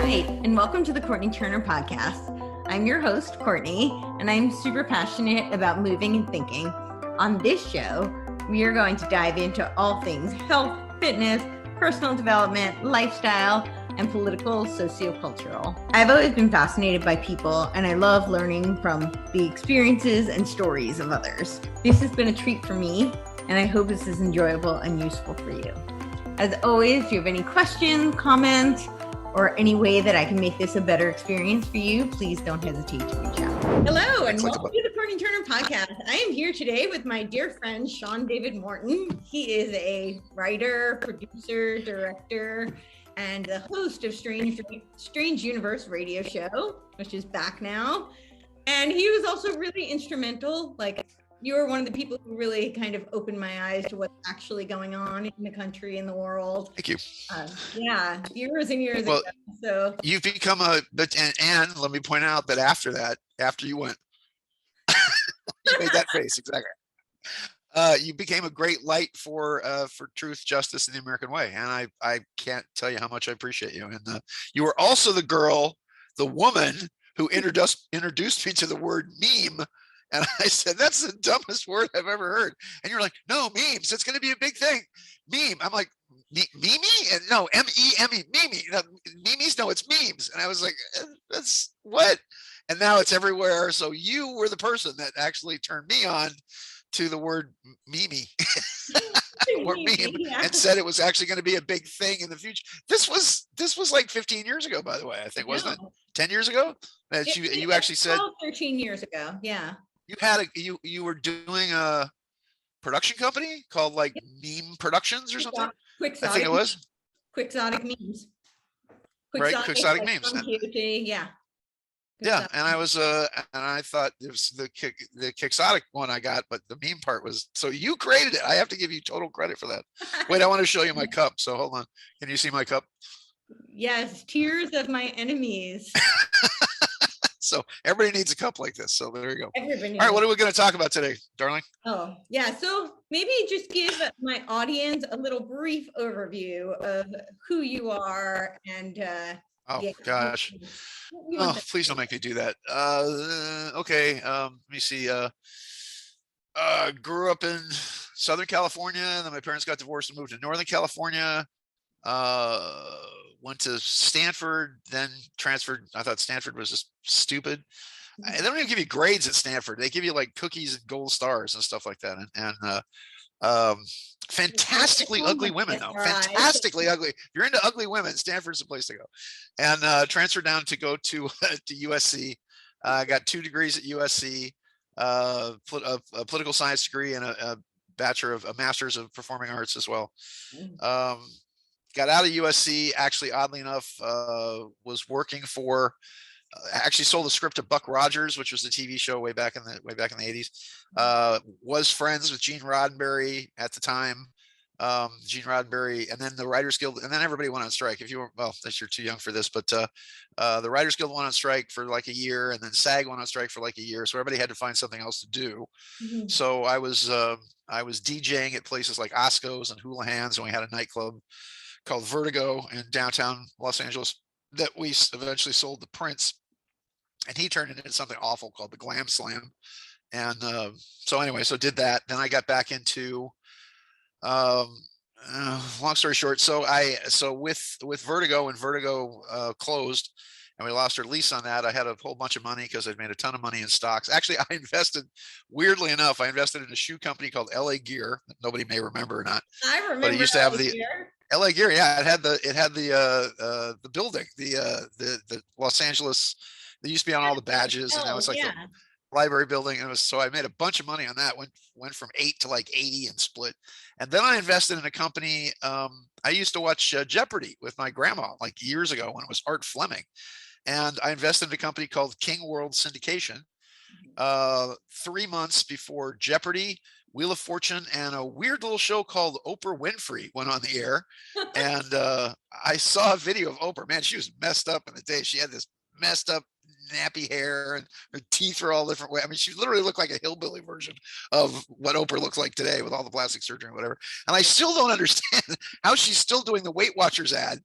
right, and welcome to the Courtenay Turner podcast. I'm your host, Courtenay, and I'm super passionate about moving and thinking. On this show, we are going to dive into all things health, fitness, personal development, lifestyle, and political, sociocultural. I've always been fascinated by people, and I love learning from the experiences and stories of others. This has been a treat for me, and I hope this is enjoyable and useful for you. As always, if you have any questions, comments, or any way that I can make this a better experience for you, please don't hesitate to reach out. Hello, and welcome to the Courtenay Turner podcast. I am here today with my dear friend, Sean David Morton. He is a writer, producer, director, and the host of Strange Universe radio show, which is back now. And he was also really instrumental. You were one of the people who really kind of opened my eyes to what's actually going on in the country and the world. Thank you. Years and years ago. So you've become and let me point out that after you went, you made that face, exactly. You became a great light for truth, justice, and the American way. And I can't tell you how much I appreciate you. And you were also the woman who introduced me to the word meme. And I said, that's the dumbest word I've ever heard. And you're like, no, memes, it's going to be a big thing. Meme. I'm like, Mimi? And no, M-E-M-E, Mimi. No, memes? No, it's memes. And I was like, that's what? And now it's everywhere. So you were the person that actually turned me on to the word Mimi or meme, and said it was actually going to be a big thing in the future. This was like 15 years ago, by the way, I think, wasn't it? 10 years ago? You actually said 13 years ago. Yeah. You were doing a production company called Meme Productions or something. I think it was Quixotic Memes. Quixotic Memes. Yeah. And I thought it was the Quixotic one I got, but the meme part was, so you created it. I have to give you total credit for that. Wait, I want to show you my cup. So hold on. Can you see my cup? Yes, tears of my enemies. So everybody needs a cup like this. So there you go. Everybody. All right, what are we going to talk about today, darling? Oh, yeah. So maybe just give my audience a little brief overview of who you are and gosh. Oh, please don't make me do that. Okay. Let me see. Grew up in Southern California, and then my parents got divorced and moved to Northern California. Went to Stanford, then transferred. I thought Stanford was just stupid. They don't even give you grades at Stanford. They give you cookies and gold stars and stuff like that. And fantastically ugly women, though. Fantastically ugly. If you're into ugly women, Stanford's the place to go. And transferred down to go to USC. Got 2 degrees at USC, a political science degree and a master's of performing arts as well. Got out of USC, actually, oddly enough, was working for, actually sold the script to Buck Rogers, which was the TV show way back in the 80s. Was friends with Gene Roddenberry at the time. Gene Roddenberry, and then the Writers Guild, and then everybody went on strike. If you were, well, you're too young for this, but the Writers Guild went on strike for a year, and then SAG went on strike for a year. So everybody had to find something else to do. Mm-hmm. So I was DJing at places like Osco's and Houlihan's, and we had a nightclub called Vertigo in downtown Los Angeles that we eventually sold to Prince, and he turned it into something awful called the Glam Slam. And so did that. Then I got back into long story short, so with Vertigo, when Vertigo closed and we lost our lease on that, I had a whole bunch of money because I'd made a ton of money in stocks. Actually, weirdly enough, I invested in a shoe company called LA Gear that nobody may remember or not. I remember. But it used to have LA Gear. Yeah, it had the building, the Los Angeles. They used to be on all the badges, and that was the library building. And so I made a bunch of money on that. Went from 8 to 80 and split. And then I invested in a company. I used to watch Jeopardy with my grandma years ago when it was Art Fleming. And I invested in a company called King World Syndication 3 months before Jeopardy, Wheel of Fortune, and a weird little show called Oprah Winfrey went on the air. And I saw a video of Oprah. Man, she was messed up in the day. She had this messed up nappy hair, and her teeth are all different way. I mean, she literally looked like a hillbilly version of what Oprah looks like today with all the plastic surgery and whatever. And I still don't understand how she's still doing the Weight Watchers ad,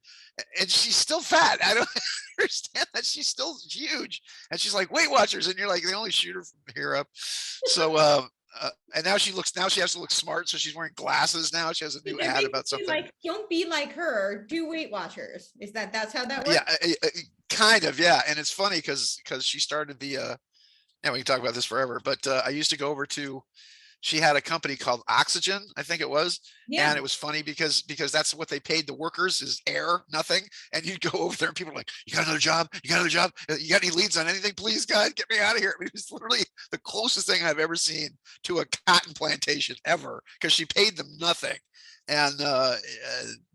and she's still fat. I don't understand that. She's still huge, and she's like Weight Watchers, and you're like, they only shoot her from here up. So and now she has to look smart, so she's wearing glasses now. She has a new ad about something like, don't be like her, do Weight Watchers. Is that's how that works? Yeah, kind of, yeah. And it's funny because she started the yeah, we can talk about this forever, but I used to go over to, she had a company called Oxygen, I think it was. Yeah. And it was funny because that's what they paid the workers, is air, nothing. And you'd go over there and people were like, you got another job? You got another job? You got any leads on anything? Please, God, get me out of here. I mean, it was literally the closest thing I've ever seen to a cotton plantation ever, because she paid them nothing. And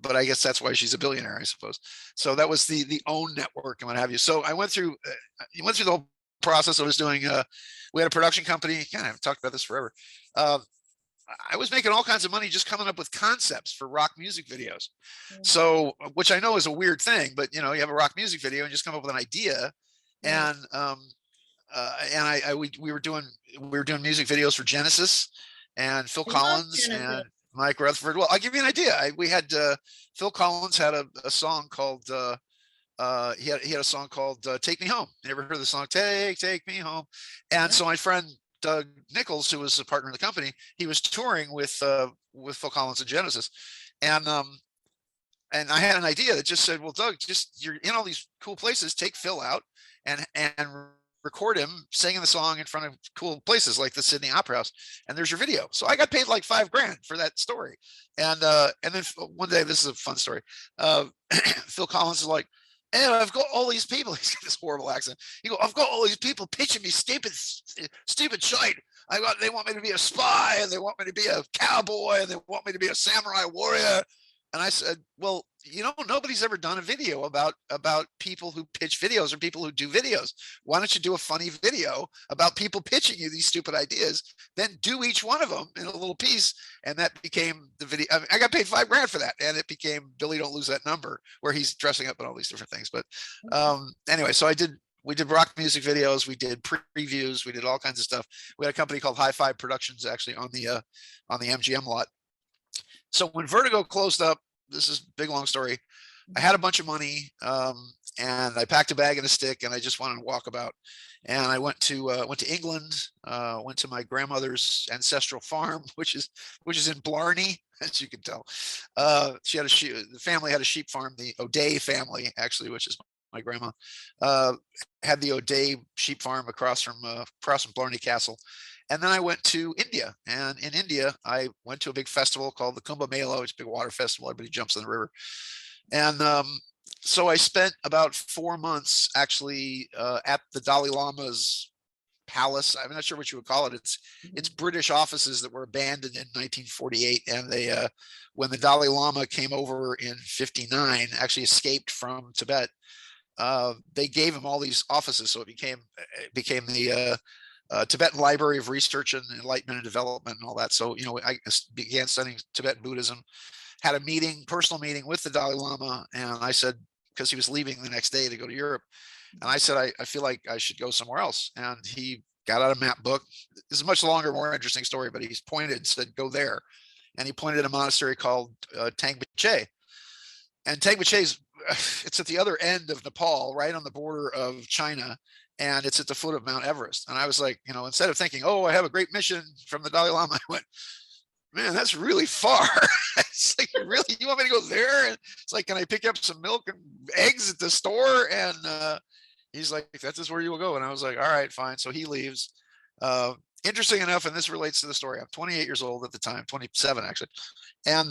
but I guess that's why she's a billionaire, I suppose. So that was the OWN network and what have you. So I went through the whole process. I was doing we had a production company. God, I haven't talked about this forever. I was making all kinds of money just coming up with concepts for rock music videos. So, which I know is a weird thing, but you know, you have a rock music video and just come up with an idea. And we were doing music videos for Genesis and Phil Collins and Mike Rutherford. Well, I'll give you an idea. We had Phil Collins had a song called he had a song called Take Me Home. You ever heard the song Take Me Home? And so my friend Doug Nichols, who was a partner in the company, he was touring with Phil Collins and Genesis. And I had an idea that just said, well, Doug, just, you're in all these cool places, take Phil out and record him singing the song in front of cool places like the Sydney Opera House, and there's your video. So I got paid like $5,000 for that story. And then one day, this is a fun story. Phil Collins is like, hey, I've got all these people. He's got this horrible accent. He goes, I've got all these people pitching me stupid shit. They want me to be a spy, and they want me to be a cowboy, and they want me to be a samurai warrior. And I said, well, you know, nobody's ever done a video about people who pitch videos or people who do videos. Why don't you do a funny video about people pitching you these stupid ideas, then do each one of them in a little piece? And that became the video. I mean, I got paid $5,000 for that, and it became Billy Don't Lose That Number, where he's dressing up in all these different things. But anyway, so we did rock music videos, we did previews, we did all kinds of stuff. We had a company called High Five Productions actually on the MGM lot. So when Vertigo closed up, this is a big, long story. I had a bunch of money, and I packed a bag and a stick, and I just wanted to walk about. And I went to England, went to my grandmother's ancestral farm, which is in Blarney, as you can tell. The family had a sheep farm. The O'Day family, actually, which is my grandma, had the O'Day sheep farm across from Blarney Castle. And then I went to India, and in India, I went to a big festival called the Kumbh Mela, which is a big water festival. Everybody jumps in the river. And so I spent about 4 months actually at the Dalai Lama's palace. I'm not sure what you would call it. It's British offices that were abandoned in 1948. And they, when the Dalai Lama came over in 59, actually escaped from Tibet, they gave him all these offices. So it became the Tibetan Library of Research and Enlightenment and Development and all that. So, you know, I began studying Tibetan Buddhism, had a personal meeting with the Dalai Lama. And I said, because he was leaving the next day to go to Europe. And I said, I feel like I should go somewhere else. And he got out a map book. This is a much longer, more interesting story, but he's pointed, said, go there. And he pointed at a monastery called Tangbache. And Tangbache it's at the other end of Nepal, right on the border of China. And it's at the foot of Mount Everest. And I was like, you know, instead of thinking, oh, I have a great mission from the Dalai Lama, I went, man, that's really far. It's like, really, you want me to go there? And it's like, can I pick up some milk and eggs at the store? And he's like, that's just where you will go. And I was like, all right, fine. So he leaves. Interesting enough, and this relates to the story, I'm 28 years old at the time, 27 actually. And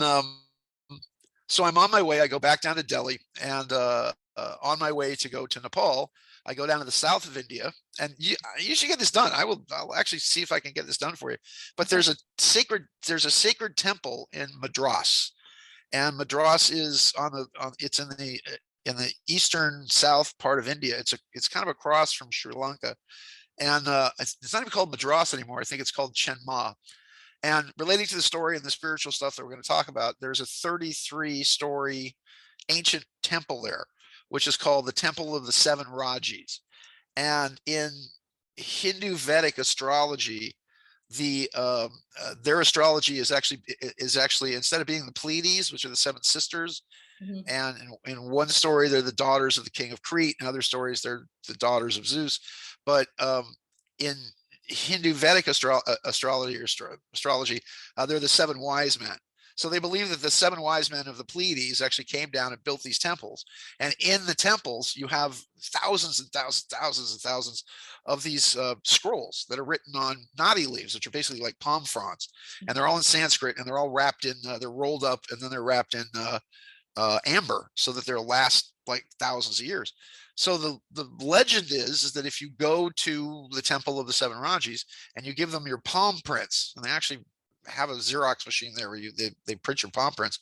so I'm on my way. I go back down to Delhi, and on my way to go to Nepal, I go down to the south of India, and you should get this done. I'll actually see if I can get this done for you. But there's a sacred temple in Madras, and Madras is it's in the eastern south part of India. It's kind of across from Sri Lanka, and it's not even called Madras anymore. I think it's called Chenma. And relating to the story and the spiritual stuff that we're going to talk about, there's a 33-story ancient temple there, which is called the Temple of the Seven Rajis. And in Hindu Vedic astrology, their astrology is actually instead of being the Pleiades, which are the seven sisters, and in one story they're the daughters of the king of Crete, in other stories they're the daughters of Zeus. But in Hindu Vedic astrology, they're the seven wise men. So they believe that the seven wise men of the Pleiades actually came down and built these temples. And in the temples, you have thousands and thousands of these scrolls that are written on nadi leaves, which are basically like palm fronds. And they're all in Sanskrit, and they're all wrapped in, they're rolled up, and then they're wrapped in amber, so that they'll last like thousands of years. So the legend is that if you go to the temple of the seven Rajis and you give them your palm prints, and they actually have a Xerox machine there where they print your palm prints,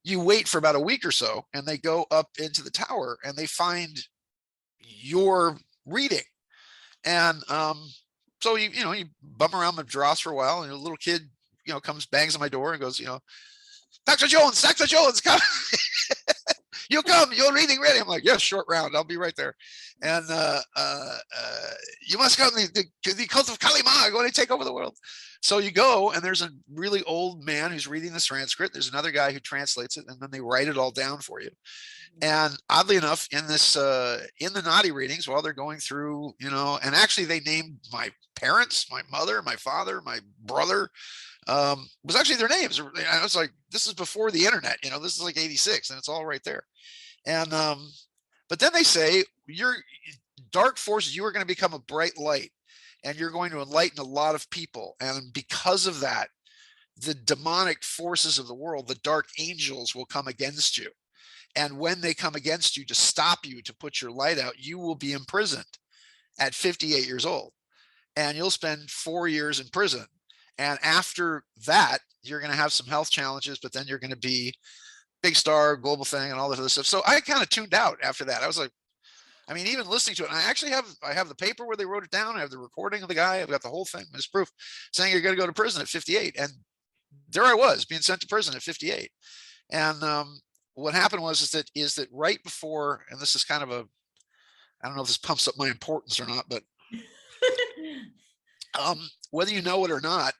you wait for about a week or so, and they go up into the tower and they find your reading. And so you bum around Madras for a while, and a little kid comes, bangs on my door and goes, Dr. Jones, come. You come, you're reading ready. I'm like, yes, short round, I'll be right there. And you must come, the cult of Kalima are going to take over the world. So you go, and there's a really old man who's reading the Sanskrit. There's another guy who translates it, and then they write it all down for you. And oddly enough, in this in the nadi readings, while they're going through, and actually they named my parents, my mother, my father, my brother, was actually their names. I was like, this is before the internet, this is like 86, and it's all right there. And but then they say, your dark forces, you are going to become a bright light, and you're going to enlighten a lot of people. And because of that, the demonic forces of the world, the dark angels, will come against you. And when they come against you to stop you, to put your light out, you will be imprisoned at 58 years old, and you'll spend 4 years in prison. And after that, you're going to have some health challenges, but then you're going to be big star, global thing, and all this other stuff. So I kind of tuned out after that. I was like, even listening to it, and I actually have the paper where they wrote it down. I have the recording of the guy. I've got the whole thing as proof, saying you're going to go to prison at 58. And there I was, being sent to prison at 58. And what happened is that right before, and this is kind of I don't know if this pumps up my importance or not, but whether you know it or not,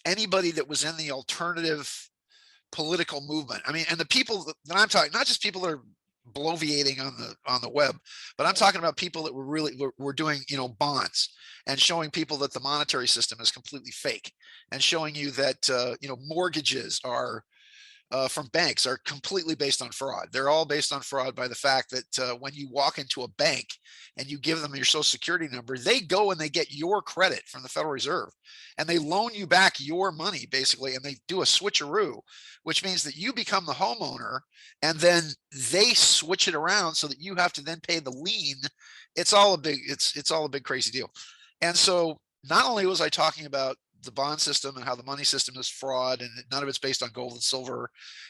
anybody that was in the alternative political movement, and the people that I'm talking, not just people that are bloviating on the web, but I'm talking about people that were doing, bonds, and showing people that the monetary system is completely fake, and showing you that, mortgages are from banks are completely based on fraud. They're all based on fraud by the fact that when you walk into a bank and you give them your social security number, they go and they get your credit from the Federal Reserve, and they loan you back your money basically, and they do a switcheroo, which means that you become the homeowner, and then they switch it around so that you have to then pay the lien. It's all a big crazy deal. And so not only was I talking about the bond system and how the money system is fraud, and none of it's based on gold and silver,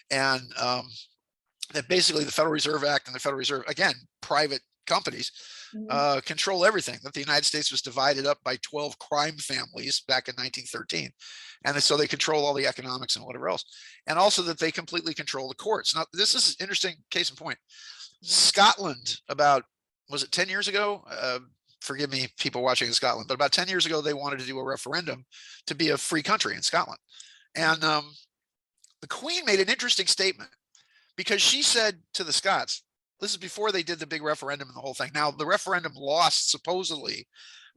and that basically the Federal Reserve Act and the Federal Reserve, again, private companies, control everything, that the United States was divided up by 12 crime families back in 1913. And so they control all the economics and whatever else. And also that they completely control the courts. Now, this is an interesting case in point. Scotland, was it 10 years ago? Forgive me, people watching in Scotland, but about 10 years ago, they wanted to do a referendum to be a free country in Scotland. And the Queen made an interesting statement, because she said to the Scots, this is before they did the big referendum and the whole thing. Now, the referendum lost supposedly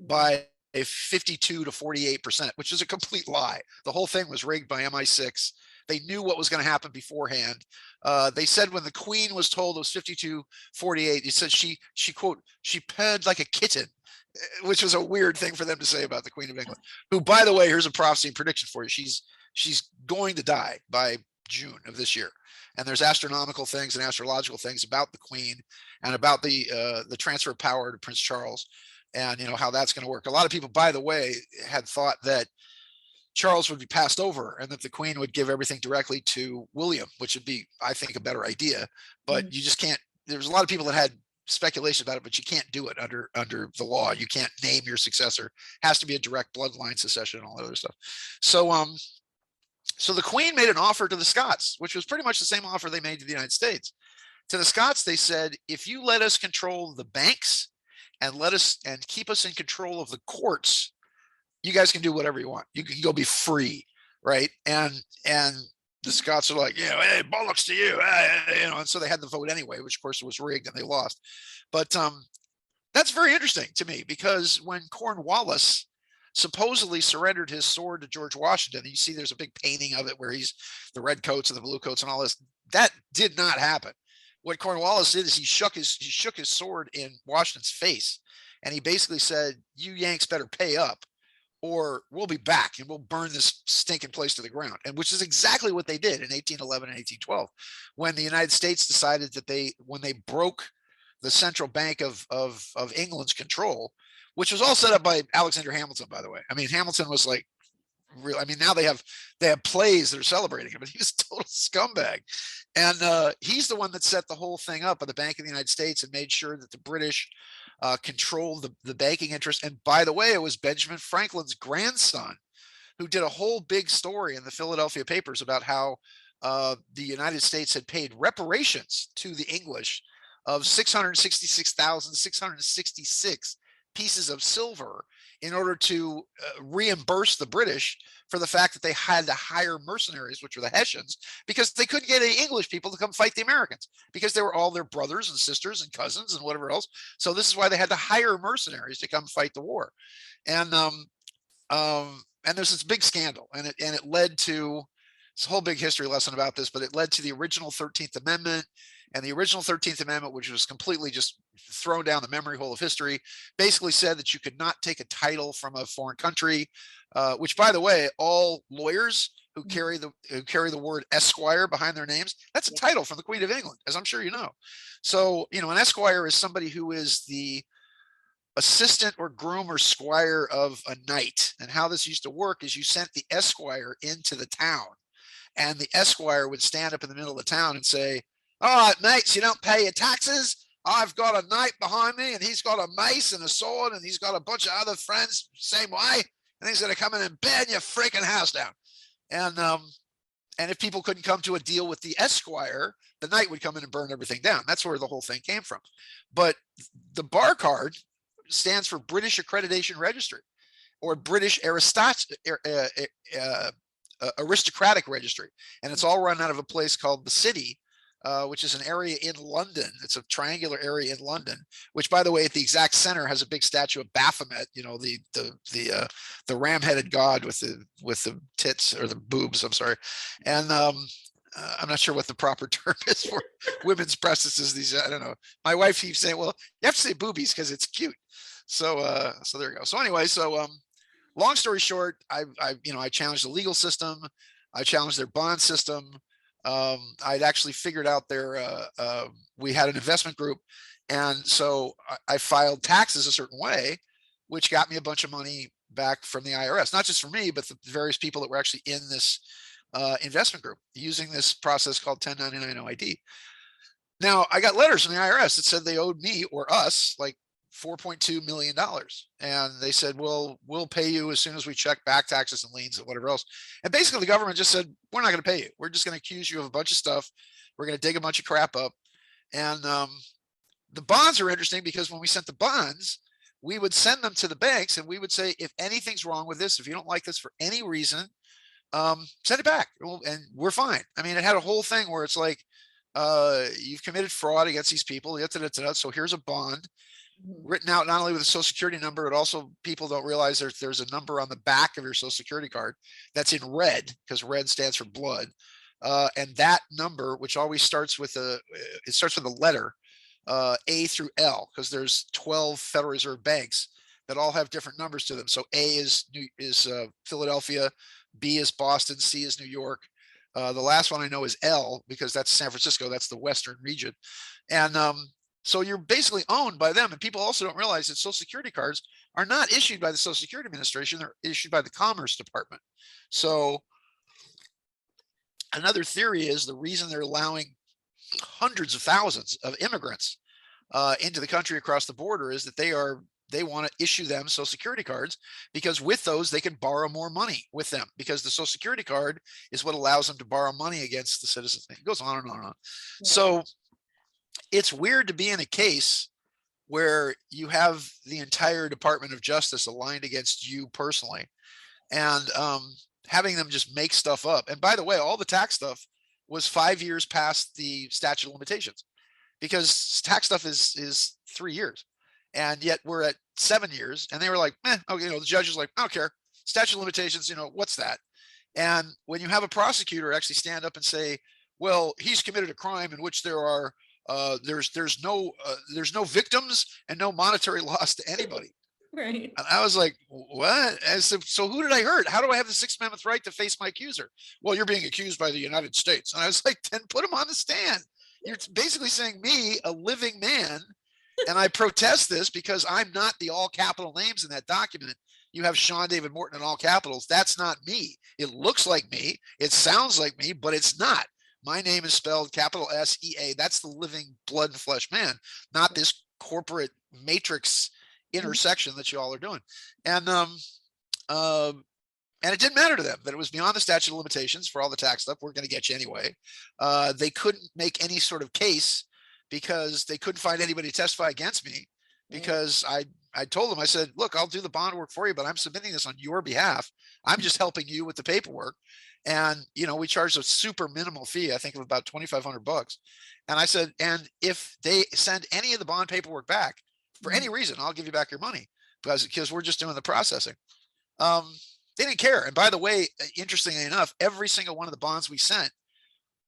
by a 52 to 48%, which is a complete lie. The whole thing was rigged by MI6. They knew what was going to happen beforehand. They said when the Queen was told it was 52-48, he said she quote, she purred like a kitten, which was a weird thing for them to say about the Queen of England, who, by the way, here's a prophecy and prediction for you. She's going to die by June of this year. And there's astronomical things and astrological things about the Queen, and about the transfer of power to Prince Charles, and how that's going to work. A lot of people, by the way, had thought that Charles would be passed over and that the Queen would give everything directly to William, which would be, I think, a better idea. But you just can't. There's a lot of people that had speculation about it, but you can't do it under the law. You can't name your successor. It has to be a direct bloodline succession and all that other stuff. So the Queen made an offer to the Scots, which was pretty much the same offer they made to the United States. To the Scots, they said, if you let us control the banks and let us and keep us in control of the courts, you guys can do whatever you want. You can go be free, right? And the Scots are like, yeah, hey, bollocks to you, you know. And so they had the vote anyway, which of course was rigged and they lost. But that's very interesting to me, because when Cornwallis supposedly surrendered his sword to George Washington, and you see there's a big painting of it where he's the red coats and the blue coats and all this, that did not happen. What Cornwallis did is he shook his sword in Washington's face, and he basically said, you Yanks better pay up, or we'll be back and we'll burn this stinking place to the ground. And which is exactly what they did in 1811 and 1812, when the United States decided that when they broke the central bank of England's control, which was all set up by Alexander Hamilton, by the way. I mean, Hamilton was like, real. I mean, now they have plays that are celebrating him, but he was a total scumbag. And he's the one that set the whole thing up at the Bank of the United States and made sure that the British controlled the banking interest. And by the way, it was Benjamin Franklin's grandson who did a whole big story in the Philadelphia papers about how the United States had paid reparations to the English of 666,666 pieces of silver in order to reimburse the British for the fact that they had to hire mercenaries, which were the Hessians, because they couldn't get any English people to come fight the Americans, because they were all their brothers and sisters and cousins and whatever else. So this is why they had to hire mercenaries to come fight the war. And there's this big scandal, and it led to this whole big history lesson about this, but it led to the original 13th Amendment. And the original 13th Amendment, which was completely just thrown down the memory hole of history, basically said that you could not take a title from a foreign country, which, by the way, all lawyers who carry the word Esquire behind their names, that's a title from the Queen of England, as I'm sure you know. So, you know, an Esquire is somebody who is the assistant or groom or squire of a knight. And how this used to work is you sent the Esquire into the town, and the Esquire would stand up in the middle of the town and say, all right, mates, you don't pay your taxes. I've got a knight behind me, and he's got a mace and a sword, and he's got a bunch of other friends same way, and he's going to come in and burn your freaking house down. And if people couldn't come to a deal with the Esquire, the knight would come in and burn everything down. That's where the whole thing came from. But the bar card stands for British Accreditation Registry, or British Aristocratic Registry, and it's all run out of a place called the City, which is an area in London. It's a triangular area in London, which, by the way, at the exact center has a big statue of Baphomet, you know, the ram-headed god with the tits, or the boobs, I'm sorry. And I'm not sure what the proper term is for women's breasts. These, I don't know. My wife keeps saying, well, you have to say boobies because it's cute. So there you go. So anyway, long story short, I challenged the legal system. I challenged their bond system. I'd actually figured out we had an investment group. And so I filed taxes a certain way, which got me a bunch of money back from the IRS, not just for me, but the various people that were actually in this investment group using this process called 1099 OID. Now, I got letters from the IRS that said they owed me, or us, like $4.2 million. And they said, well, we'll pay you as soon as we check back taxes and liens and whatever else. And basically the government just said, we're not going to pay you. We're just going to accuse you of a bunch of stuff. We're going to dig a bunch of crap up. And the bonds are interesting, because when we sent the bonds, we would send them to the banks and we would say, if anything's wrong with this, if you don't like this for any reason, send it back and we're fine. I mean, it had a whole thing where it's like, you've committed fraud against these people. So here's a bond written out not only with a social security number, but also people don't realize there's a number on the back of your social security card that's in red, because red stands for blood. And that number, which always starts with a letter, A through L, because there's 12 Federal Reserve banks that all have different numbers to them. So A is Philadelphia, B is Boston, C is New York. The last one I know is L, because that's San Francisco. That's the Western region. And so you're basically owned by them. And people also don't realize that Social Security cards are not issued by the Social Security Administration. They're issued by the Commerce Department. So another theory is the reason they're allowing hundreds of thousands of immigrants into the country across the border is that they want to issue them Social Security cards, because with those they can borrow more money with them, because the Social Security card is what allows them to borrow money against the citizens. It goes on and on and on. Yeah. So it's weird to be in a case where you have the entire Department of Justice aligned against you personally, and having them just make stuff up. And by the way, all the tax stuff was 5 years past the statute of limitations, because tax stuff is 3 years, and yet we're at 7 years. And they were like, okay, the judge is like, I don't care, statute of limitations, what's that? And when you have a prosecutor actually stand up and say, well, he's committed a crime in which there's no victims and no monetary loss to anybody. Right. And I was like, what? I said, so who did I hurt? How do I have the Sixth Amendment right to face my accuser? Well, you're being accused by the United States. And I was like, then put him on the stand. You're basically saying me, a living man, and I protest this because I'm not the all capital names in that document. You have Sean David Morton in all capitals. That's not me. It looks like me. It sounds like me, but it's not. My name is spelled capital S-E-A. That's the living blood and flesh man, not this corporate matrix intersection that you all are doing. And it didn't matter to them that it was beyond the statute of limitations for all the tax stuff. We're going to get you anyway. They couldn't make any sort of case because they couldn't find anybody to testify against me, because I told them, I said, look, I'll do the bond work for you, but I'm submitting this on your behalf. I'm just helping you with the paperwork. And, we charged a super minimal fee, I think of about $2,500. And I said, and if they send any of the bond paperwork back for any reason, I'll give you back your money, because we're just doing the processing. They didn't care. And by the way, interestingly enough, every single one of the bonds we sent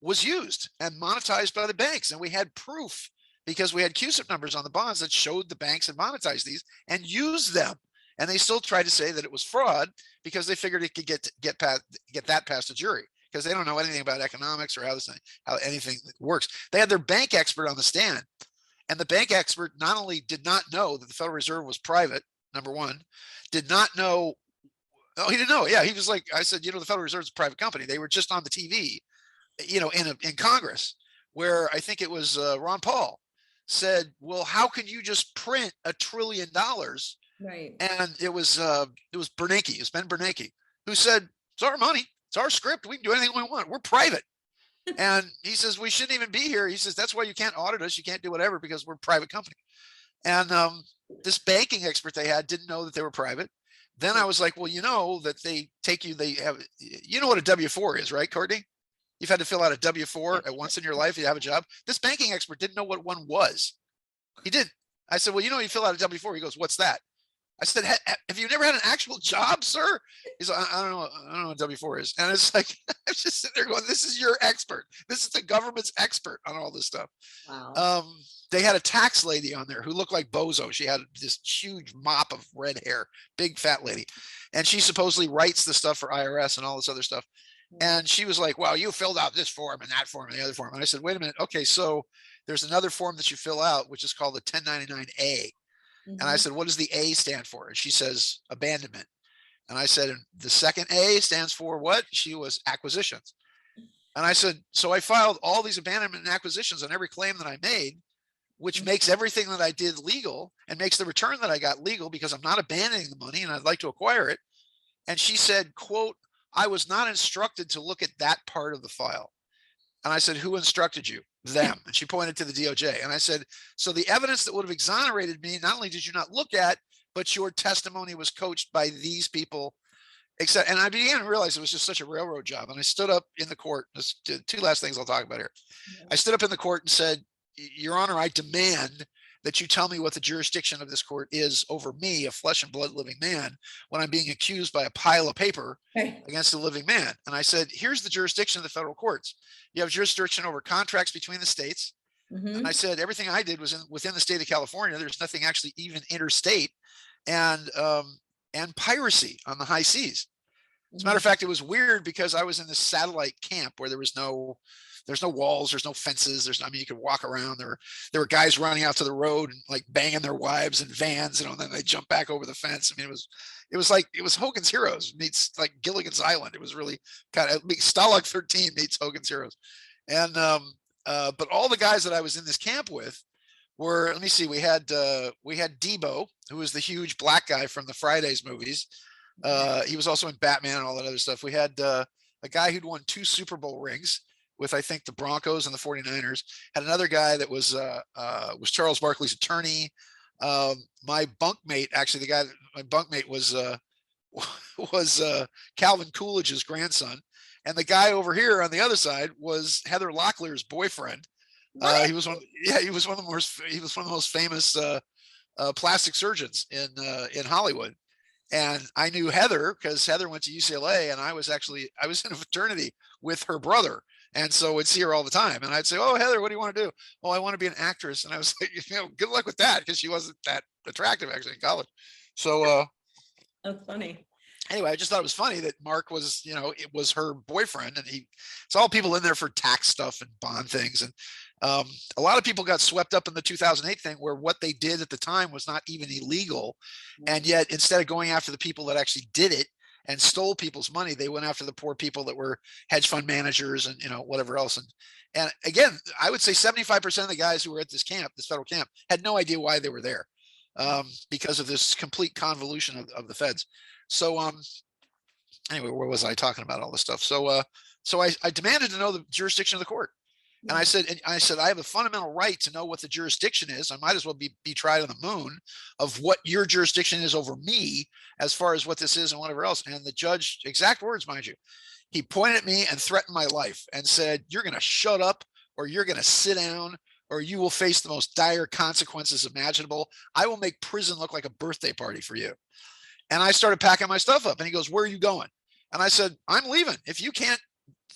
was used and monetized by the banks. And we had proof, because we had QSIP numbers on the bonds that showed the banks had monetized these and used them. And they still tried to say that it was fraud because they figured it could get that past a jury, because they don't know anything about economics or how anything works. They had their bank expert on the stand, and the bank expert not only did not know that the Federal Reserve was private, number one, did not know. Oh, he didn't know. Yeah, he was like, I said, the Federal Reserve is a private company. They were just on the TV, in Congress, where I think it was Ron Paul said, well, how can you just print $1 trillion? Right. And it was Bernanke. It was Ben Bernanke who said, it's our money. It's our script. We can do anything we want. We're private. And he says, we shouldn't even be here. He says, that's why you can't audit us. You can't do whatever, because we're a private company. And this banking expert they had didn't know that they were private. Then I was like, well, that they have, what a W-4 is, right, Courtney? You've had to fill out a W-4 at once in your life. You have a job. This banking expert didn't know what one was. He didn't. I said, well, you fill out a W-4. He goes, what's that? I said, have you never had an actual job, sir? He's like, I don't know what W-4 is. And it's like, I'm just sitting there going, this is your expert. This is the government's expert on all this stuff. Wow. They had a tax lady on there who looked like Bozo. She had this huge mop of red hair, big fat lady. And she supposedly writes the stuff for IRS and all this other stuff. And she was like, well, you filled out this form and that form and the other form. And I said, wait a minute. Okay, so there's another form that you fill out, which is called the 1099A. And I said, what does the A stand for? And she says, abandonment. And I said, and the second A stands for what? She was acquisitions. And I said, so I filed all these abandonment and acquisitions on every claim that I made, which makes everything that I did legal and makes the return that I got legal, because I'm not abandoning the money and I'd like to acquire it. And she said, quote, I was not instructed to look at that part of the file. And I said, who instructed you? Them. And she pointed to the DOJ. And I said, so the evidence that would have exonerated me, not only did you not look at, but your testimony was coached by these people. And I began to realize it was just such a railroad job. And I stood up in the court. There's two last things I'll talk about here. I stood up in the court and said, Your Honor, I demand that you tell me what the jurisdiction of this court is over me, a flesh and blood living man, when I'm being accused by a pile of paper against a living man. And I said, here's the jurisdiction of the federal courts. You have jurisdiction over contracts between the states. And I said, everything I did was within the state of California. There's nothing actually even interstate, and piracy on the high seas. As a matter of fact, it was weird because I was in this satellite camp where there's no walls, there's no fences. You could walk around. There were guys running out to the road and like banging their wives in vans, and then they jump back over the fence. I mean, it was Hogan's Heroes meets like Gilligan's Island. It was really kind of Stalag 13 meets Hogan's Heroes. And but all the guys that I was in this camp with were, let me see, we had Debo, who was the huge black guy from the Fridays movies. He was also in Batman and all that other stuff. We had a guy who'd won 2 Super Bowl rings with, I think, the Broncos and the 49ers. Had another guy that was Charles Barkley's attorney. My bunkmate, actually, my bunkmate was was Calvin Coolidge's grandson, and the guy over here on the other side was Heather Locklear's boyfriend. He was one of the most famous plastic surgeons in Hollywood. And I knew Heather because Heather went to UCLA, and I was in a fraternity with her brother. And so I'd see her all the time. And I'd say, "Oh, Heather, what do you want to do?" "Oh, I want to be an actress." And I was like, good luck with that, because she wasn't that attractive actually in college. So that's funny. Anyway, I just thought it was funny that Mark was, it was her boyfriend, and it's all people in there for tax stuff and bond things. And a lot of people got swept up in the 2008 thing, where what they did at the time was not even illegal. And yet, instead of going after the people that actually did it and stole people's money, they went after the poor people that were hedge fund managers and, whatever else. And again, I would say 75% of the guys who were at this federal camp, had no idea why they were there, because of this complete convolution of the feds. So anyway, where was I talking about all this stuff? So I demanded to know the jurisdiction of the court. And I said, I have a fundamental right to know what the jurisdiction is. I might as well be tried on the moon of what your jurisdiction is over me, as far as what this is and whatever else. And the judge, exact words, mind you, he pointed at me and threatened my life and said, "You're going to shut up, or you're going to sit down, or you will face the most dire consequences imaginable. I will make prison look like a birthday party for you." And I started packing my stuff up, and he goes, "Where are you going?" And I said, "I'm leaving. If you can't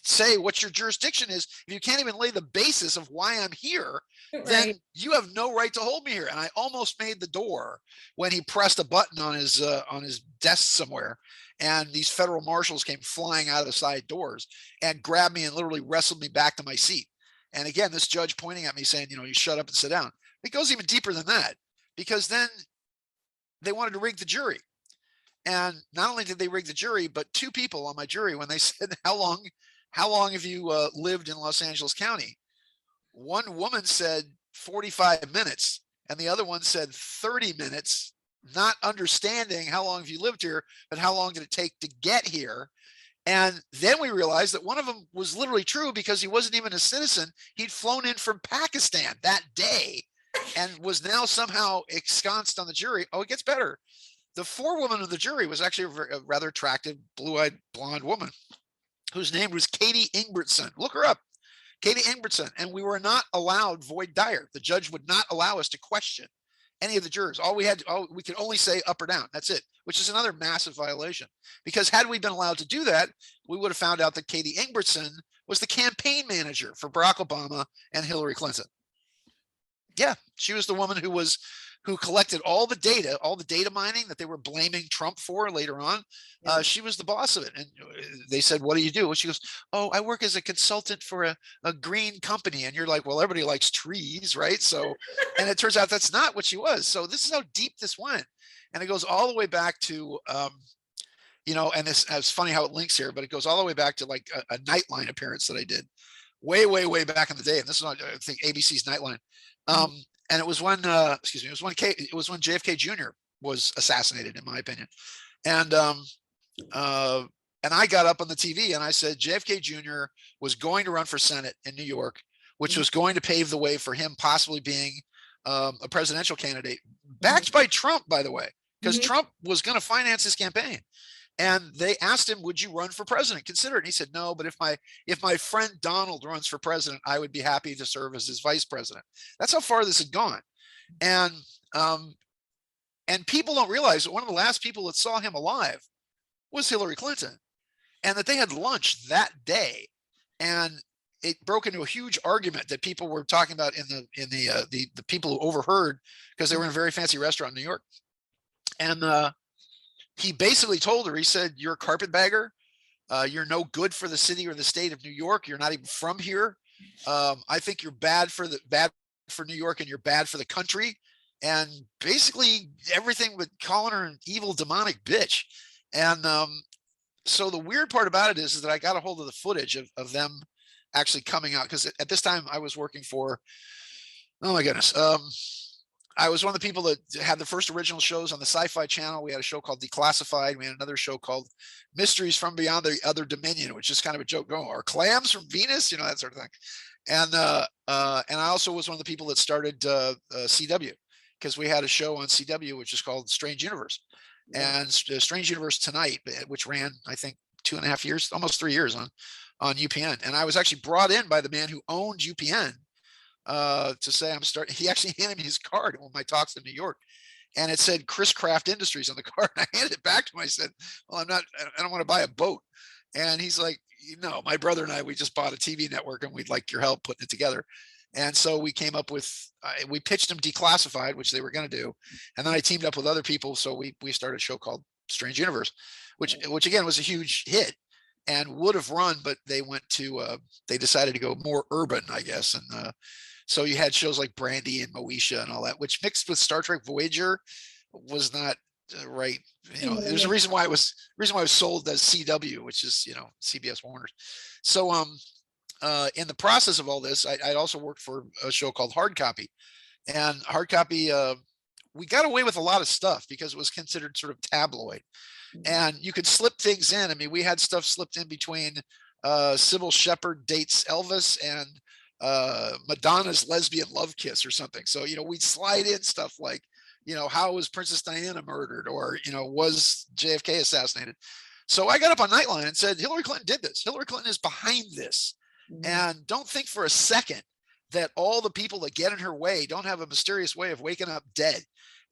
say what your jurisdiction is, if you can't even lay the basis of why I'm here, right, then you have no right to hold me here." And I almost made the door when he pressed a button on his desk somewhere, and these federal marshals came flying out of the side doors and grabbed me and literally wrestled me back to my seat. And again, this judge pointing at me saying, "You shut up and sit down." It goes even deeper than that, because then they wanted to rig the jury. And not only did they rig the jury, but two people on my jury, when they said, how long have you lived in Los Angeles County? One woman said 45 minutes, and the other one said 30 minutes, not understanding how long have you lived here, but how long did it take to get here? And then we realized that one of them was literally true, because he wasn't even a citizen. He'd flown in from Pakistan that day and was now somehow ensconced on the jury. Oh, it gets better. The forewoman of the jury was actually a rather attractive, blue-eyed, blonde woman whose name was Katie Ingbertson. Look her up, Katie Ingbertson. And we were not allowed voir dire. The judge would not allow us to question any of the jurors. We could only say up or down. That's it, which is another massive violation. Because had we been allowed to do that, we would have found out that Katie Ingbertson was the campaign manager for Barack Obama and Hillary Clinton. Yeah, she was the woman who collected all the data mining that they were blaming Trump for later on. Yeah. She was the boss of it. And they said, "What do you do?" She goes, "Oh, I work as a consultant for a green company." And you're like, well, everybody likes trees, right? So, and it turns out that's not what she was. So this is how deep this went. And it goes all the way back to, and it's funny how it links here, but it goes all the way back to like a Nightline appearance that I did way, way, way back in the day. And this is on, I think, ABC's Nightline. And it was when, it was when JFK Jr. was assassinated, in my opinion. And I got up on the TV and I said, JFK Jr. was going to run for Senate in New York, which was going to pave the way for him possibly being a presidential candidate, backed by Trump, by the way, because Trump was going to finance his campaign. And they asked him, "Would you run for president? Consider it." And he said, "No, but if my friend Donald runs for president, I would be happy to serve as his vice president." That's how far this had gone. And people don't realize that one of the last people that saw him alive was Hillary Clinton, and that they had lunch that day. And it broke into a huge argument that people were talking about in the people who overheard, because they were in a very fancy restaurant in New York. And he basically told her, he said, "You're a carpetbagger. You're no good for the city or the state of New York. You're not even from here. I think you're bad for New York, and you're bad for the country." And basically everything but calling her an evil, demonic bitch. And so the weird part about it is that I got a hold of the footage of them actually coming out, because at this time I was working for, oh my goodness, I was one of the people that had the first original shows on the Sci-Fi Channel. We had a show called Declassified. We had another show called Mysteries from Beyond the Other Dominion, which is kind of a joke going, or clams from Venus, that sort of thing. And I also was one of the people that started CW, because we had a show on CW, which is called Strange Universe. Yeah. And Strange Universe Tonight, which ran, I think, 2.5 years, almost 3 years on UPN. And I was actually brought in by the man who owned UPN to say he actually handed me his card on my talks in New York. And it said Chris Craft Industries on the card. And I handed it back to him. I said, well, I don't want to buy a boat. And he's like, no, my brother and I, we just bought a TV network and we'd like your help putting it together. And so we came up with, we pitched them Declassified, which they were going to do. And then I teamed up with other people. So we started a show called Strange Universe, which again was a huge hit and would have run, but they they decided to go more urban, I guess. And so you had shows like Brandy and Moesha and all that, which mixed with Star Trek Voyager was not right. There's a reason why it was sold as CW, which is, CBS Warner's. So in the process of all this, I also worked for a show called Hard Copy. And Hard Copy, we got away with a lot of stuff because it was considered sort of tabloid. And you could slip things in. I mean, we had stuff slipped in between Sybil Shepherd dates Elvis and Madonna's lesbian love kiss or something. So, we'd slide in stuff like, how was Princess Diana murdered, or, was JFK assassinated? So I got up on Nightline and said, Hillary Clinton did this. Hillary Clinton is behind this. And don't think for a second that all the people that get in her way don't have a mysterious way of waking up dead.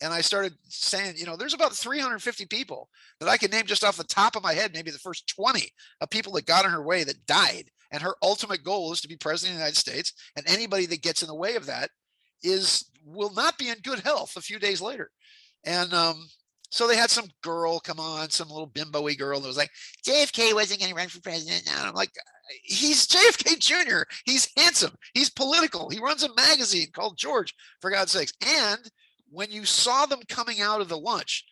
And I started saying, there's about 350 people that I can name just off the top of my head, maybe the first 20 of people that got in her way that died. And her ultimate goal is to be president of the United States. And anybody that gets in the way of that will not be in good health a few days later. And so they had some girl come on, some little bimbo-y girl that was like, JFK wasn't going to run for president. And I'm like, he's JFK Jr. He's handsome. He's political. He runs a magazine called George, for God's sakes. And when you saw them coming out of the lunch,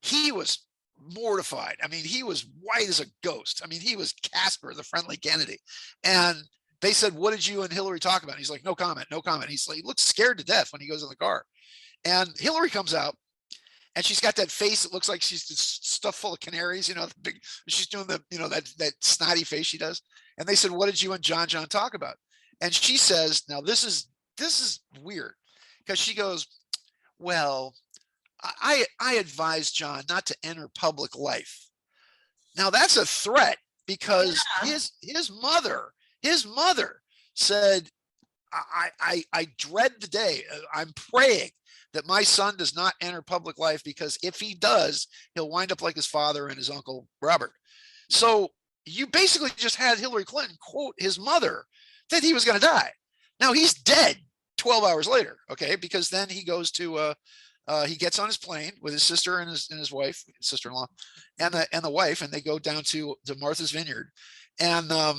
he was mortified. I mean, he was white as a ghost. I mean, he was Casper, the friendly Kennedy. And they said, what did you and Hillary talk about? And he's like, no comment, no comment. He looks scared to death when he goes in the car. And Hillary comes out and she's got that face that looks like she's stuffed full of canaries, she's doing the, that snotty face she does. And they said, what did you and John talk about? And she says, now this is weird, because she goes, well, I advised John not to enter public life. Now that's a threat, because his mother said, I dread the day. I'm praying that my son does not enter public life, because if he does, he'll wind up like his father and his uncle Robert. So you basically just had Hillary Clinton quote his mother that he was going to die. Now he's dead 12 hours later. Okay. Because then he goes to, he gets on his plane with his sister and his wife, sister-in-law, and the wife, and they go down to Martha's Vineyard. And the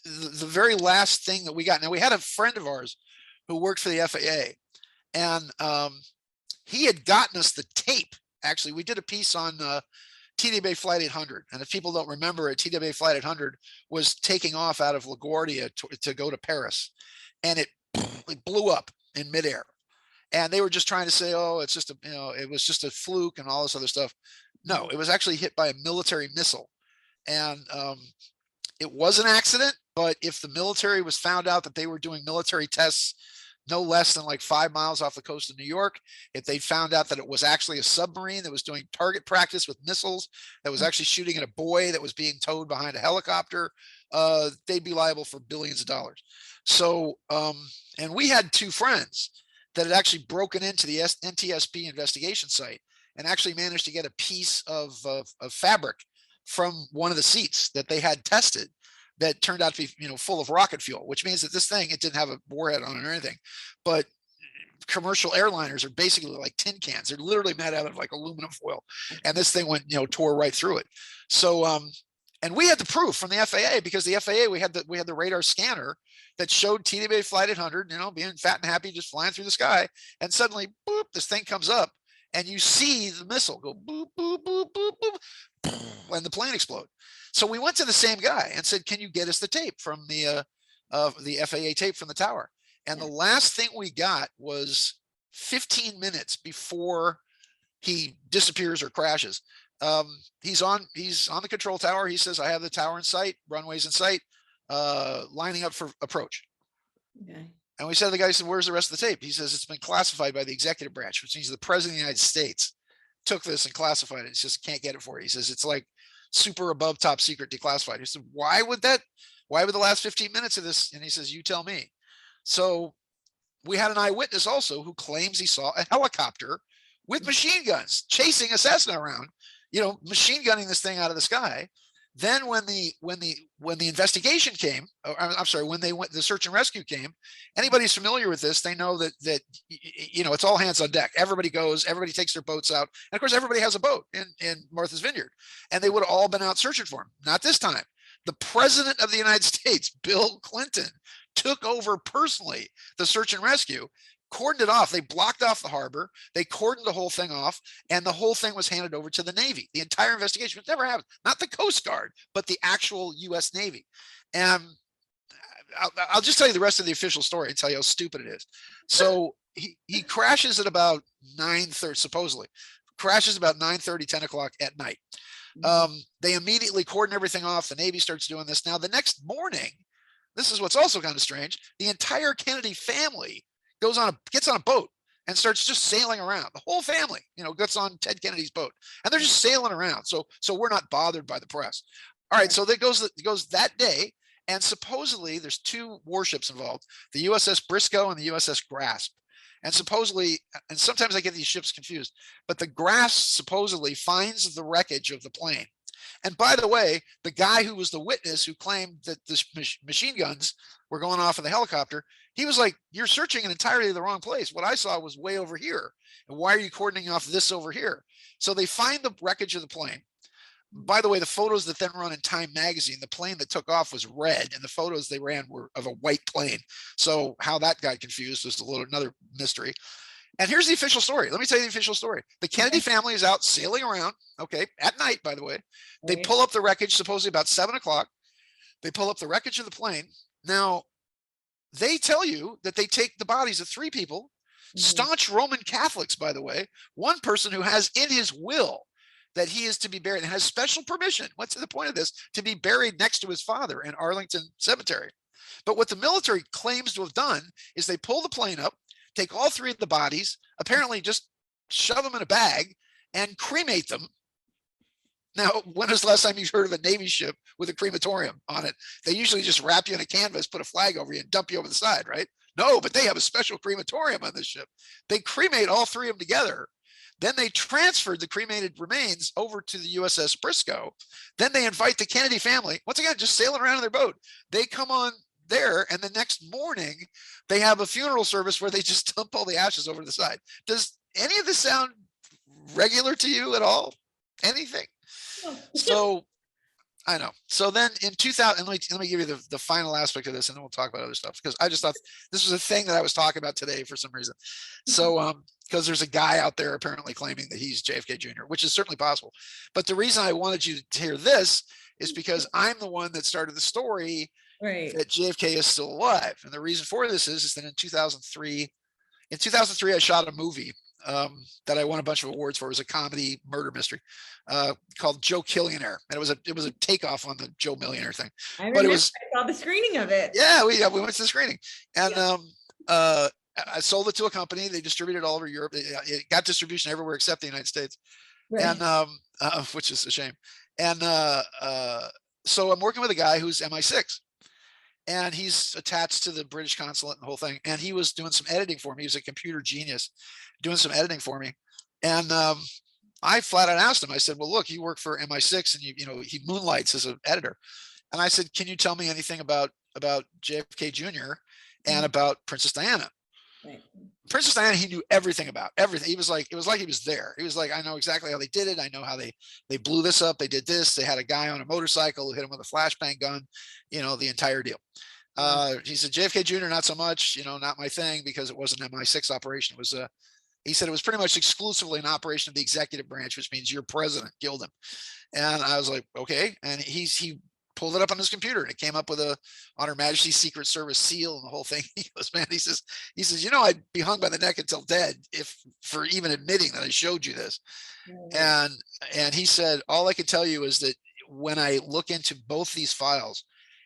very last thing that we got, now we had a friend of ours who worked for the FAA, and he had gotten us the tape. Actually, we did a piece on TWA Flight 800. And if people don't remember it, TWA Flight 800 was taking off out of LaGuardia to go to Paris. And it blew up in midair. And they were just trying to say, oh, it's just it was just a fluke and all this other stuff. No, it was actually hit by a military missile. And it was an accident, but if the military was found out that they were doing military tests no less than like 5 miles off the coast of New York, if they found out that it was actually a submarine that was doing target practice with missiles, that was actually shooting at a boy that was being towed behind a helicopter, they'd be liable for billions of dollars. So, and we had two friends that had actually broken into the NTSB investigation site and actually managed to get a piece of fabric from one of the seats that they had tested that turned out to be, full of rocket fuel, which means that this thing, it didn't have a warhead on it or anything. But commercial airliners are basically like tin cans. They're literally made out of like aluminum foil. And this thing went, tore right through it. So, and we had the proof from the FAA, because the FAA, we had the radar scanner that showed TWA Flight 800, being fat and happy, just flying through the sky. And suddenly, boop, this thing comes up and you see the missile go boop, boop, boop, boop, boop, and the plane explode. So we went to the same guy and said, can you get us the tape from the FAA tape from the tower? And the last thing we got was 15 minutes before he disappears or crashes. He's on the control tower. He says, I have the tower in sight, runways in sight, lining up for approach. Okay. And we said to the guy, he said, where's the rest of the tape? He says, it's been classified by the executive branch, which means the president of the United States took this and classified it. He just can't get it for you. He says, it's like super above top secret declassified. He said, why would the last 15 minutes of this? And he says, you tell me. So we had an eyewitness also who claims he saw a helicopter with machine guns chasing a Cessna around, machine gunning this thing out of the sky. Then when the investigation came, I'm sorry, when the search and rescue came, anybody who's familiar with this, they know that it's all hands on deck. Everybody goes, everybody takes their boats out, and of course everybody has a boat in Martha's Vineyard, and they would have all been out searching for him. Not this time. The president of the United States, Bill Clinton, took over personally the search and rescue, cordoned it off. They blocked off the harbor. They cordoned the whole thing off, and the whole thing was handed over to the Navy. The entire investigation, which never happened, not the Coast Guard, but the actual U.S. Navy. And I'll just tell you the rest of the official story and tell you how stupid it is. So he crashes at about 9:30, supposedly. Crashes about 9:30, 10 o'clock at night. They immediately cordon everything off. The Navy starts doing this. Now, the next morning, this is what's also kind of strange. The entire Kennedy family gets on a boat and starts just sailing around. The whole family, gets on Ted Kennedy's boat, and they're just sailing around. So we're not bothered by the press. All right. So that goes that day. And supposedly there's two warships involved, the USS Briscoe and the USS Grasp. And supposedly, and sometimes I get these ships confused, but the Grasp supposedly finds the wreckage of the plane. And by the way, the guy who was the witness who claimed that the machine guns were going off in the helicopter, he was like, you're searching in entirely the wrong place. What I saw was way over here. And why are you cordoning off this over here? So they find the wreckage of the plane. By the way, the photos that then run in Time magazine, the plane that took off was red, and the photos they ran were of a white plane. So how that got confused was another mystery. And here's the official story. Let me tell you the official story. The Kennedy family is out sailing around, at night, by the way. They pull up the wreckage, supposedly about 7 o'clock. They pull up the wreckage of the plane. Now, they tell you that they take the bodies of 3 people, staunch Roman Catholics, by the way, one person who has in his will that he is to be buried and has special permission. What's the point of this? To be buried next to his father in Arlington Cemetery. But what the military claims to have done is they pull the plane up, take all 3 of the bodies, apparently just shove them in a bag and cremate them. Now, when was the last time you heard of a Navy ship with a crematorium on it? They usually just wrap you in a canvas, put a flag over you, and dump you over the side, right? No, but they have a special crematorium on this ship. They cremate all 3 of them together. Then they transferred the cremated remains over to the USS Briscoe. Then they invite the Kennedy family, once again, just sailing around in their boat. They come on there, and the next morning, they have a funeral service where they just dump all the ashes over to the side. Does any of this sound regular to you at all? Anything? So I know. So then in 2000, let me give you the final aspect of this, and then we'll talk about other stuff, because I just thought this was a thing that I was talking about today for some reason. So because there's a guy out there apparently claiming that he's JFK Jr., which is certainly possible. But the reason I wanted you to hear this is because I'm the one that started the story that JFK is still alive. And the reason for this is that in 2003, I shot a movie that I won a bunch of awards for. It was a comedy murder mystery called Joe Killionaire, and it was a takeoff on the Joe Millionaire thing. I saw the screening of it. Yeah, we went to the screening, and I sold it to a company. They distributed it all over Europe. It got distribution everywhere except the United States, and which is a shame. And so I'm working with a guy who's MI6. And he's attached to the British consulate and the whole thing. And he was doing some editing for me. He was a computer genius doing some editing for me. And I flat out asked him, I said, well, look, you work for MI6 and he moonlights as an editor. And I said, can you tell me anything about JFK Jr. and about Princess Diana? Right. Princess Diana, he knew everything about everything. It was like he was there. He was like, I know exactly how they did it. I know how they blew this up. They did this. They had a guy on a motorcycle who hit him with a flashbang gun, the entire deal. He said, JFK Jr., not so much, not my thing, because it wasn't an MI6 operation. It was he said it was pretty much exclusively an operation of the executive branch, which means your president killed him. And I was like, okay. And he pulled it up on his computer, and it came up with on Her Majesty's Secret Service seal and the whole thing. He goes, man, he says, I'd be hung by the neck until dead for even admitting that I showed you this. And he said, all I can tell you is that when I look into both these files,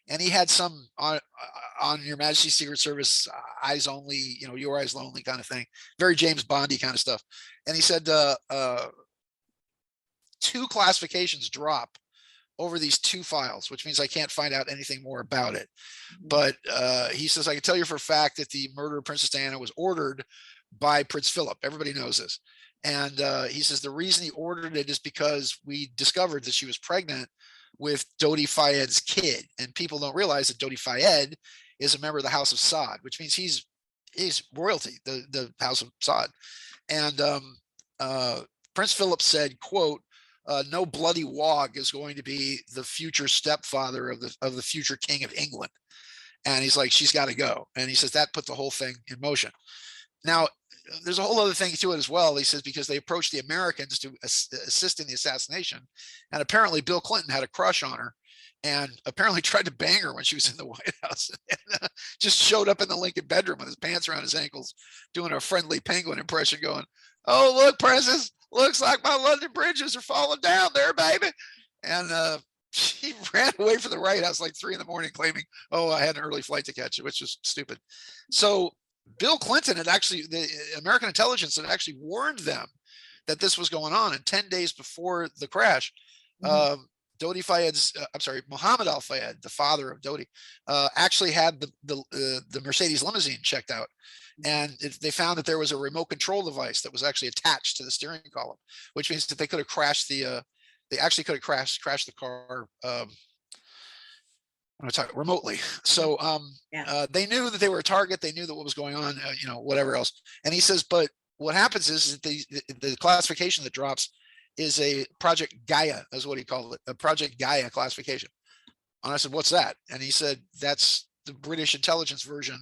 and he had some on Your Majesty's Secret Service eyes only, your eyes only kind of thing, very James Bondy kind of stuff. And he said 2 classifications drop over these 2 files, which means I can't find out anything more about it. But he says, I can tell you for a fact that the murder of Princess Diana was ordered by Prince Philip. Everybody knows this. And he says the reason he ordered it is because we discovered that she was pregnant with Dodi Fayed's kid. And people don't realize that Dodi Fayed is a member of the House of Saud, which means he's royalty, the House of Saud. And Prince Philip said, quote, no bloody wog is going to be the future stepfather of the future king of England. And he's like, she's got to go. And he says that put the whole thing in motion. Now, there's a whole other thing to it as well. He says, because they approached the Americans to assist in the assassination. And apparently Bill Clinton had a crush on her and apparently tried to bang her when she was in the White House, and just showed up in the Lincoln bedroom with his pants around his ankles, doing a friendly penguin impression going, oh, look, Princess, looks like my London bridges are falling down there, baby. And she ran away from the White House like 3 a.m, claiming, oh, I had an early flight to catch it, which is stupid. So Bill Clinton had actually, the American intelligence had actually warned them that this was going on. And 10 days before the crash, Dodi Fayed's, Mohammed Al Fayed, the father of Dodi, actually had the Mercedes limousine checked out. And they found that there was a remote control device that was actually attached to the steering column, which means that they could have crashed they actually could have crashed the car remotely. So they knew that they were a target. They knew that what was going on, whatever else. And he says, but what happens is that the classification that drops is a Project Gaia, is what he called it, a Project Gaia classification. And I said, what's that? And he said, that's the British intelligence version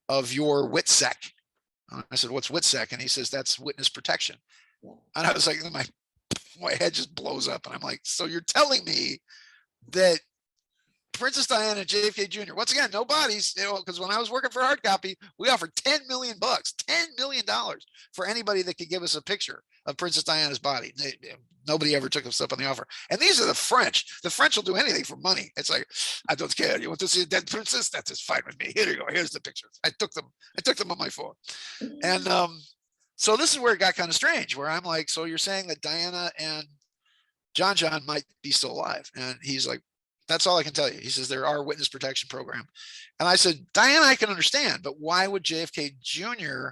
of your WITSEC. And I said, what's WITSEC? And he says, that's witness protection. And I was like, my head just blows up. And I'm like, so you're telling me that Princess Diana and JFK Jr., once again, no bodies, because when I was working for Hard Copy, we offered $10 million for anybody that could give us a picture of Princess Diana's body. Nobody ever took us up on the offer. And these are the French. The French will do anything for money. It's like, I don't care. You want to see a dead princess? That's just fine with me. Here you go. Here's the pictures. I took them on my phone. And so this is where it got kind of strange, where I'm like, so you're saying that Diana and John might be still alive? And he's like, that's all I can tell you. He says, there are witness protection program. And I said, Diana, I can understand, but why would JFK Jr.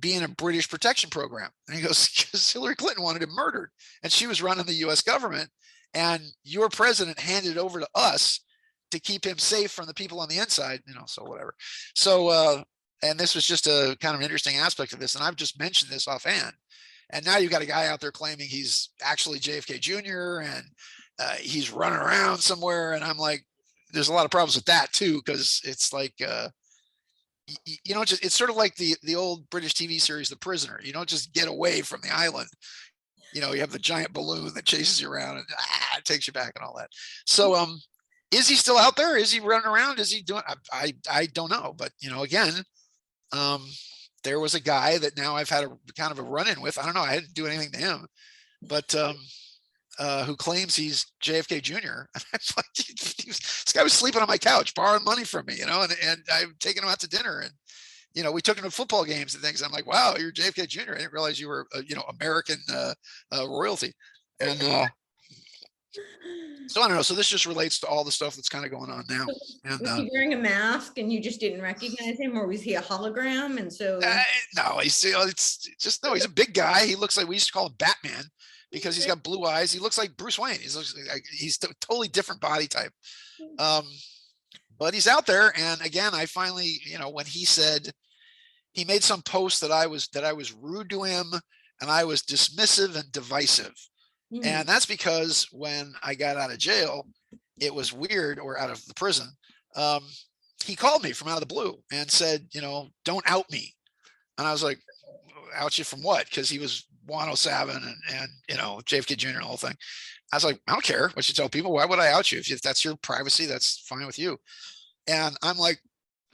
be in a British protection program? And he goes, because Hillary Clinton wanted him murdered and she was running the US government, and your president handed it over to us to keep him safe from the people on the inside, so whatever. So, and this was just a kind of an interesting aspect of this. And I've just mentioned this offhand. And now you've got a guy out there claiming he's actually JFK Jr. and he's running around somewhere. And I'm like, there's a lot of problems with that too, because it's like, it's sort of like the old British TV series, The Prisoner. You don't just get away from the island. You have the giant balloon that chases you around and it takes you back and all that. So, is he still out there? Is he running around? Is he doing? I don't know. But again, there was a guy that now I've had a kind of a run-in with. I don't know. I didn't do anything to him, but who claims he's JFK Jr. And I was like, this guy was sleeping on my couch, borrowing money from me, and I've taken him out to dinner, and we took him to football games and things. I'm like, wow, you're JFK Jr. I didn't realize you were, American royalty. And so I don't know. So this just relates to all the stuff that's kind of going on now. And, was he wearing a mask and you just didn't recognize him, or was he a hologram? And so no, he's a big guy. He looks like, we used to call him Batman, because he's got blue eyes. He looks like Bruce Wayne. He's a totally different body type. But he's out there. And again, I finally, when he said, he made some post that I was rude to him and I was dismissive and divisive. Mm-hmm. And that's because when I got out of jail, it was weird, or out of the prison. He called me from out of the blue and said, don't out me. And I was like, out you from what? Because he was 107 and JFK Jr. and the whole thing. I was like, I don't care what you tell people. Why would I out you? If that's your privacy, that's fine with you. And I'm like,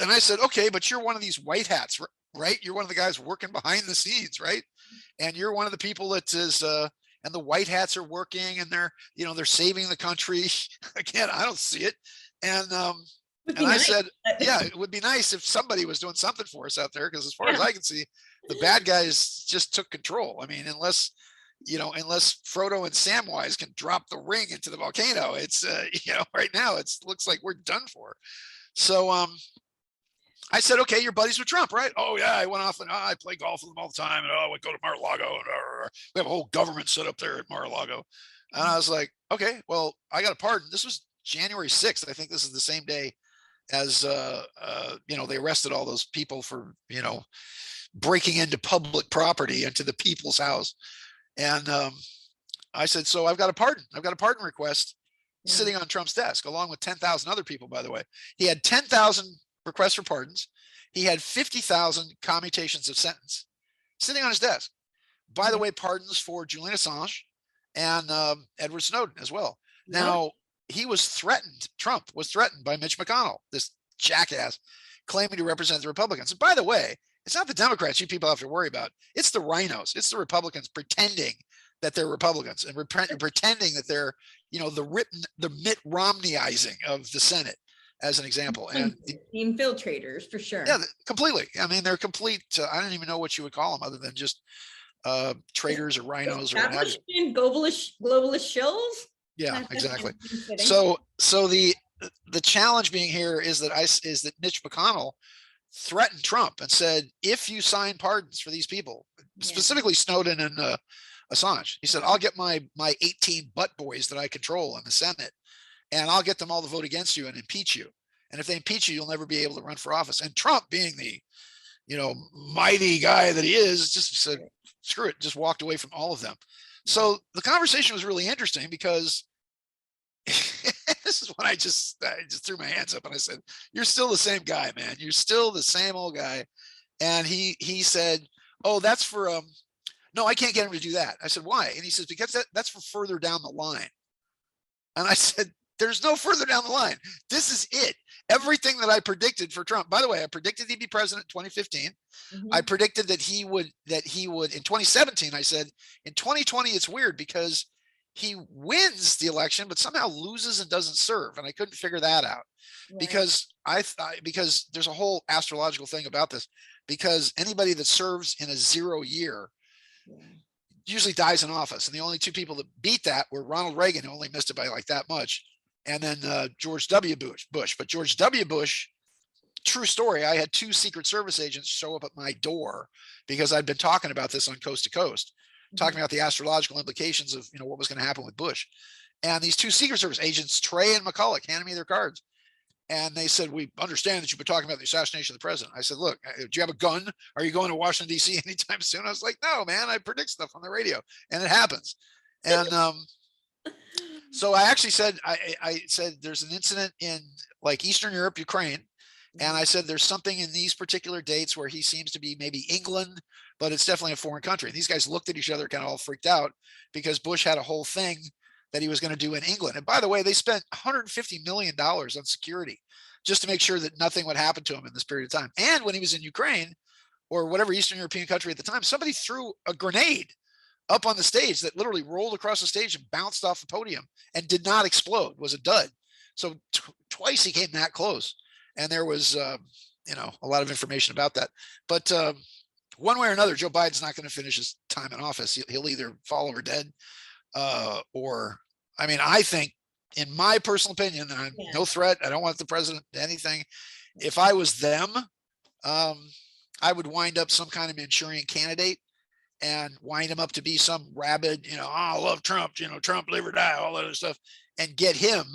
and I said, okay, but you're one of these white hats, right? You're one of the guys working behind the scenes, right? And you're one of the people that is, and the white hats are working and they're saving the country. Again, I don't see it. And Would and be I nice. said, yeah, it would be nice if somebody was doing something for us out there, because as far as I can see, the bad guys just took control. I mean, unless Frodo and Samwise can drop the ring into the volcano, it's right now it looks like we're done for. So I said, okay, you're buddies with Trump, right? Oh yeah, I went off and I play golf with him all the time, and we go to Mar-a-Lago, and we have a whole government set up there at Mar-a-Lago. And I was like, okay, well, I got a pardon. This was January 6th. I think this is the same day as they arrested all those people for breaking into public property, into the people's house. And I said, so I've got a pardon. I've got a pardon request sitting on Trump's desk, along with 10,000 other people, by the way. He had 10,000 requests for pardons. He had 50,000 commutations of sentence sitting on his desk. By the way, pardons for Julian Assange and Edward Snowden as well. Now, Trump was threatened by Mitch McConnell, this jackass, claiming to represent the Republicans. And by the way, it's not the Democrats you people have to worry about. It's the rhinos. It's the Republicans pretending that they're Republicans and pretending that they're, the Mitt Romneyizing of the Senate, as an example. And the infiltrators, for sure. Yeah, completely. I mean, they're complete. I don't even know what you would call them other than just traitors or rhinos or what have you. Globalist shills. Yeah, exactly. So the challenge being here is that Mitch McConnell threatened Trump and said, if you sign pardons for these people, specifically Snowden and Assange, he said, I'll get my 18 butt boys that I control in the Senate, and I'll get them all to vote against you and impeach you. And if they impeach you, you'll never be able to run for office. And Trump, being the, mighty guy that he is, just said, screw it, just walked away from all of them. So the conversation was really interesting because this is when I just threw my hands up and I said, you're still the same guy, man. You're still the same old guy. And he said, oh, that's for, no, I can't get him to do that. I said, why? And he says, because that's for further down the line. And I said, there's no further down the line. This is it. Everything that I predicted for Trump. By the way, I predicted he'd be president in 2015. I predicted that he would in 2017. I said in 2020, it's weird because he wins the election, but somehow loses and doesn't serve. And I couldn't figure that out because because there's a whole astrological thing about this, because anybody that serves in a 0 year usually dies in office. And the only two people that beat that were Ronald Reagan, who only missed it by like that much, and then George W. Bush. But George W. Bush, true story, I had 2 Secret Service agents show up at my door because I'd been talking about this on Coast to Coast, talking about the astrological implications of what was going to happen with Bush. And these 2 Secret Service agents, Trey and McCulloch, handed me their cards. And they said, we understand that you've been talking about the assassination of the president. I said, look, do you have a gun? Are you going to Washington, D.C. anytime soon? I was like, no, man, I predict stuff on the radio. And it happens. And so I actually said, I said, there's an incident in like Eastern Europe, Ukraine. And I said, there's something in these particular dates where he seems to be maybe England, but it's definitely a foreign country. And these guys looked at each other kind of all freaked out because Bush had a whole thing that he was going to do in England. And by the way, they spent $150 million on security just to make sure that nothing would happen to him in this period of time. And when he was in Ukraine or whatever Eastern European country at the time, somebody threw a grenade up on the stage that literally rolled across the stage and bounced off the podium and did not explode, was a dud. So twice he came that close. And there was, a lot of information about that. But one way or another, Joe Biden's not going to finish his time in office. He'll either fall over dead I think, in my personal opinion, and I'm no threat, I don't want the president to anything. If I was them, I would wind up some kind of Manchurian candidate and wind him up to be some rabid, I love Trump, Trump live or die, all that other stuff, and get him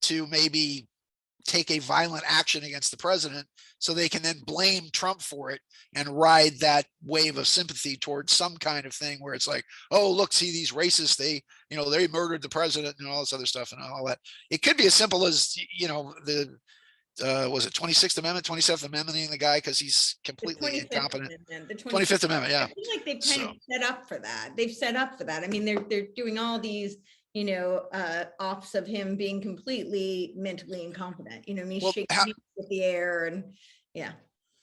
to maybe take a violent action against the president so they can then blame Trump for it and ride that wave of sympathy towards some kind of thing where it's like, oh, look, see these racists, they murdered the president and all this other stuff and all that. It could be as simple as, was it 26th Amendment, 27th Amendment, the guy, because he's completely incompetent. The 25th Amendment, yeah. I feel like they've kind of set up for that. They've set up for that. I mean, they're doing all these, offs of him being completely mentally incompetent. He's shaking with the air and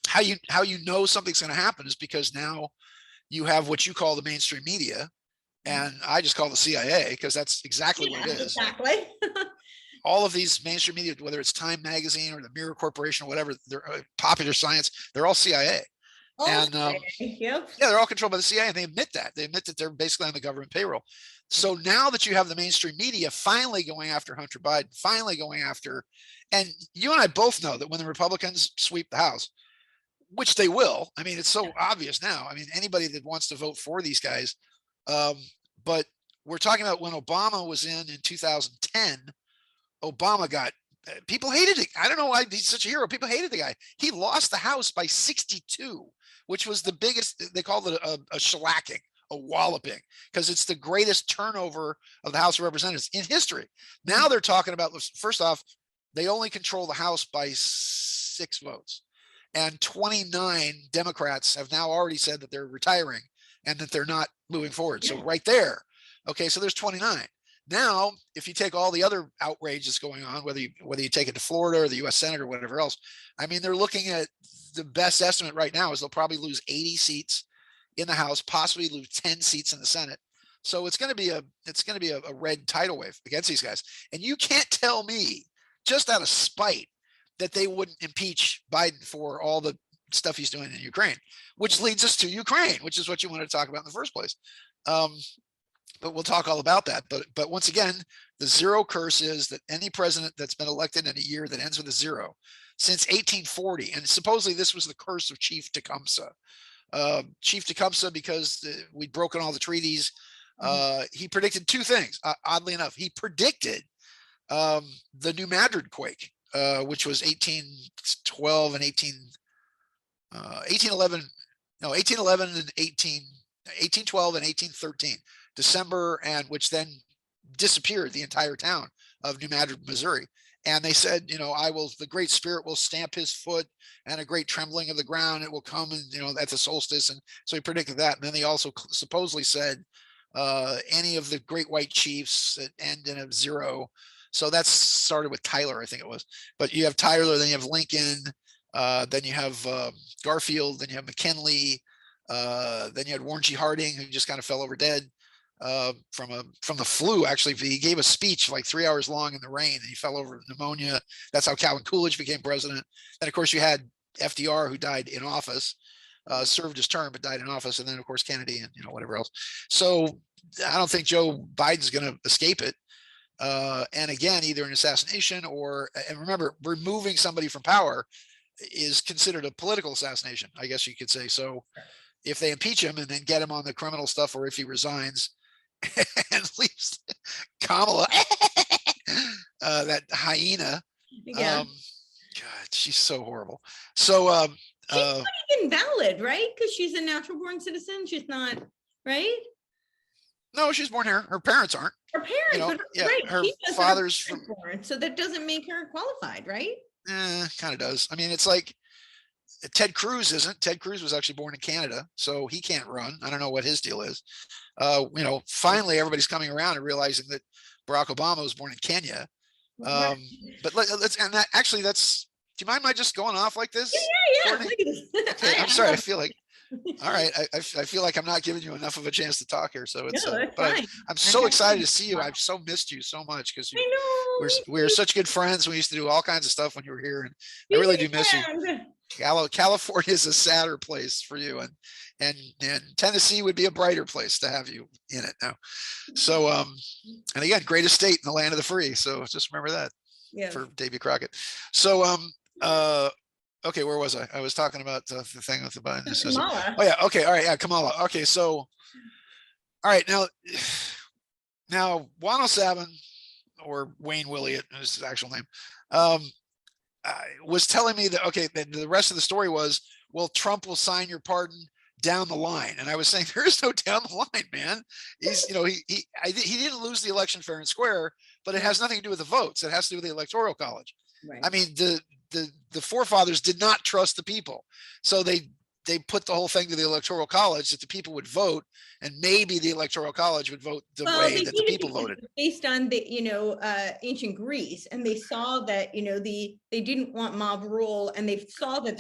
How you know something's going to happen is because now you have what you call the mainstream media, and I just call the CIA because that's exactly what it is. Exactly. all of these mainstream media, whether it's Time Magazine or the Mirror Corporation or whatever, they're Popular Science, they're all CIA. And yep. yeah, they're all controlled by the CIA, and they admit that. They admit that they're basically on the government payroll. So now that you have the mainstream media finally going after Hunter Biden, finally going after, and you and I both know that when the Republicans sweep the House, which they will, I mean, it's so obvious now. I mean, anybody that wants to vote for these guys, but we're talking about when Obama was in 2010, Obama got, people hated it. I don't know why he's such a hero. People hated the guy. He lost the House by 62, which was the biggest, they called it a shellacking, a walloping, because it's the greatest turnover of the House of Representatives in history. Now they're talking about, first off, they only control the House by 6 votes. And 29 Democrats have now already said that they're retiring and that they're not moving forward. So right there, okay, so there's 29. Now, if you take all the other outrage that's going on, whether you take it to Florida or the U.S. Senate or whatever else, I mean, they're looking at, the best estimate right now is they'll probably lose 80 seats in the House, possibly lose 10 seats in the Senate. So it's going to be a red tidal wave against these guys. And you can't tell me, just out of spite, that they wouldn't impeach Biden for all the stuff he's doing in Ukraine, which leads us to Ukraine, which is what you wanted to talk about in the first place. But we'll talk all about that. But once again, the zero curse is that any president that's been elected in a year that ends with a zero since 1840, and supposedly this was the curse of Chief Tecumseh. Chief Tecumseh, because we'd broken all the treaties, he predicted 2 things. Oddly enough, he predicted the New Madrid quake, which was 1812 and 1811 and 1812 and 1813, December, and which then disappeared the entire town of New Madrid, Missouri. And they said, the Great Spirit will stamp his foot, and a great trembling of the ground, it will come, and at the solstice. And so he predicted that. And then they also supposedly said any of the great white chiefs that end in a zero. So that started with Tyler, I think it was. But you have Tyler, then you have Lincoln, then you have Garfield, then you have McKinley, then you had Warren G. Harding, who just kind of fell over dead from the flu. Actually, he gave a speech like 3 hours long in the rain, and he fell over with pneumonia. That's how Calvin Coolidge became president. Then, of course, you had FDR, who died in office, served his term, but died in office. And then, of course, Kennedy and whatever else. So I don't think Joe Biden's going to escape it. And again, either an assassination and remember, removing somebody from power is considered a political assassination, I guess you could say. So if they impeach him and then get him on the criminal stuff, or if he resigns and leaves Kamala, that hyena, God, she's so horrible. So she's not even valid, right? Because she's a natural born citizen. She's not, right? No, she's born here. Her parents aren't. Her parents, right? Her father's born, so that doesn't make her qualified, right? Kind of does. I mean, it's like Ted Cruz isn't. Ted Cruz was actually born in Canada, so he can't run. I don't know what his deal is. Finally, everybody's coming around and realizing that Barack Obama was born in Kenya. But let's, and that actually, that's. Do you mind my just going off like this? Yeah. Okay, I'm sorry. I feel like. All right, I feel like I'm not giving you enough of a chance to talk here, so it's. But I'm so excited to see you. I've so missed you so much because we're such good friends. We used to do all kinds of stuff when you were here, and I really do miss you. California is a sadder place for you, and Tennessee would be a brighter place to have you in it now. So and again, greatest state in the land of the free. So just remember that for Davy Crockett. So okay, where was I? I was talking about the thing with the Biden. Kamala. Oh yeah, okay, all right, yeah, Kamala. Okay, so all right, now 107, or Wayne Williott is his actual name, was telling me that the rest of the story was, well, Trump will sign your pardon down the line, and I was saying there is no down the line, man. He's he didn't lose the election fair and square, but it has nothing to do with the votes. It has to do with the Electoral College. Right. I mean, the forefathers did not trust the people, so they put the whole thing to the Electoral College that the people would vote, and maybe the Electoral College would vote the way that the people voted. Based on the ancient Greece, and they saw that they didn't want mob rule, and they saw that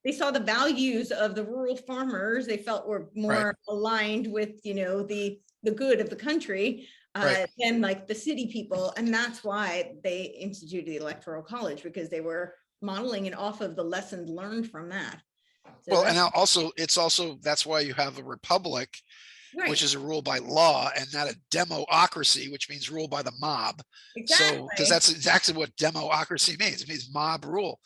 they saw the values of the rural farmers they felt were more aligned with the good of the country. Right. than like the city people. And that's why they instituted the Electoral College, because they were modeling it off of the lessons learned from that. So Well, and now also, that's why you have a republic, right. which is a rule by law, and not a democracy, which means rule by the mob. Exactly. So, because that's exactly what democracy means. It means mob rule.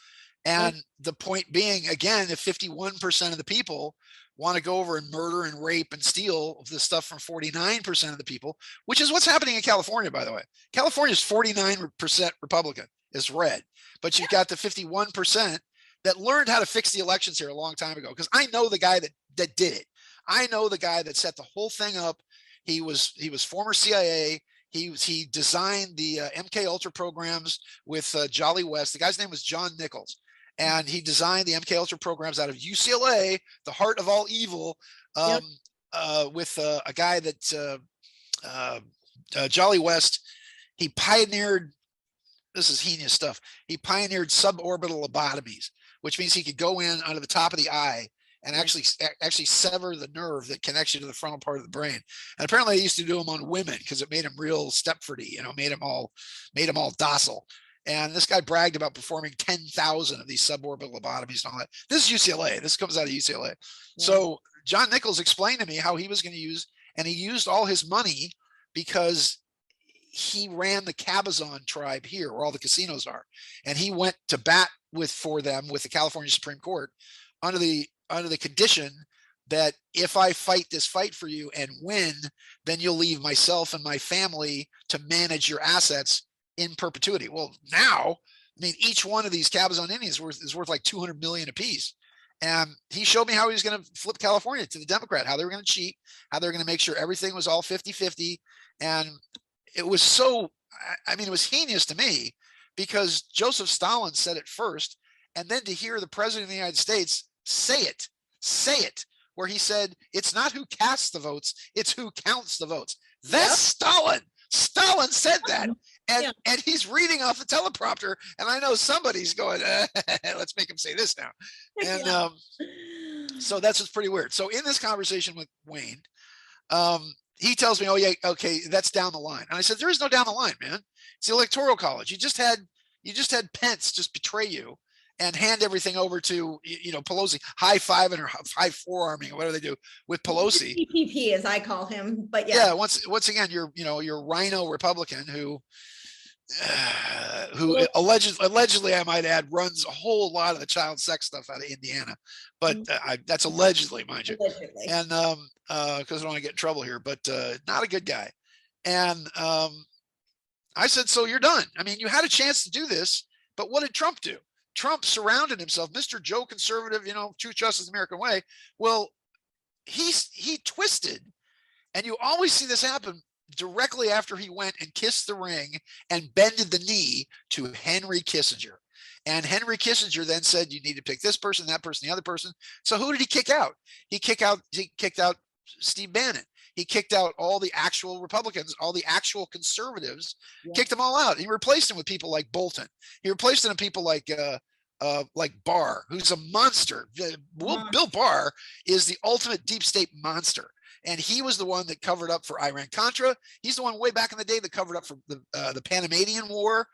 And the point being, again, if 51% of the people want to go over and murder and rape and steal the stuff from 49% of the people, which is what's happening in California, by the way. California is 49% Republican, is red, but you've got the 51% that learned how to fix the elections here a long time ago. Because I know the guy that did it. I know the guy that set the whole thing up. He was former CIA. He designed the MK Ultra programs with Jolly West. The guy's name was John Nichols. And he designed the MK Ultra programs out of UCLA, the heart of all evil, with a guy that Jolly West. He pioneered, this is heinous stuff. He pioneered suborbital lobotomies, which means he could go in under the top of the eye and actually sever the nerve that connects you to the frontal part of the brain. And apparently they used to do them on women because it made them real Stepfordy, made them all docile. And this guy bragged about performing 10,000 of these suborbital lobotomies and all that. This is UCLA. This comes out of UCLA. Yeah. So John Nichols explained to me how he was going to use, and he used all his money because he ran the Cabazon tribe here where all the casinos are. And he went to bat for them with the California Supreme Court under the condition that if I fight this fight for you and win, then you'll leave myself and my family to manage your assets in perpetuity. Well, now, I mean, each one of these Cabazon Indians is worth like 200 million apiece. And he showed me how he was going to flip California to the Democrat, how they were going to cheat, how they were going to make sure everything was all 50-50. And it was it was heinous to me because Joseph Stalin said it first. And then to hear the president of the United States say it, where he said, it's not who casts the votes, it's who counts the votes. That's Stalin. Stalin said that. And he's reading off the teleprompter, and I know somebody's going, let's make him say this now. And so that's what's pretty weird. So in this conversation with Wayne, he tells me, oh yeah, okay, that's down the line. And I said, there is no down the line, man. It's the Electoral College. You just had Pence just betray you and hand everything over to, Pelosi, high fiving or high forearming, or whatever they do with Pelosi. PPP, as I call him, but yeah. Once again, you're rhino Republican who allegedly, I might add, runs a whole lot of the child sex stuff out of Indiana, but that's allegedly, mind you. Allegedly. And because I don't want to get in trouble here, but not a good guy. And I said, so you're done. I mean, you had a chance to do this, but what did Trump do? Trump surrounded himself, Mr. Joe Conservative, Truth, Justice, American Way. Well, he twisted, and you always see this happen directly after he went and kissed the ring and bended the knee to Henry Kissinger. And Henry Kissinger then said, you need to pick this person, that person, the other person. So who did he kick out? He kicked out Steve Bannon. He kicked out all the actual Republicans, all the actual conservatives, kicked them all out. He replaced them with people like Bolton. He replaced them with people like Barr, who's a monster. Bill Barr is the ultimate deep state monster. And he was the one that covered up for Iran-Contra. He's the one way back in the day that covered up for the Panamanian War,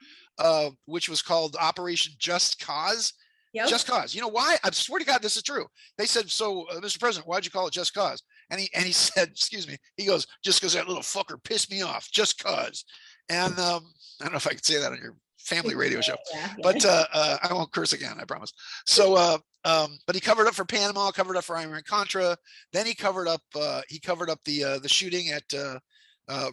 which was called Operation Just Cause. Yep. Just Cause. You know why? I swear to God, this is true. They said, so, Mr. President, why'd you call it Just Cause? And he said, excuse me, he goes, just because that little fucker pissed me off, just cause. And I don't know if I could say that on your family radio show, but I won't curse again, I promise. So, but he covered up for Panama, covered up for Iran-Contra. Then he covered up the shooting at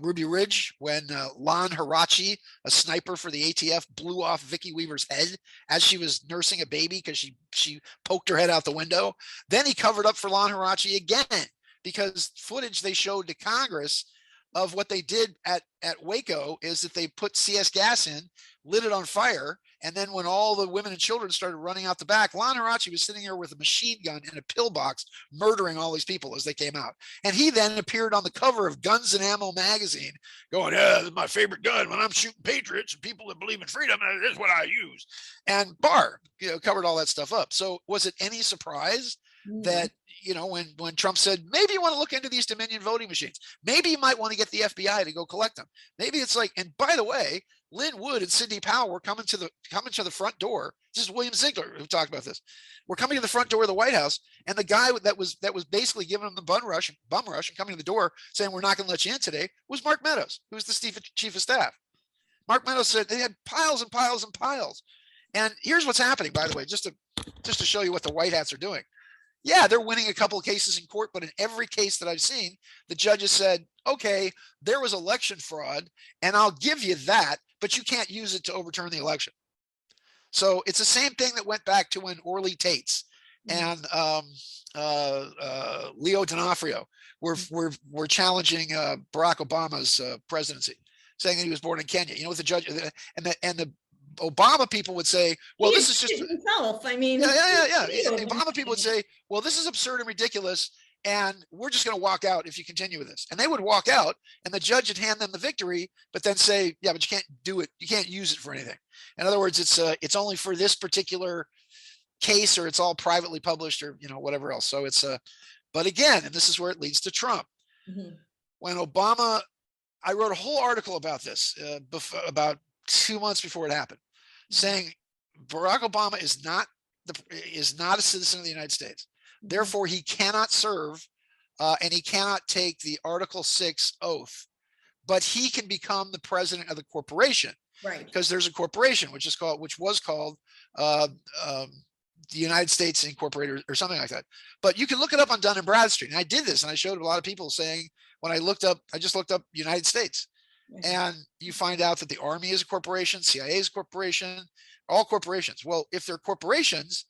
Ruby Ridge when Lon Harachi, a sniper for the ATF, blew off Vicki Weaver's head as she was nursing a baby because she poked her head out the window. Then he covered up for Lon Harachi again because footage they showed to Congress of what they did at Waco is that they put CS gas in, lit it on fire, and then when all the women and children started running out the back, Lon Harachi was sitting there with a machine gun and a pillbox murdering all these people as they came out. And he then appeared on the cover of Guns and Ammo magazine going, yeah, this is my favorite gun when I'm shooting patriots and people that believe in freedom, and this is what I use. And Barr, covered all that stuff up. So was it any surprise that, when Trump said, maybe you want to look into these Dominion voting machines, maybe you might want to get the FBI to go collect them. Maybe it's like, and by the way, Lynn Wood and Sidney Powell were coming to the front door. This is William Ziegler who talked about this. We're coming to the front door of the White House, and the guy that was basically giving them the bum rush and coming to the door saying, we're not going to let you in today, was Mark Meadows, who was the chief of staff. Mark Meadows said they had piles and piles and piles. And here's what's happening, by the way, just to show you what the white hats are doing. Yeah, they're winning a couple of cases in court, but in every case that I've seen, the judges said, okay, there was election fraud, and I'll give you that, but you can't use it to overturn the election. So it's the same thing that went back to when Orly Tates and Leo D'Onofrio were challenging Barack Obama's presidency, saying that he was born in Kenya. You know what the judge and the Obama people would say, well, this is just himself. I mean, yeah. The Obama people would say, well, this is absurd and ridiculous, and we're just going to walk out if you continue with this. And they would walk out, and the judge would hand them the victory, but then say, yeah, but you can't do it. You can't use it for anything. In other words, it's only for this particular case, or it's all privately published, or whatever else. So it's but again, and this is where it leads to Trump. When Obama, I wrote a whole article about this about 2 months before it happened, saying Barack Obama is not a citizen of the United States. Therefore, he cannot serve and he cannot take the Article 6 oath, but he can become the president of the corporation. Right. Because there's a corporation which was called the United States Incorporated or something like that. But you can look it up on Dun and Bradstreet. And I did this, and I showed a lot of people saying, when I just looked up United States. And you find out that the Army is a corporation, CIA is a corporation, all corporations. Well, if they're corporations,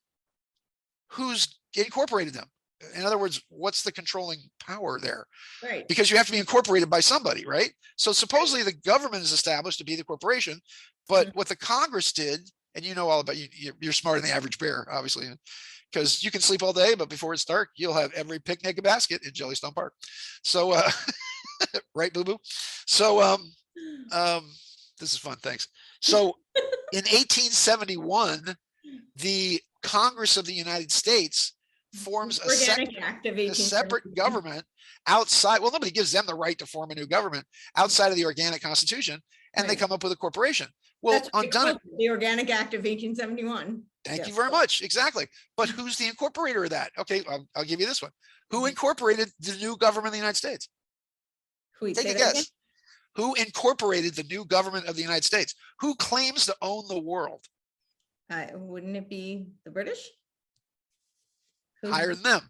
who's incorporated them? In other words, what's the controlling power there? Right. Because you have to be incorporated by somebody, right? So supposedly the government is established to be the corporation, but what the Congress did, and you know all about, you're smarter than the average bear, obviously, because you can sleep all day, but before it's dark, you'll have every picnic basket in Jellystone Park. So, right, boo boo. So, this is fun. Thanks. So, in 1871, the Congress of the United States forms a separate government outside. Well, nobody gives them the right to form a new government outside of the Organic Constitution, and they come up with a corporation. Well, the Organic Act of 1871. Thank you very much. Exactly. But who's the incorporator of that? Okay, I'll give you this one. Who incorporated the new government of the United States? Take a guess. Who incorporated the new government of the United States? Who claims to own the world? Wouldn't it be the British? Higher than them.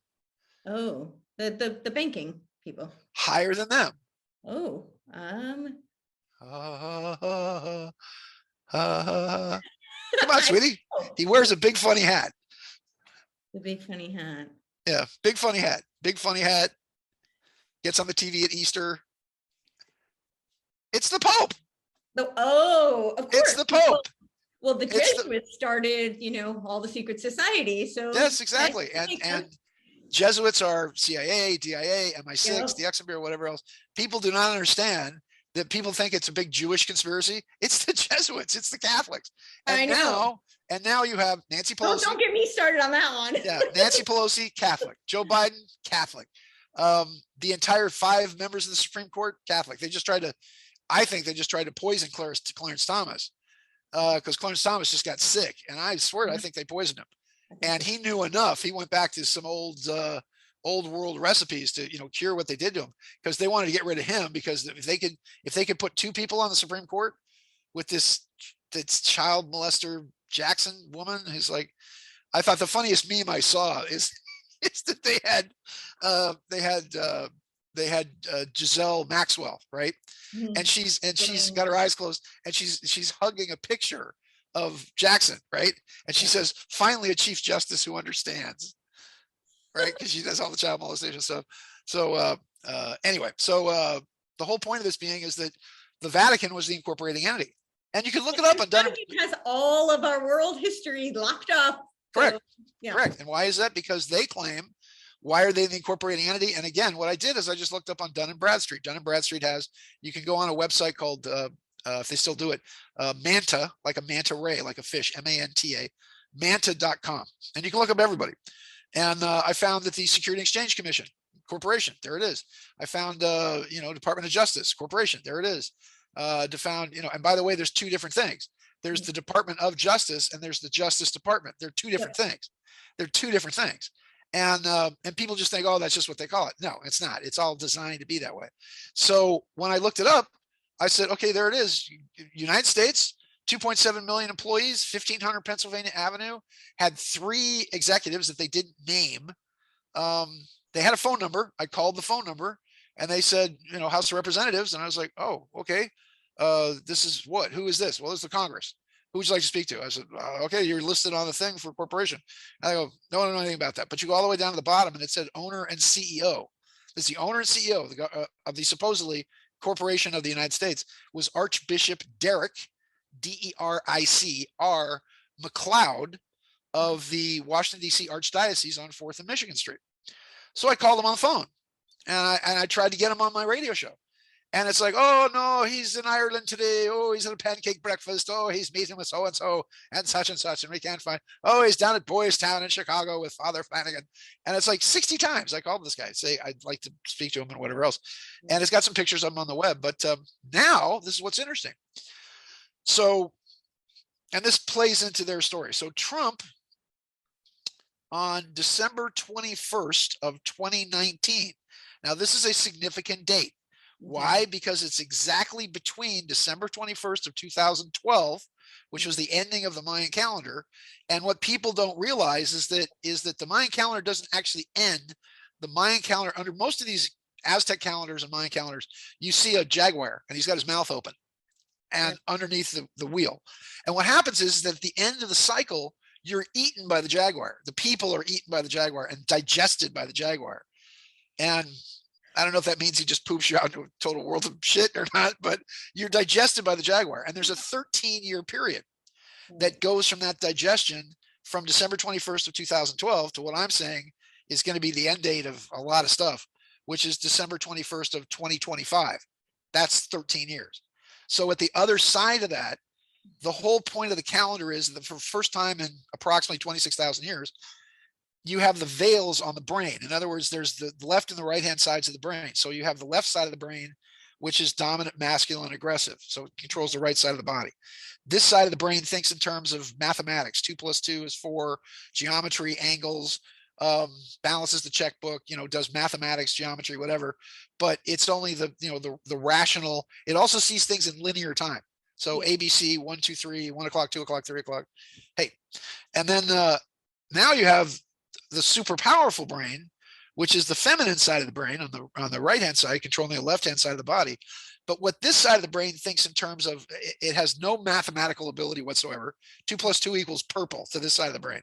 Oh, the banking people. Higher than them. Oh, come on, sweetie. He wears a big funny hat. The big funny hat. Yeah, big funny hat. Big funny hat. Gets on the TV at Easter. It's the Pope. Of course. It's the Pope. Well, the Jesuits started, all the secret societies. So yes, exactly. And Jesuits are CIA, DIA, MI6, the Exxon Bureau, whatever else. People do not understand that people think it's a big Jewish conspiracy. It's the Jesuits. It's the Catholics. And I know. Now you have Nancy Pelosi. Don't get me started on that one. Yeah, Nancy Pelosi, Catholic. Joe Biden, Catholic. The entire 5 members of the Supreme Court, Catholic. I think they just tried to poison Clarence Thomas because Clarence Thomas just got sick. And I swear, I think they poisoned him. And he knew enough. He went back to some old world recipes to, cure what they did to him, because they wanted to get rid of him, because if they could put 2 people on the Supreme Court with this child molester Jackson woman, who's like, I thought the funniest meme I saw is that they had Giselle Maxwell, right? Mm-hmm. And she's got her eyes closed, and she's hugging a picture of Jackson, right? And she says, finally a Chief Justice who understands, right? Because she does all the child molestation stuff. So anyway, the whole point of this being is that the Vatican was the incorporating entity. And you can look it up on Dun. It has all of our world history locked up. Correct. So, yeah. Correct. And why is that? Because they claim, why are they the incorporating entity? And again, what I did is I just looked up on Dun and Bradstreet. Dun and Bradstreet you can go on a website called, if they still do it, Manta, like a manta ray, like a fish, MANTA, manta.com. And you can look up everybody. And I found that the Security and Exchange Commission Corporation, there it is. I found, Department of Justice Corporation, there it is. Found, and by the way, there's two different things. There's the Department of Justice and there's the Justice Department. They're two different things. They're two different things. And people just think, oh, that's just what they call it. No, it's not. It's all designed to be that way. So when I looked it up, I said, okay, there it is. United States, 2.7 million employees, 1500 Pennsylvania Avenue, had 3 executives that they didn't name. They had a phone number. I called the phone number and they said, House of Representatives. And I was like, oh, okay. This is what? Who is this? Well, it's the Congress. Who would you like to speak to? I said, okay, you're listed on the thing for corporation. And I go, no, I don't know anything about that. But you go all the way down to the bottom and it said owner and CEO. This is the owner and CEO of the supposedly Corporation of the United States was Archbishop Derek, D-E-R-I-C-R, McLeod of the Washington, D.C. Archdiocese on 4th and Michigan Street. So I called him on the phone and I tried to get him on my radio show. And it's like, oh, no, he's in Ireland today. Oh, he's at a pancake breakfast. Oh, he's meeting with so-and-so and such. And we can't find, oh, he's down at Boys Town in Chicago with Father Flanagan. And it's like 60 times I called this guy, say I'd like to speak to him and whatever else. And it's got some pictures of him on the web. But now this is what's interesting. So, and this plays into their story. So Trump, on December 21st of 2019, now this is a significant date. Why? Because it's exactly between December 21st of 2012, which was the ending of the Mayan calendar. And what people don't realize is that the Mayan calendar doesn't actually end. The Mayan calendar, under most of these Aztec calendars and Mayan calendars, you see a jaguar and he's got his mouth open and underneath the wheel. And what happens is that at the end of the cycle, you're eaten by the jaguar. The people are eaten by the jaguar and digested by the jaguar. And I don't know if that means he just poops you out into a total world of shit or not, but you're digested by the jaguar. And there's a 13-year period that goes from that digestion from December 21st of 2012 to what I'm saying is going to be the end date of a lot of stuff, which is December 21st of 2025. That's 13 years. So at the other side of that, the whole point of the calendar is that for the first time in approximately 26,000 years, you have the veils on the brain. In other words, there's the left and the right-hand sides of the brain. So you have the left side of the brain, which is dominant, masculine, aggressive. So it controls the right side of the body. This side of the brain thinks in terms of mathematics. 2 + 2 is 4, geometry, angles, balances the checkbook, does mathematics, geometry, whatever. But it's only the rational. It also sees things in linear time. So ABC, 1, 2, 3, 1 o'clock, 2 o'clock, 3 o'clock. Hey, and then now you have the super powerful brain, which is the feminine side of the brain on the right-hand side, controlling the left-hand side of the body. But what this side of the brain thinks in terms of, it has no mathematical ability whatsoever. 2 + 2 = purple to this side of the brain.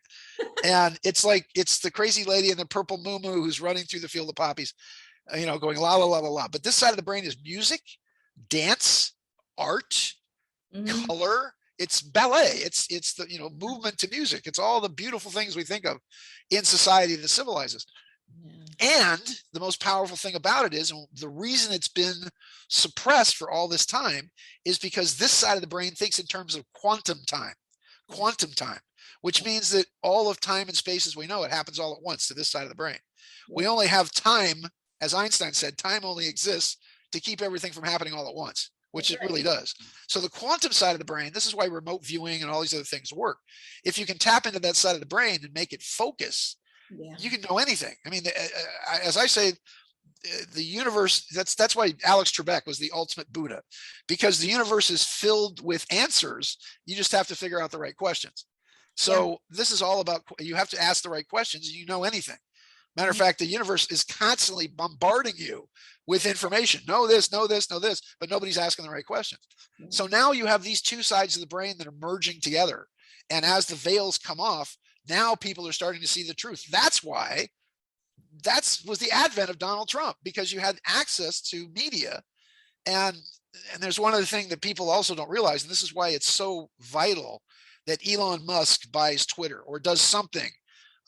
And it's like, it's the crazy lady in the purple moo who's running through the field of poppies, going la, la, la, la, la. But this side of the brain is music, dance, art, color. It's ballet. It's the movement to music. It's all the beautiful things we think of in society that civilizes. And the most powerful thing about it is, and the reason it's been suppressed for all this time, is because this side of the brain thinks in terms of quantum time, which means that all of time and space as we know it happens all at once to this side of the brain. We only have time, as Einstein said, time only exists to keep everything from happening all at once, which it really does. So the quantum side of the brain, this is why remote viewing and all these other things work. If you can tap into that side of the brain and make it focus, you can know anything. I mean, as I say, the universe, that's why Alex Trebek was the ultimate Buddha, because the universe is filled with answers. You just have to figure out the right questions. So this is all about, you have to ask the right questions and you know anything. Matter of fact, the universe is constantly bombarding you with information. Know this, know this, know this, but nobody's asking the right questions. So now you have these two sides of the brain that are merging together. And as the veils come off, now people are starting to see the truth. That's why was the advent of Donald Trump, because you had access to media. And there's one other thing that people also don't realize, and this is why it's so vital that Elon Musk buys Twitter or does something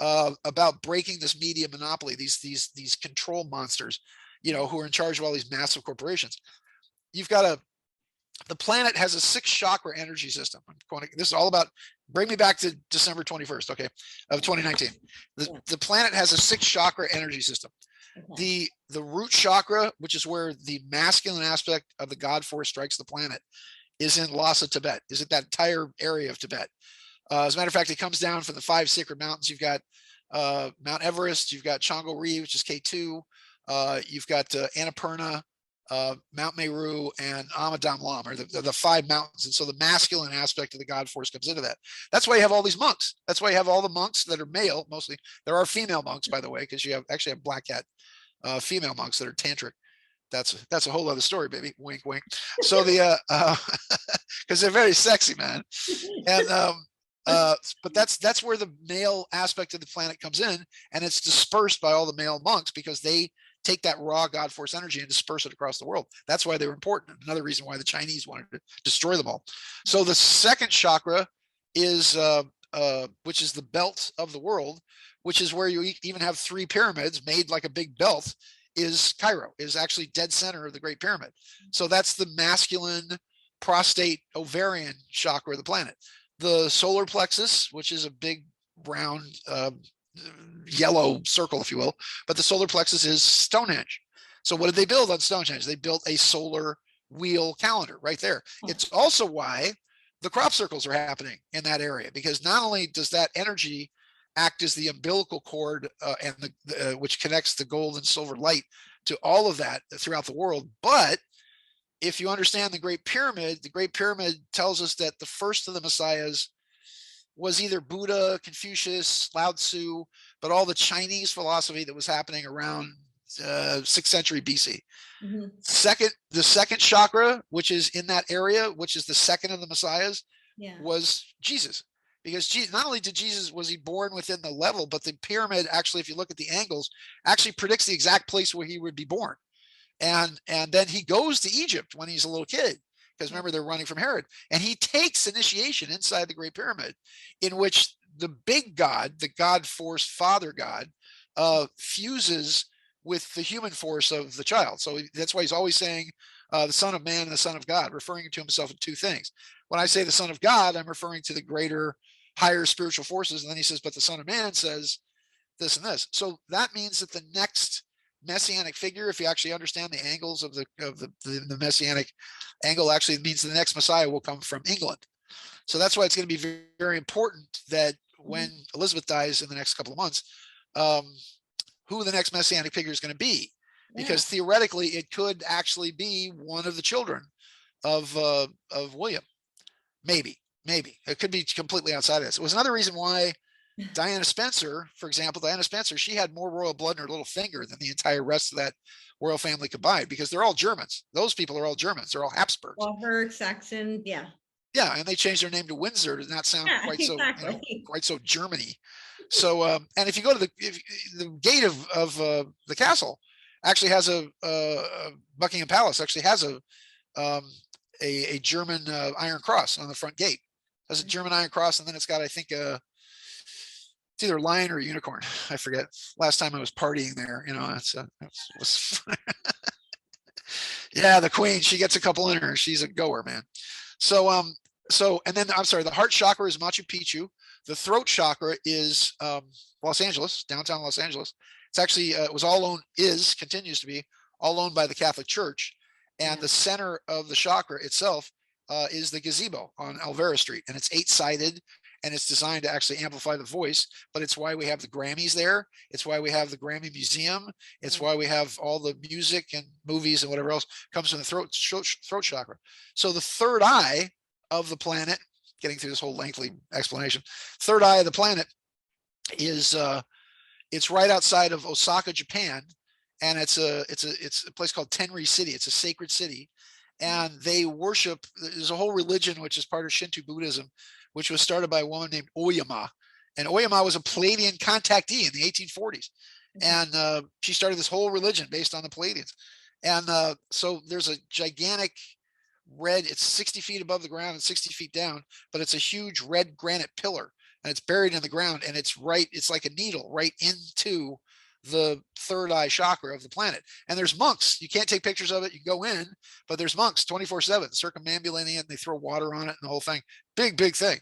about breaking this media monopoly, these control monsters, who are in charge of all these massive corporations. You've got The planet has a 6 chakra energy system. This is all about, bring me back to December 21st, okay, of 2019. The planet has a 6 chakra energy system. Okay. The root chakra, which is where the masculine aspect of the God force strikes the planet, is in Lhasa, Tibet, is at that entire area of Tibet. As a matter of fact, it comes down from the 5 sacred mountains. You've got Mount Everest, you've got Changori, which is K2, you've got Annapurna, Mount Meru, and Amadamlam are the 5 mountains. And so the masculine aspect of the God force comes into that. That's why you have all these monks. That's why you have all the monks that are male, mostly. There are female monks, by the way, because you actually have black hat female monks that are tantric. That's a whole other story, baby. Wink, wink. So because they're very sexy, man. And but that's where the male aspect of the planet comes in, and it's dispersed by all the male monks because they take that raw God force energy and disperse it across the world. That's why they were important. Another reason why the Chinese wanted to destroy them all. So the second chakra is which is the belt of the world, which is where you even have 3 pyramids made like a big belt. Is Cairo, is actually dead center of the Great Pyramid. So that's the masculine prostate ovarian chakra of the planet. The solar plexus, which is a big round yellow circle, if you will, but the solar plexus is Stonehenge. So what did they build on Stonehenge? They built a solar wheel calendar right there. It's also why the crop circles are happening in that area, because not only does that energy act as the umbilical cord and which connects the gold and silver light to all of that throughout the world. But if you understand the Great Pyramid tells us that the first of the messiahs was either Buddha, Confucius, Lao Tzu, but all the Chinese philosophy that was happening around 6th century BC. Mm-hmm. The second chakra, which is in that area, which is the second of the messiahs, was Jesus. Because not only was he born within the level, but the pyramid actually, if you look at the angles, actually predicts the exact place where he would be born. And then he goes to Egypt when he's a little kid, because remember, they're running from Herod. And he takes initiation inside the Great Pyramid, in which the big God, the God force father God, fuses with the human force of the child. So that's why he's always saying the Son of Man and the Son of God, referring to himself in 2 things. When I say the Son of God, I'm referring to the greater, higher spiritual forces. And then he says, but the Son of Man says this and this. So that means that the next messianic figure, if you actually understand the angles of the messianic angle, actually means the next Messiah will come from England. So that's why it's going to be very, very important that when Elizabeth dies in the next couple of months, who the next messianic figure is going to be, because theoretically it could actually be one of the children of William. Maybe it could be completely outside of this. It was another reason why Diana Spencer, for example, she had more royal blood in her little finger than the entire rest of that royal family combined, because they're all Germans. Those people are all Germans. They're all Habsburgs. Walberg, Saxon, yeah. Yeah, and they changed their name to Windsor to not sound quite so Germany. So, and if you go to the gate of the castle, actually has a Buckingham Palace actually has a German iron cross on the front gate. It has a German iron cross, and then it's got, I think, it's either a lion or a unicorn. I forget. Last time I was partying there, yeah, the Queen, she gets a couple in her. She's a goer, man. So, and then I'm sorry, the heart chakra is Machu Picchu. The throat chakra is Los Angeles, downtown Los Angeles. It's actually it was all owned, continues to be all owned by the Catholic Church. And the center of the chakra itself is the gazebo on Alvera Street, and it's 8-sided, and it's designed to actually amplify the voice. But it's why we have the Grammys there. It's why we have the Grammy Museum. It's why we have all the music and movies and whatever else comes from the throat chakra. So the third eye of the planet, getting through this whole lengthy explanation, third eye of the planet is it's right outside of Osaka, Japan. And it's a place called Tenri City. It's a sacred city, and they worship. There's a whole religion which is part of Shinto Buddhism, which was started by a woman named Oyama, and Oyama was a Pleiadian contactee in the 1840s, and she started this whole religion based on the Pleiadians. And so there's a gigantic red. It's 60 feet above the ground and 60 feet down, but it's a huge red granite pillar, and it's buried in the ground, and it's like a needle right into the third eye chakra of the planet. And there's monks. You can't take pictures of it. You go in, but there's monks 24/7 circumambulating it, and they throw water on it and the whole thing. Big, big thing.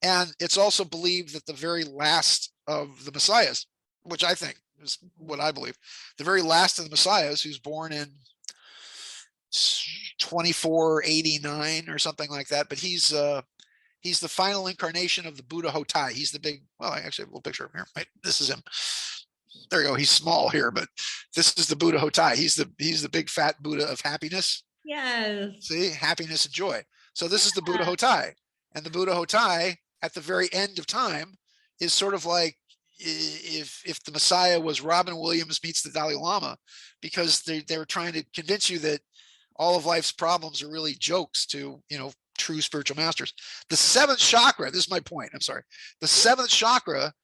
And it's also believed that the very last of the messiahs, which I think is what I believe, the very last of the messiahs, who's born in 2489 or something like that, but he's the final incarnation of the Buddha Hotai. He's the big, well, I actually have a little picture of him here. Right? This is him. There you go. He's small here, but this is the Buddha Hotai. He's the big fat Buddha of happiness. Yes. See, happiness and joy. So this is the Buddha Hotai, and the Buddha Hotai at the very end of time is sort of like if the Messiah was Robin Williams meets the Dalai Lama, because they're trying to convince you that all of life's problems are really jokes to, true spiritual masters. The seventh chakra, this is my point, I'm sorry. The seventh chakra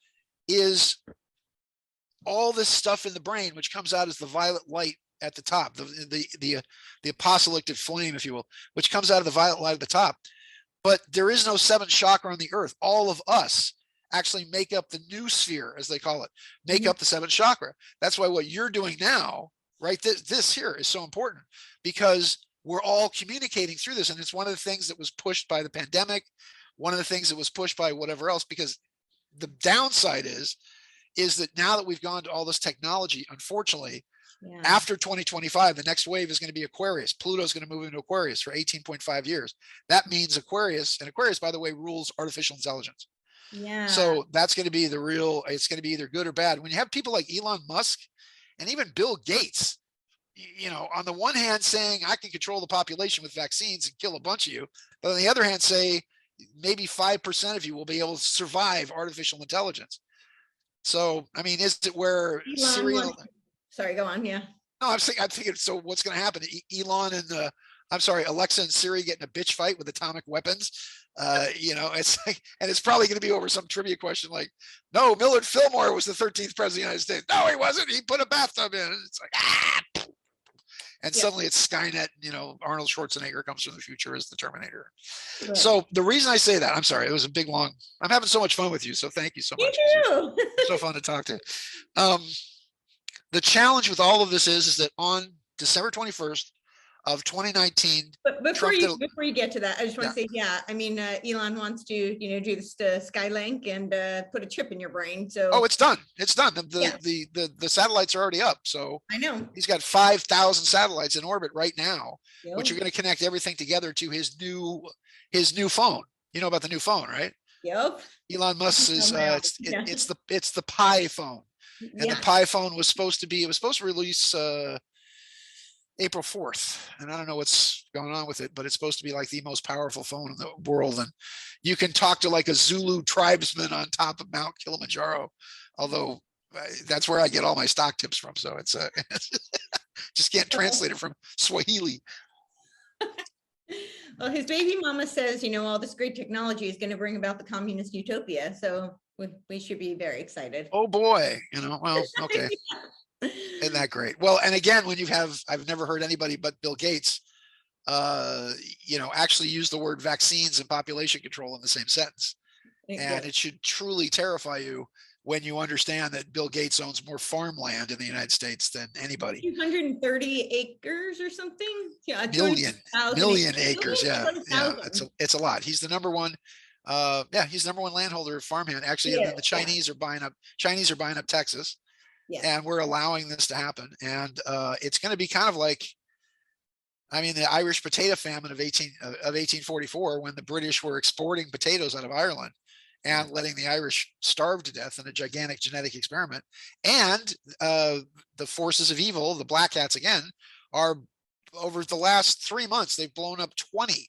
is all this stuff in the brain, which comes out as the violet light at the top, the apocalyptic flame, if you will, which comes out of the violet light at the top. But there is no seventh chakra on the earth. All of us actually make up the new sphere, as they call it, make up the seventh chakra. That's why what you're doing now, right, this here is so important, because we're all communicating through this. And it's one of the things that was pushed by the pandemic, one of the things that was pushed by whatever else, because the downside is that now that we've gone to all this technology, unfortunately, after 2025, the next wave is going to be Aquarius. Pluto's going to move into Aquarius for 18.5 years. That means Aquarius, and Aquarius, by the way, rules artificial intelligence. Yeah. So that's going to be it's going to be either good or bad. When you have people like Elon Musk and even Bill Gates, on the one hand saying I can control the population with vaccines and kill a bunch of you, but on the other hand say maybe 5% of you will be able to survive artificial intelligence. So, I mean, is it where Siri? Sorry, go on. Yeah. No, I'm thinking. So, what's going to happen? Elon and Alexa and Siri getting a bitch fight with atomic weapons. It's like, and it's probably going to be over some trivia question like, no, Millard Fillmore was the 13th president of the United States. No, he wasn't. He put a bathtub in. And it's like, and suddenly it's Skynet. Arnold Schwarzenegger comes from the future as the Terminator. Right. So the reason I say that, I'm sorry, it was a big long. I'm having so much fun with you, so thank you so much. You too. So fun to talk to. The challenge with all of this is that on December 21st of 2019. But before you get to that, I just want to say, Elon wants to, do this Skylink and put a chip in your brain. So it's done. It's done. The satellites are already up. So I know he's got 5,000 satellites in orbit right now, which are going to connect everything together to his new phone. You know about the new phone, right? Yep. Elon Musk is it's the Pi phone. And the Pi phone was supposed to release April 4th. And I don't know what's going on with it, but it's supposed to be like the most powerful phone in the world. And you can talk to like a Zulu tribesman on top of Mount Kilimanjaro, although that's where I get all my stock tips from. So it's just can't translate it from Swahili. Well, his baby mama says, all this great technology is going to bring about the communist utopia. So we should be very excited. Oh boy, well, okay. Isn't that great? Well, and again, I've never heard anybody but Bill Gates, actually use the word vaccines and population control in the same sentence. And it should truly terrify you when you understand that Bill Gates owns more farmland in the United States than anybody. 230 acres or something? Yeah, million acres. Yeah, it's a lot. He's the number one. He's the number one landholder of farmland. Actually, and then the Chinese are buying up Texas. Yeah. And we're allowing this to happen. And it's going to be kind of like, the Irish potato famine of 1844, when the British were exporting potatoes out of Ireland and letting the Irish starve to death in a gigantic genetic experiment. And the forces of evil, the black hats again, are over the last 3 months, they've blown up 20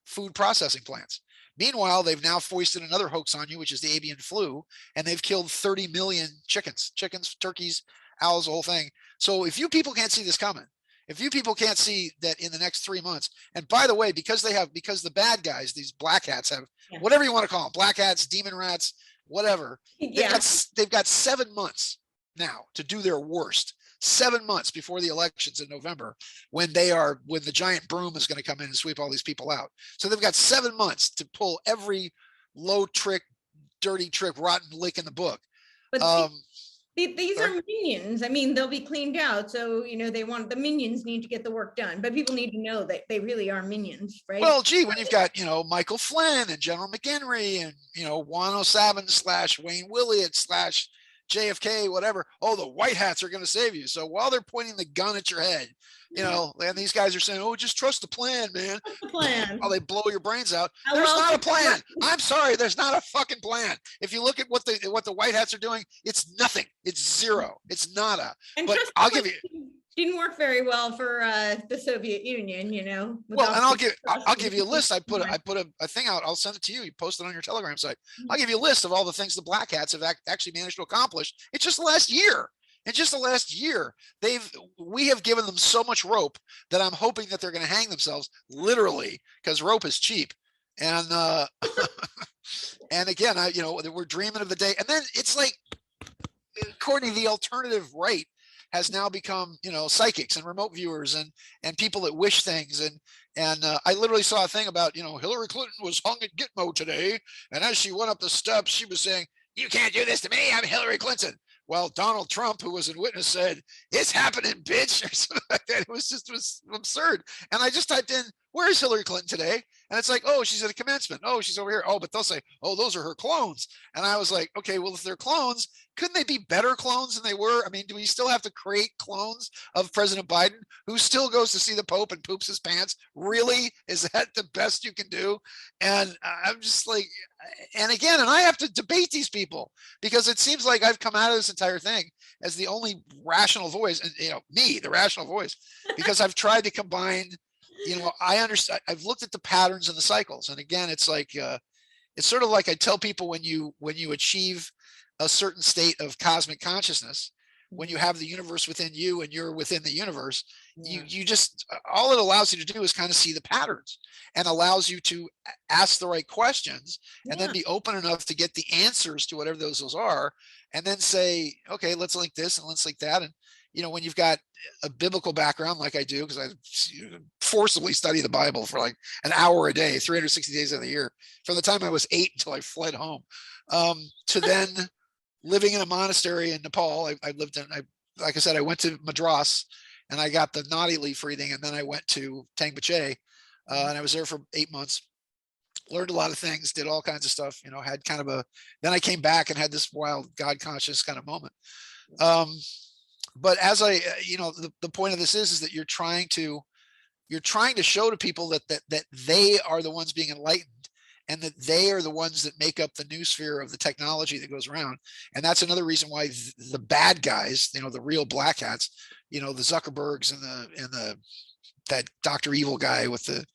food processing plants. Meanwhile, they've now foisted another hoax on you, which is the avian flu, and they've killed 30 million chickens, turkeys, owls, the whole thing. So if you people can't see this coming, if you people can't see that in the next 3 months, and by the way, because the bad guys, these black hats have whatever you want to call them, black hats, demon rats, whatever, they've got 7 months now to do their worst. 7 months before the elections in November, when the giant broom is going to come in and sweep all these people out. So they've got 7 months to pull every low trick, dirty trick, rotten lick in the book. But These Sorry? are minions. I mean, they'll be cleaned out. So, the minions need to get the work done, but people need to know that they really are minions, right? Well, gee, when you've got, Michael Flynn and General McHenry and, 107 / Wayne Willett / JFK, whatever. Oh, the white hats are going to save you. So while they're pointing the gun at your head, and these guys are saying, oh, just trust the plan, man. What's the plan? While they blow your brains out. Oh, There's well, not a plan. I'm sorry. There's not a fucking plan. If you look at what the white hats are doing, it's nothing. It's zero. It's nada. And but I'll give you. Didn't work very well for the Soviet Union, Well, and I'll give you a list. I put a thing out. I'll send it to you. You post it on your Telegram site. I'll give you a list of all the things the black hats have actually managed to accomplish. It's just the last year. In just the last year, we have given them so much rope that I'm hoping that they're going to hang themselves, literally, because rope is cheap. And and again, we're dreaming of the day. And then it's like, Courtney, the alternative right has now become, psychics and remote viewers and people that wish things. And I literally saw a thing about, Hillary Clinton was hung at Gitmo today. And as she went up the steps, she was saying, you can't do this to me. I'm Hillary Clinton. Well, Donald Trump, who was in witness, said, it's happening, bitch, or something like that. It was absurd. And I just typed in, where is Hillary Clinton today? And it's like, oh, she's at a commencement. Oh, she's over here. Oh, but they'll say, oh, those are her clones. And I was like, okay, well, if they're clones, couldn't they be better clones than they were? I mean, do we still have to create clones of President Biden, who still goes to see the Pope and poops his pants? Really? Is that the best you can do? And I'm just like, and again, and I have to debate these people, because it seems like I've come out of this entire thing as the only rational voice, and me, the rational voice, because I've tried to combine, I understand, I've looked at the patterns and the cycles. And again, it's like, it's sort of like I tell people, when you achieve a certain state of cosmic consciousness, when you have the universe within you and you're within the universe, you just, all it allows you to do is kind of see the patterns, and allows you to ask the right questions, and then be open enough to get the answers to whatever those are, and then say, okay, let's link this and let's link that. And when you've got a biblical background like I do, because I forcibly study the Bible for like an hour a day, 360 days of the year, from the time I was 8 until I fled home, to then living in a monastery in Nepal. I lived in, like I said, I went to Madras and I got the naughty leaf reading, and then I went to Tangbache, and I was there for 8 months. Learned a lot of things, did all kinds of stuff, had kind of then I came back and had this wild God conscious kind of moment. But as the point of this is that you're trying to show to people that they are the ones being enlightened, and that they are the ones that make up the new sphere of the technology that goes around. And that's another reason why the bad guys, the real black hats, the Zuckerbergs and that Dr. Evil guy with the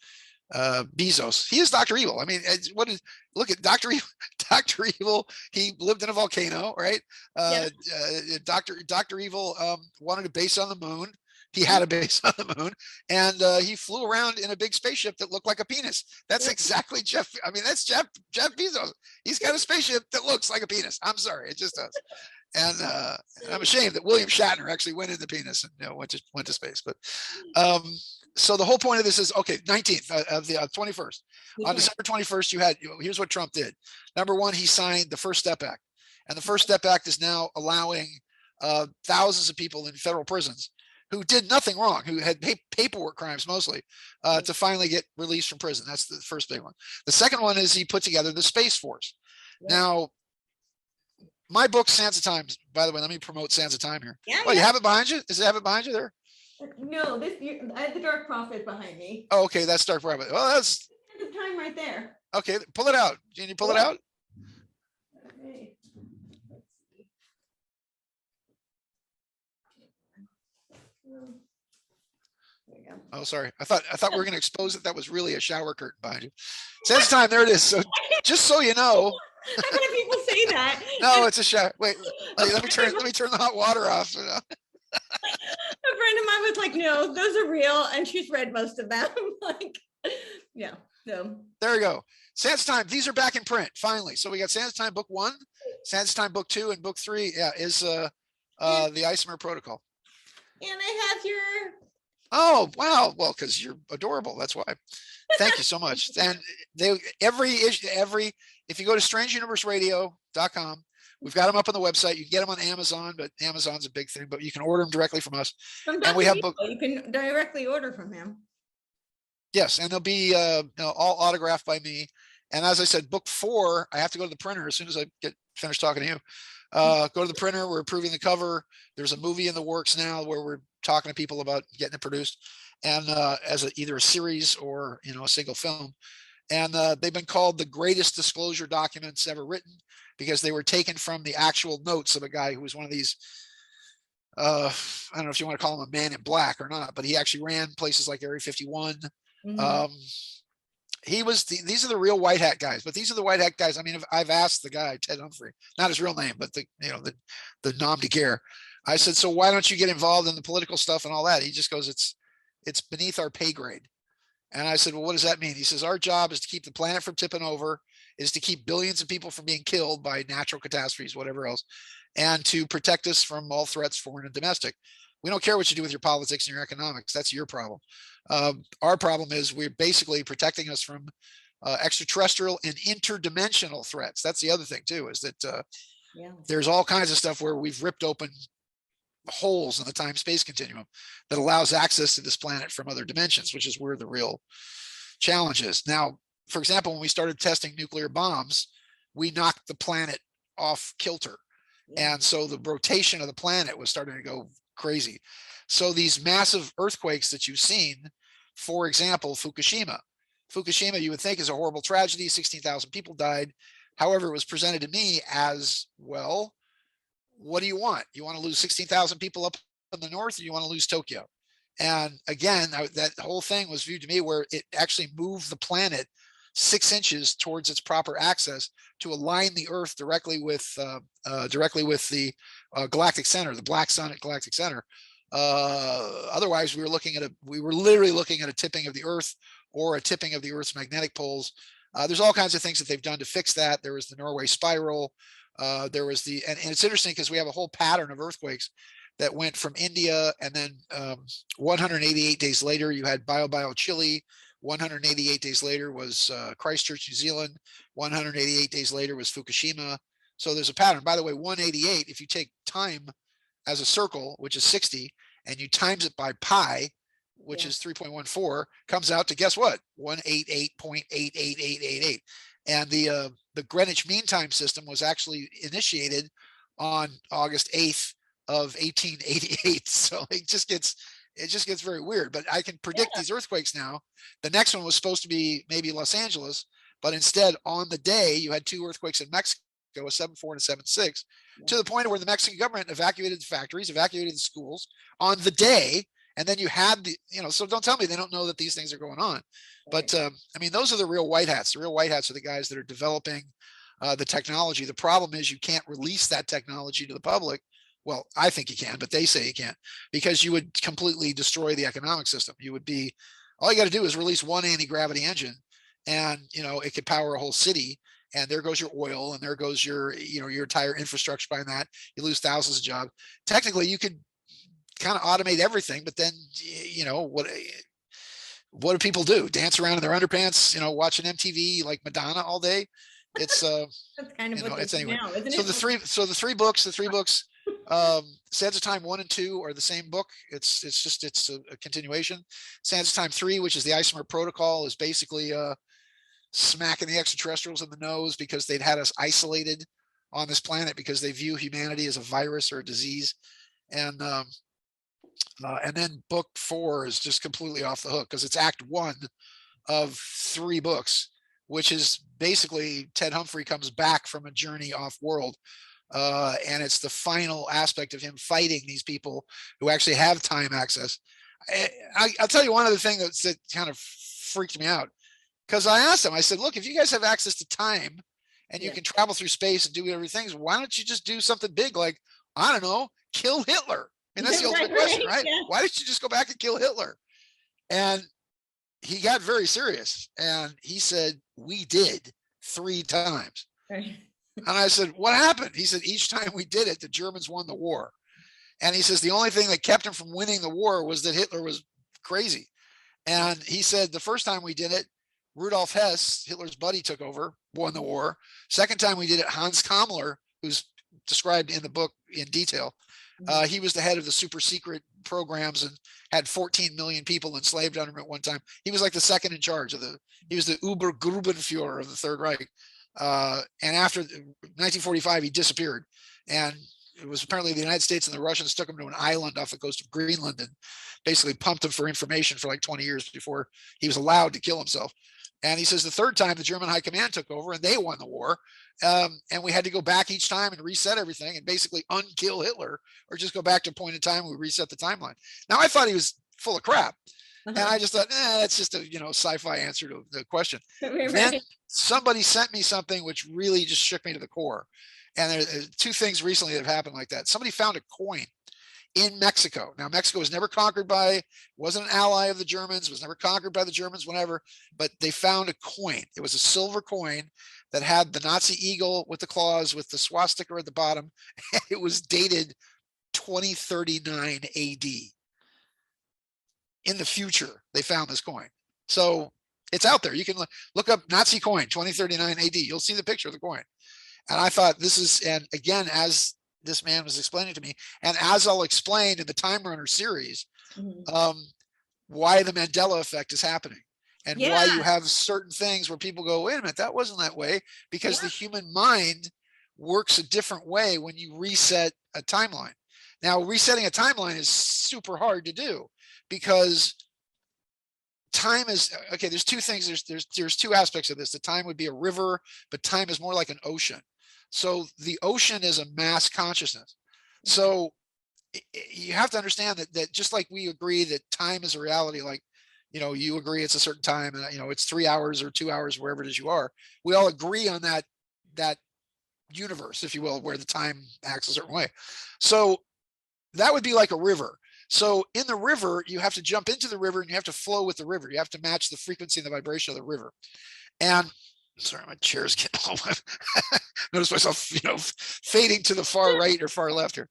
Bezos, he is Dr. Evil. I mean, look at Dr. Evil. Dr. Evil, he lived in a volcano, right? Dr. Evil wanted a base on the moon. He had a base on the moon, and he flew around in a big spaceship that looked like a penis. That's exactly Jeff. I mean, that's Jeff Bezos. He's got a spaceship that looks like a penis. I'm sorry, it just does. And I'm ashamed that William Shatner actually went in the penis and went to space. But so the whole point of this is, okay, 19th of the 21st. On December 21st, here's what Trump did. Number one, he signed the First Step Act. And the First Step Act is now allowing thousands of people in federal prisons who did nothing wrong, who had paperwork crimes mostly, to finally get released from prison. That's the first big one. The second one is he put together the Space Force. Now, my book, Sands of Time, by the way, let me promote Sands of Time here. You have it behind you? Does it have it behind you there? No, I have the Dark Prophet behind me. Oh, okay, that's Dark Prophet. Well, that's Sands of Time right there. Okay, pull it out. Can you pull it out? Okay. Oh, sorry. I thought we were going to expose that was really a shower curtain behind you. Sands of Time, there it is. So just so you know. How many people say that? No, it's a shower. Wait, let me turn the hot water off. A friend of mine was like, "No, those are real," and she's read most of them. Like, yeah. So there you go. Sands of Time. These are back in print finally. So we got Sands of Time book 1, Sands of Time book 2, and book 3. Yeah, is the Isomer Protocol. And I have your. Oh wow! Well, because you're adorable. That's why. Thank you so much. And if you go to strangeuniverseradio.com, We've got them up on the website. You can get them on Amazon, but Amazon's a big thing, but you can order them directly from us. From And we have book. You can directly order from him. Yes, and they'll be all autographed by me. And as I said, book 4, I have to go to the printer as soon as I get finished talking to you. Go to the printer. We're approving the cover. There's a movie in the works now where we're talking to people about getting it produced, and as either a series or a single film. And they've been called the greatest disclosure documents ever written because they were taken from the actual notes of a guy who was one of these. I don't know if you want to call him a man in black or not, but he actually ran places like Area 51. Mm-hmm. These are the real white hat guys, but these are the white hat guys. I mean, I've asked the guy, Ted Humphrey, not his real name, but the nom de guerre. I said, so why don't you get involved in the political stuff and all that? He just goes, it's beneath our pay grade. And I said, well, what does that mean? He says, our job is to keep the planet from tipping over, is to keep billions of people from being killed by natural catastrophes, whatever else, and to protect us from all threats, foreign and domestic. We don't care what you do with your politics and your economics. That's your problem. Our problem is we're basically protecting us from extraterrestrial and interdimensional threats. That's the other thing too, is that there's all kinds of stuff where we've ripped open holes in the time-space continuum that allows access to this planet from other dimensions, which is where the real challenge is. Now, for example, when we started testing nuclear bombs, we knocked the planet off kilter. And so the rotation of the planet was starting to go crazy. So these massive earthquakes that you've seen, for example, Fukushima, you would think is a horrible tragedy. 16,000 people died. However, it was presented to me as, well, what do you want? You want to lose 16,000 people up in the north, or you want to lose Tokyo? And again, that whole thing was viewed to me where it actually moved the planet 6 inches towards its proper axis to align the Earth directly with the galactic center, the black sun at galactic center. Otherwise, we were literally looking at a tipping of the Earth or a tipping of the Earth's magnetic poles. There's all kinds of things that they've done to fix that. There was the Norway Spiral. There was and it's interesting because we have a whole pattern of earthquakes that went from India, and then 188 days later, you had Bio Chile. 188 days later was Christchurch, New Zealand. 188 days later was Fukushima. So there's a pattern. By the way, 188, if you take time as a circle, which is 60, and you times it by pi, which is 3.14, comes out to, guess what? 188.88888. And the Greenwich Mean Time system was actually initiated on August 8th of 1888. So it just gets very weird. But I can predict these earthquakes now. The next one was supposed to be maybe Los Angeles, but instead on the day you had 2 earthquakes in Mexico, a 7.4 and a 7.6, to the point where the Mexican government evacuated the factories, evacuated the schools on the day. And then you had so don't tell me they don't know that these things are going on. But I mean, those are the real white hats. The real white hats are the guys that are developing the technology. The problem is you can't release that technology to the public. Well, I think you can, but they say you can't, because you would completely destroy the economic system. All you got to do is release one anti-gravity engine, and it could power a whole city. And there goes your oil, and there goes your entire infrastructure behind that. You lose thousands of jobs. Technically, you could kind of automate everything, but then what do people do? Dance around in their underpants, watching MTV like Madonna all day? It's that's kind of what it's anyway. Now, isn't so it? The three books, Sands of Time 1 and 2 are the same book. It's a continuation. Sands of Time 3, which is the Isomer Protocol, is basically smacking the extraterrestrials in the nose because they'd had us isolated on this planet because they view humanity as a virus or a disease. And then book 4 is just completely off the hook because it's act 1 of 3 books, which is basically Ted Humphrey comes back from a journey off world. And it's the final aspect of him fighting these people who actually have time access. I'll tell you one other thing that kind of freaked me out, because I asked him, I said, look, if you guys have access to time and you can travel through space and do everything, why don't you just do something big like, I don't know, kill Hitler? I mean, that's the ultimate question, right? Yeah. Why didn't you just go back and kill Hitler? And he got very serious. And he said, we did 3 times. Right. And I said, what happened? He said, each time we did it, the Germans won the war. And he says, the only thing that kept him from winning the war was that Hitler was crazy. And he said, the first time we did it, Rudolf Hess, Hitler's buddy, took over, won the war. Second time we did it, Hans Kammler, who's described in the book in detail. He was the head of the super secret programs and had 14 million people enslaved under him at one time. He was like the second in charge of he was the Obergruppenführer of the Third Reich. And after 1945, he disappeared. And it was apparently the United States and the Russians took him to an island off the coast of Greenland and basically pumped him for information for like 20 years before he was allowed to kill himself. And he says the third time the German high command took over and they won the war. And we had to go back each time and reset everything and basically unkill Hitler or just go back to a point in time we reset the timeline. Now, I thought he was full of crap. And I just thought, that's just a sci-fi answer to the question. Right. Then somebody sent me something which really just shook me to the core. And there's two things recently that have happened like that. Somebody found a coin in Mexico. Now, Mexico was never conquered wasn't an ally of the Germans, was never conquered by the Germans, whenever, but they found a coin. It was a silver coin that had the Nazi eagle with the claws with the swastika at the bottom. It was dated 2039 AD. In the future, they found this coin. So it's out there. You can look up Nazi coin 2039 AD. You'll see the picture of the coin. And I thought and again, as this man was explaining to me, and as I'll explain in the Time Runner series, why the Mandela effect is happening and why you have certain things where people go, wait a minute, that wasn't that way, because the human mind works a different way when you reset a timeline. Now, resetting a timeline is super hard to do because time is, okay, there's two things. There's two aspects of this. The time would be a river, but time is more like an ocean. So the ocean is a mass consciousness. So you have to understand that just like we agree that time is a reality, like, you agree it's a certain time and, it's 3 hours or 2 hours, wherever it is you are, we all agree on that universe, if you will, where the time acts a certain way. So that would be like a river. So in the river, you have to jump into the river and you have to flow with the river. You have to match the frequency and the vibration of the river. And sorry, my chair's getting all notice myself, fading to the far right or far left here.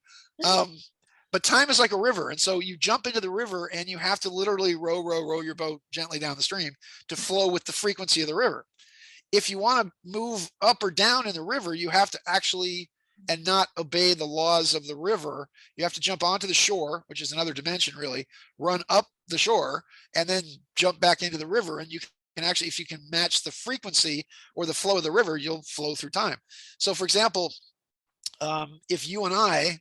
But time is like a river. And so you jump into the river and you have to literally row your boat gently down the stream to flow with the frequency of the river. If you want to move up or down in the river, you have to actually, and not obey the laws of the river, you have to jump onto the shore, which is another dimension really, run up the shore and then jump back into the river. And you can actually, if you can match the frequency or the flow of the river, you'll flow through time. So for example, if you and I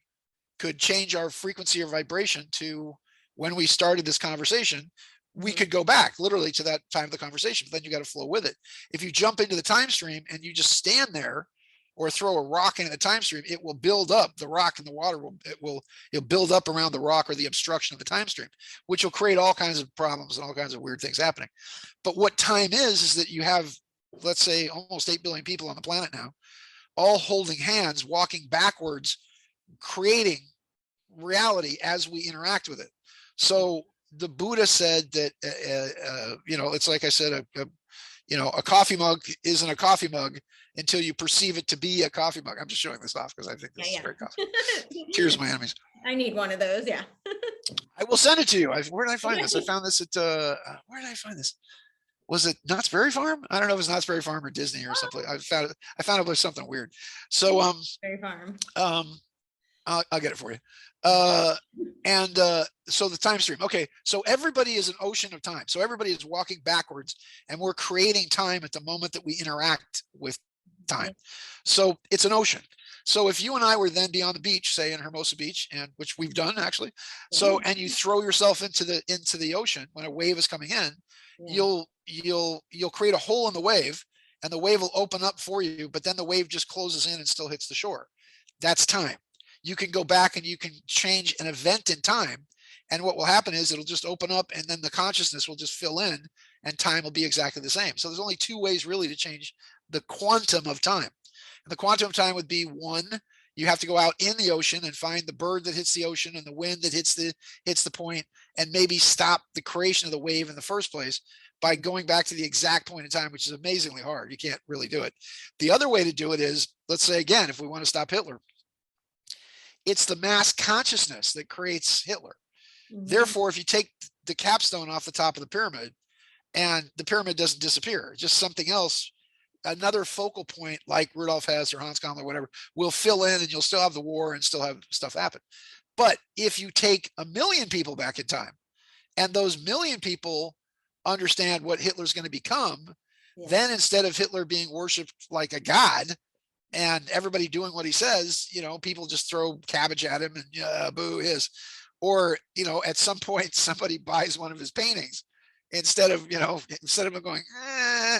could change our frequency or vibration to when we started this conversation, we could go back literally to that time of the conversation, but then you got to flow with it. If you jump into the time stream and you just stand there or throw a rock into the time stream, it will build up. The rock and the water will build up around the rock or the obstruction of the time stream, which will create all kinds of problems and all kinds of weird things happening. But what time is that you have, let's say, almost 8 billion people on the planet now, all holding hands, walking backwards, creating reality as we interact with it. So the Buddha said that, it's like I said, a coffee mug isn't a coffee mug until you perceive it to be a coffee mug. I'm just showing this off because I think this is very coffee. Cheers, my enemies. I need one of those. Yeah. I will send it to you. Where did I find this? I found this at, where did I find this? Was it Knott's Berry Farm? I don't know if it's Knott's Berry Farm or Disney or something. I found it was something weird. So, Berry Farm. I'll get it for you. So the time stream. Okay. So everybody is an ocean of time. So everybody is walking backwards and we're creating time at the moment that we interact with time. So it's an ocean. So if you and I were then be on the beach, say in Hermosa Beach, and which we've done actually. So, and you throw yourself into the ocean when a wave is coming in, you'll create a hole in the wave and the wave will open up for you, but then the wave just closes in and still hits the shore. That's time. You can go back and you can change an event in time. And what will happen is it'll just open up and then the consciousness will just fill in and time will be exactly the same. So there's only two ways really to change the quantum of time. And the quantum of time would be one, you have to go out in the ocean and find the bird that hits the ocean and the wind that hits the point and maybe stop the creation of the wave in the first place by going back to the exact point in time, which is amazingly hard. You can't really do it. The other way to do it is, let's say again, if we want to stop Hitler, it's the mass consciousness that creates Hitler. Therefore, if you take the capstone off the top of the pyramid and the pyramid doesn't disappear, just something else another focal point like Rudolf Hess or Hans Kammler or whatever will fill in, and you'll still have the war and still have stuff happen. But if you take 1 million people back in time, and those 1 million people understand what Hitler's going to become, then instead of Hitler being worshipped like a god and everybody doing what he says, people just throw cabbage at him and boo his. Or, at some point somebody buys one of his paintings instead of him going,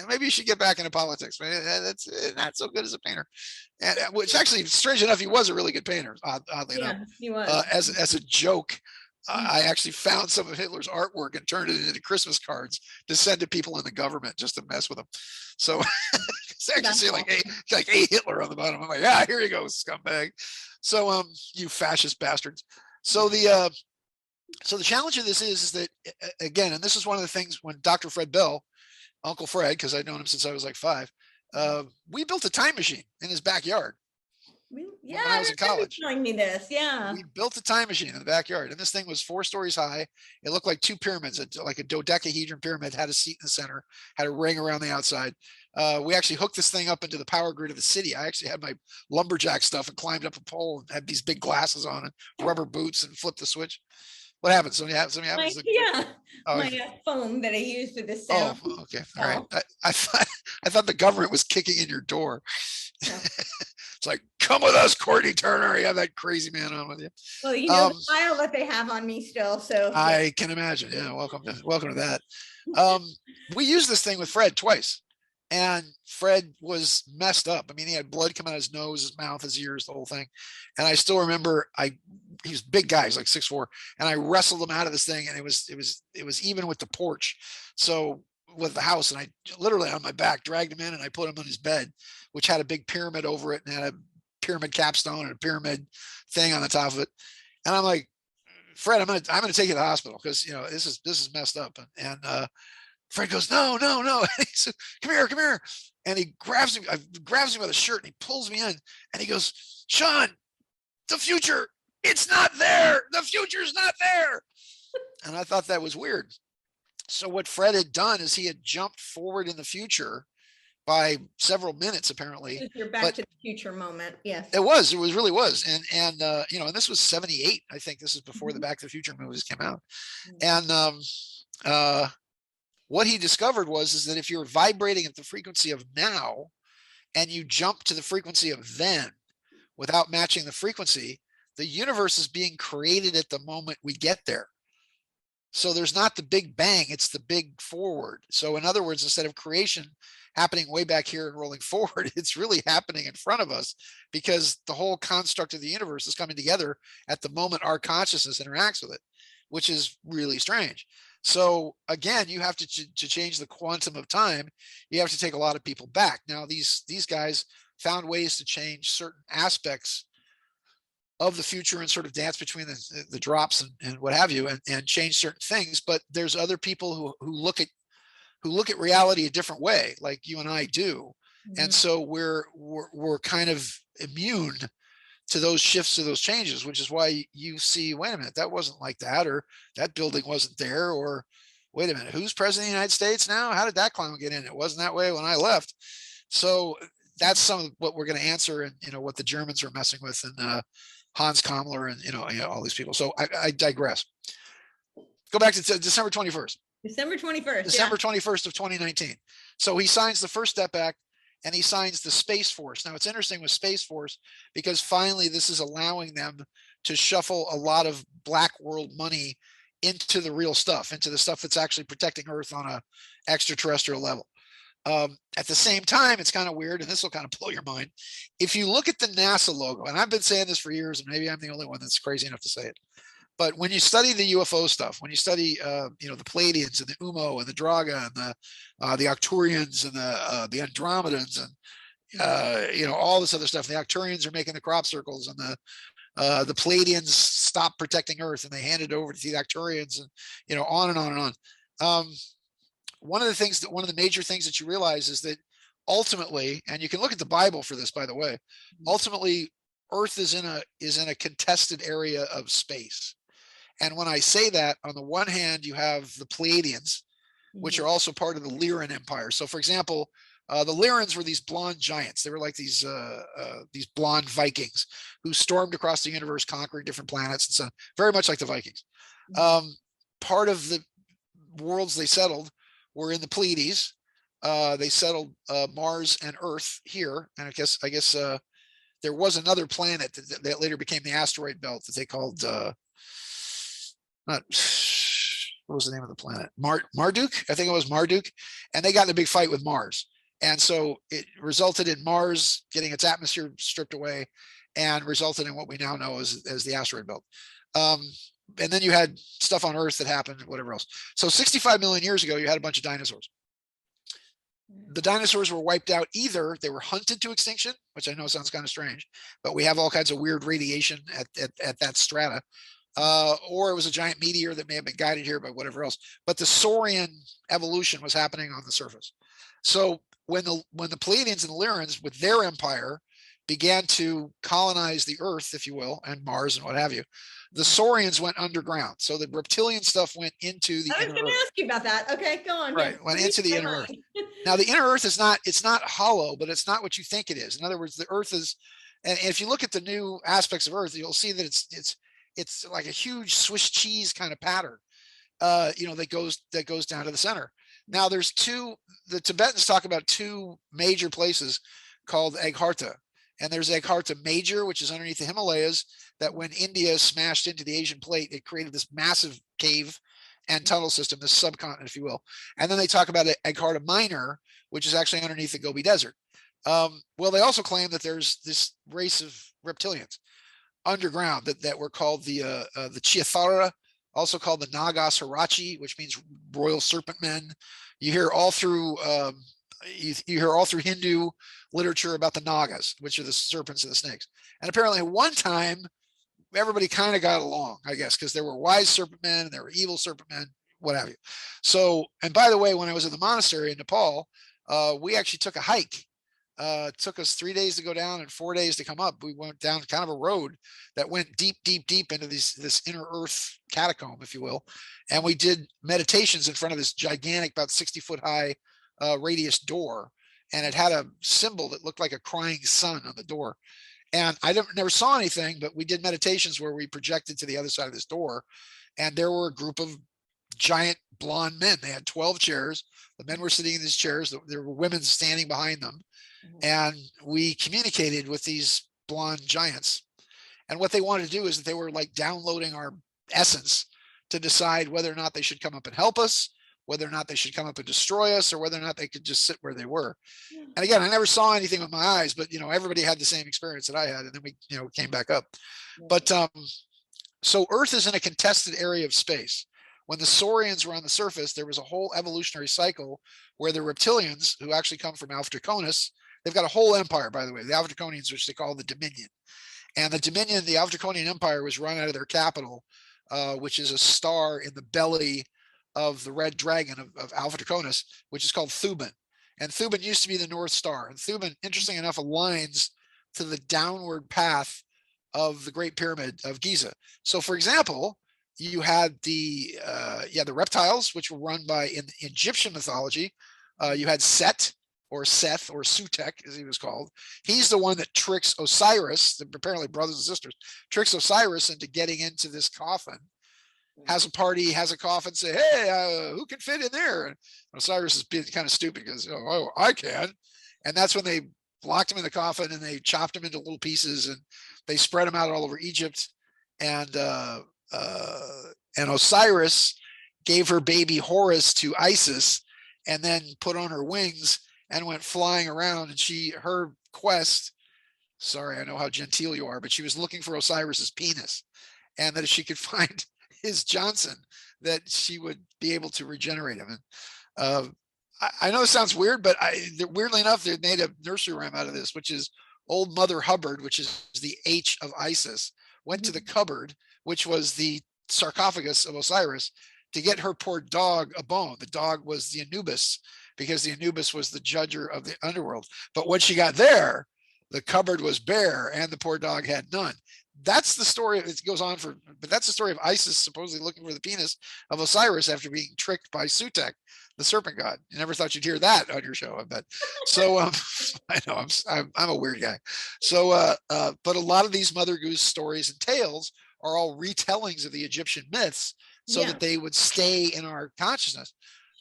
maybe you should get back into politics. That's not so good as a painter. And which actually, strange enough, he was a really good painter, oddly enough. He was. As a joke, I actually found some of Hitler's artwork and turned it into Christmas cards to send to people in the government just to mess with them. So it's actually see like a Hitler on the bottom. I'm like, yeah, here you go, scumbag. So you fascist bastards. So the challenge of this is that, again, and this is one of the things when Dr. Fred Bell, Uncle Fred, because I'd known him since I was like 5, we built a time machine in his backyard. Yeah, when I was in college. Telling me this, yeah. We built a time machine in the backyard, and this thing was 4 stories high. It looked like 2 pyramids, like a dodecahedron pyramid, had a seat in the center, had a ring around the outside. We actually hooked this thing up into the power grid of the city. I actually had my lumberjack stuff and climbed up a pole and had these big glasses on and rubber boots and flipped the switch. What happened? Something happens. My phone that I used for the sound. Oh, okay, all right. I thought the government was kicking in your door. Yeah. It's like, come with us, Courtney Turner. You have that crazy man on with you. Well, the file that they have on me still. So I can imagine. Yeah, welcome to that. We used this thing with Fred twice, and Fred was messed up. I mean, he had blood coming out of his nose, his mouth, his ears, the whole thing. And I still remember he was a big guy, he's like 6'4", and I wrestled him out of this thing, and it was even with the porch. So with the house, and I literally on my back dragged him in, and I put him on his bed, which had a big pyramid over it and had a pyramid capstone and a pyramid thing on the top of it. And I'm like, Fred, I'm gonna take you to the hospital because this is messed up. And Fred goes, no. And he said, come here. And he grabs me by the shirt and he pulls me in and he goes, Sean, the future, it's not there. The future's not there. And I thought that was weird. So what Fred had done is he had jumped forward in the future by several minutes, apparently. You're back to the future moment. Yes. It really was. And and this was 78. I think this is before the Back to the Future movies came out. And what he discovered is that if you're vibrating at the frequency of now and you jump to the frequency of then without matching the frequency, the universe is being created at the moment we get there. So there's not the big bang, it's the big forward. So in other words, instead of creation happening way back here and rolling forward, it's really happening in front of us because the whole construct of the universe is coming together at the moment our consciousness interacts with it, which is really strange. So again, you have to change the quantum of time. You have to take a lot of people back. Now, these guys found ways to change certain aspects of the future and sort of dance between the drops and what have you, and change certain things. But there's other people who look at reality a different way, like you and I do. And so we're kind of immune to those shifts, to those changes, which is why you see, wait a minute, that wasn't like that, or that building wasn't there, or wait a minute, who's president of the United States now? How did that clown get in? It wasn't that way when I left. So that's some of what we're going to answer, and what the Germans are messing with, and Hans Kammler, and all these people. So I digress. Go back to December 21st. December 21st. December 21st of 2019. So he signs the First Step Act, and he signs the Space Force. Now, it's interesting with Space Force because finally this is allowing them to shuffle a lot of black world money into the real stuff, into the stuff that's actually protecting Earth on a extraterrestrial level. At the same time, it's kind of weird, and this will kind of blow your mind. If you look at the NASA logo, and I've been saying this for years, and maybe I'm the only one that's crazy enough to say it, but when you study the UFO stuff, when you study, the Pleiadians and the Umo and the Draga and the Arcturians and the Andromedans and all this other stuff, the Arcturians are making the crop circles, and the Pleiadians stopped protecting Earth and they handed it over to the Arcturians, and on and on and on. One of the major things that you realize is that ultimately, and you can look at the Bible for this, by the way, ultimately Earth is in a contested area of space. And when I say that, on the one hand, you have the Pleiadians, which are also part of the Lyran Empire. So for example, The Lyrans were these blonde giants. They were like these blonde Vikings who stormed across the universe, conquering different planets, and so very much like the Vikings. Part of the worlds they settled were in the Pleiades. They settled Mars and Earth here, and I guess there was another planet that later became the asteroid belt that they called not what was the name of the planet? Marduk, I think it was Marduk, and they got in a big fight with Mars, and so it resulted in Mars getting its atmosphere stripped away, and resulted in what we now know as the asteroid belt. And then you had stuff on Earth that happened, whatever else. So 65 million years ago, you had a bunch of dinosaurs. The dinosaurs were wiped out. Either they were hunted to extinction, which I know sounds kind of strange, but we have all kinds of weird radiation at that strata, or it was a giant meteor that may have been guided here by whatever else. But the Saurian evolution was happening on the surface. So when the Pleiadians and the Lyrans, with their empire, began to colonize the Earth, if you will, and Mars and what have you, the Saurians went underground. So the reptilian stuff went into the inner Earth. I was going to ask you about that. Okay, go on. Right, went into the inner Earth. Now the inner Earth it's not hollow, but it's not what you think it is. In other words, the Earth is, and if you look at the new aspects of Earth, you'll see that it's like a huge Swiss cheese kind of pattern, that goes down to the center. Now the Tibetans talk about two major places called Agharta. And there's Agharta Major, which is underneath the Himalayas, that when India smashed into the Asian plate, it created this massive cave and tunnel system, this subcontinent, if you will. And then they talk about Agharta Minor, which is actually underneath the Gobi Desert. Well, they also claim that there's this race of reptilians underground that were called the Chiathara, also called the Nagas Hirachi, which means royal serpent men. You hear all through you hear all through Hindu literature about the Nagas, which are the serpents and the snakes. And apparently at one time, everybody kind of got along, I guess, because there were wise serpent men and there were evil serpent men, what have you. So, and by the way, when I was in the monastery in Nepal, we actually took a hike. It took us 3 days to go down and 4 days to come up. We went down kind of a road that went deep into this inner earth catacomb, if you will. And we did meditations in front of this gigantic, about 60-foot high radius door. And it had a symbol that looked like a crying sun on the door. And I never saw anything, but we did meditations where we projected to the other side of this door. And there were a group of giant blonde men. They had 12 chairs. The men were sitting in these chairs. There were women standing behind them. And we communicated with these blonde giants. And what they wanted to do is that they were like downloading our essence to decide whether or not they should come up and help us, whether or not they should come up and destroy us, or whether or not they could just sit where they were. And again, I never saw anything with my eyes, but everybody had the same experience that I had, and then we came back up. But so Earth is in a contested area of space. When the Saurians were on the surface, there was a whole evolutionary cycle where the reptilians, who actually come from Alpha Draconis, they've got a whole empire, by the way, the Alpha Draconians, which they call the Dominion. And the Alpha Draconian Empire was run out of their capital, which is a star in the belly of the red dragon of Alpha Draconis, which is called Thuban. And Thuban used to be the North Star. And Thuban, interesting enough, aligns to the downward path of the Great Pyramid of Giza. So, for example, you had the reptiles, which were run by, in Egyptian mythology, you had Set, or Seth, or Sutek, as he was called. He's the one that tricks Osiris, apparently brothers and sisters, tricks Osiris into getting into this coffin, has a party, has a coffin, say, hey, who can fit in there? And Osiris is being kind of stupid because, oh, I can. And that's when they locked him in the coffin and they chopped him into little pieces and they spread him out all over Egypt. And Osiris gave her baby Horus to Isis and then put on her wings and went flying around. And her quest, sorry, I know how genteel you are, but she was looking for Osiris's penis, and that if she could find his Johnson, that she would be able to regenerate him. And I know it sounds weird, but weirdly enough, they made a nursery rhyme out of this, which is Old Mother Hubbard, which is the H of Isis, went to the cupboard, which was the sarcophagus of Osiris, to get her poor dog a bone. The dog was the Anubis, because the Anubis was the judger of the underworld. But when she got there, the cupboard was bare and the poor dog had none. that's the story. It goes on but that's the story of Isis supposedly looking for the penis of Osiris after being tricked by Sutek, the serpent god. You never thought you'd hear that on your show, I bet. So I know I'm a weird guy. So but a lot of these Mother Goose stories and tales are all retellings of the Egyptian myths, so that they would stay in our consciousness,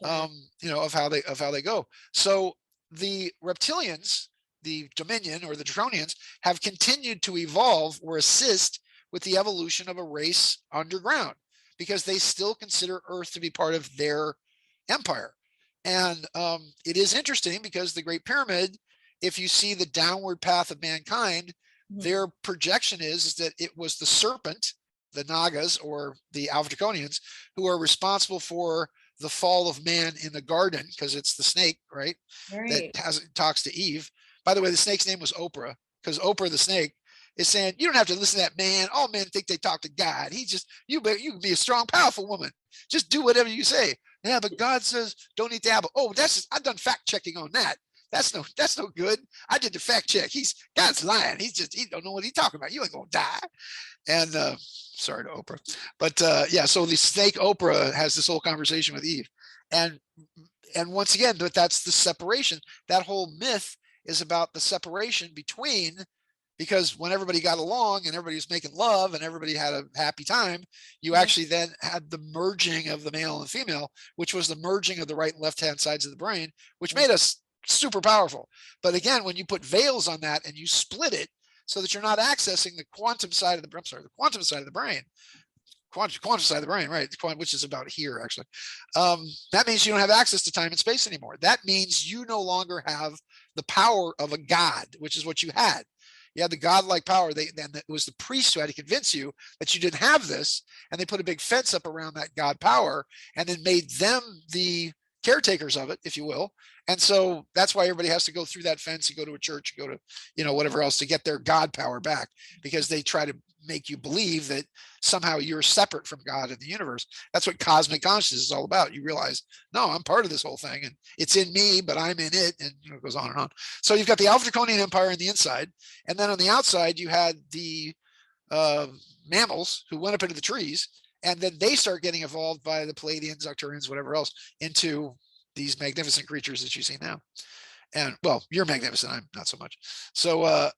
of how they go. So the reptilians, the Dominion or the Draconians, have continued to evolve or assist with the evolution of a race underground, because they still consider Earth to be part of their empire. And it is interesting because the Great Pyramid, if you see the downward path of mankind, their projection is that it was the serpent, the Nagas or the Alpha Draconians, who are responsible for the fall of man in the garden, because it's the snake, right? That talks to Eve. By the way, the snake's name was Oprah, because Oprah the snake is saying, you don't have to listen to that man. All men think they talk to God. He just, you can be a strong, powerful woman. Just do whatever you say. Yeah, but God says don't eat the apple. Oh, I've done fact checking on that. That's no good. I did the fact check. God's lying. He don't know what he's talking about. You ain't gonna die. And sorry to Oprah, but so the snake Oprah has this whole conversation with Eve, and once again, that's the separation. That whole myth is about the separation between, because when everybody got along and everybody was making love and everybody had a happy time, you actually then had the merging of the male and female, which was the merging of the right and left hand sides of the brain, which made us super powerful. But again, when you put veils on that and you split it so that you're not accessing the quantum side of the quantum side of the brain, quantum side of the brain, right? Which is about here, actually. That means you don't have access to time and space anymore. That means you no longer have the power of a god, which is what you had. You had the godlike power. Then it was the priest who had to convince you that you didn't have this, and they put a big fence up around that god power, and then made them the caretakers of it, if you will. And so that's why everybody has to go through that fence and go to a church and go to, whatever else to get their God power back, because they try to make you believe that somehow you're separate from God in the universe. That's what cosmic consciousness is all about. You realize, no, I'm part of this whole thing, and it's in me, but I'm in it, and it goes on and on. So you've got the Alpha Draconian Empire on the inside, and then on the outside you had the mammals who went up into the trees, and then they start getting evolved by the Palladians, Arcturians, whatever else, into these magnificent creatures that you see now. And well, you're magnificent, I'm not so much. So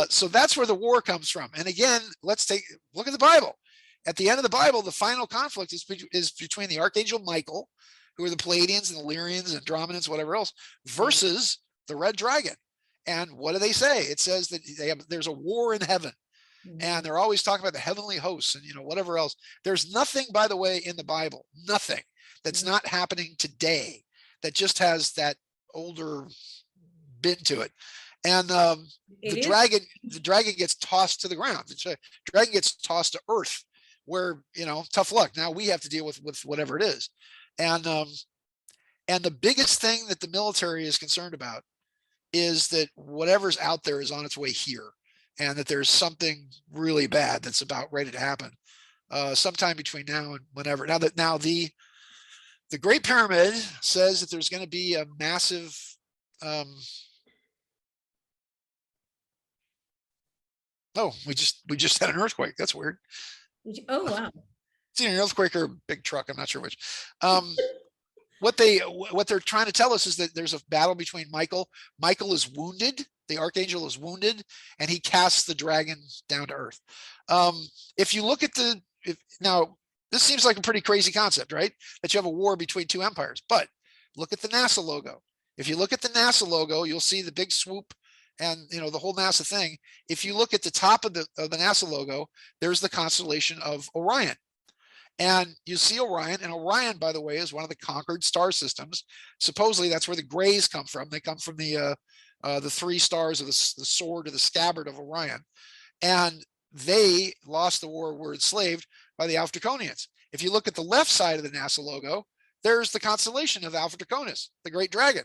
so that's where the war comes from. And again, let's look at the Bible. At the end of the Bible, the final conflict is between the Archangel Michael, who are the Palladians and the Lyrians and Andromedans, whatever else, versus the Red Dragon. And what do they say? It says that there's a war in heaven. And they're always talking about the heavenly hosts and whatever else. There's nothing, by the way, in the Bible, nothing that's not happening today that just has that older bit to it. And the dragon gets tossed to the ground. The dragon gets tossed to earth, where tough luck. Now we have to deal with whatever it is. And the biggest thing that the military is concerned about is that whatever's out there is on its way here, and that there's something really bad that's about ready to happen sometime between now and whenever. Now the Great Pyramid says that there's going to be a massive we just had an earthquake. That's weird. Oh wow. It's either an earthquake or a big truck. I'm not sure which. What they're trying to tell us is that there's a battle between Michael. Michael is wounded. The archangel is wounded, and he casts the dragon down to earth. If you look at now, this seems like a pretty crazy concept, right? That you have a war between two empires. But look at the NASA logo. If you look at the NASA logo, you'll see the big swoop and the whole NASA thing. If you look at the top of the NASA logo, there's the constellation of Orion. And you see Orion, and Orion, by the way, is one of the conquered star systems. Supposedly, that's where the Greys come from. They come from the three stars of the sword or the scabbard of Orion. And they lost the war, were enslaved by the Alpha Draconians. If you look at the left side of the NASA logo, there's the constellation of Alpha Draconis, the great dragon.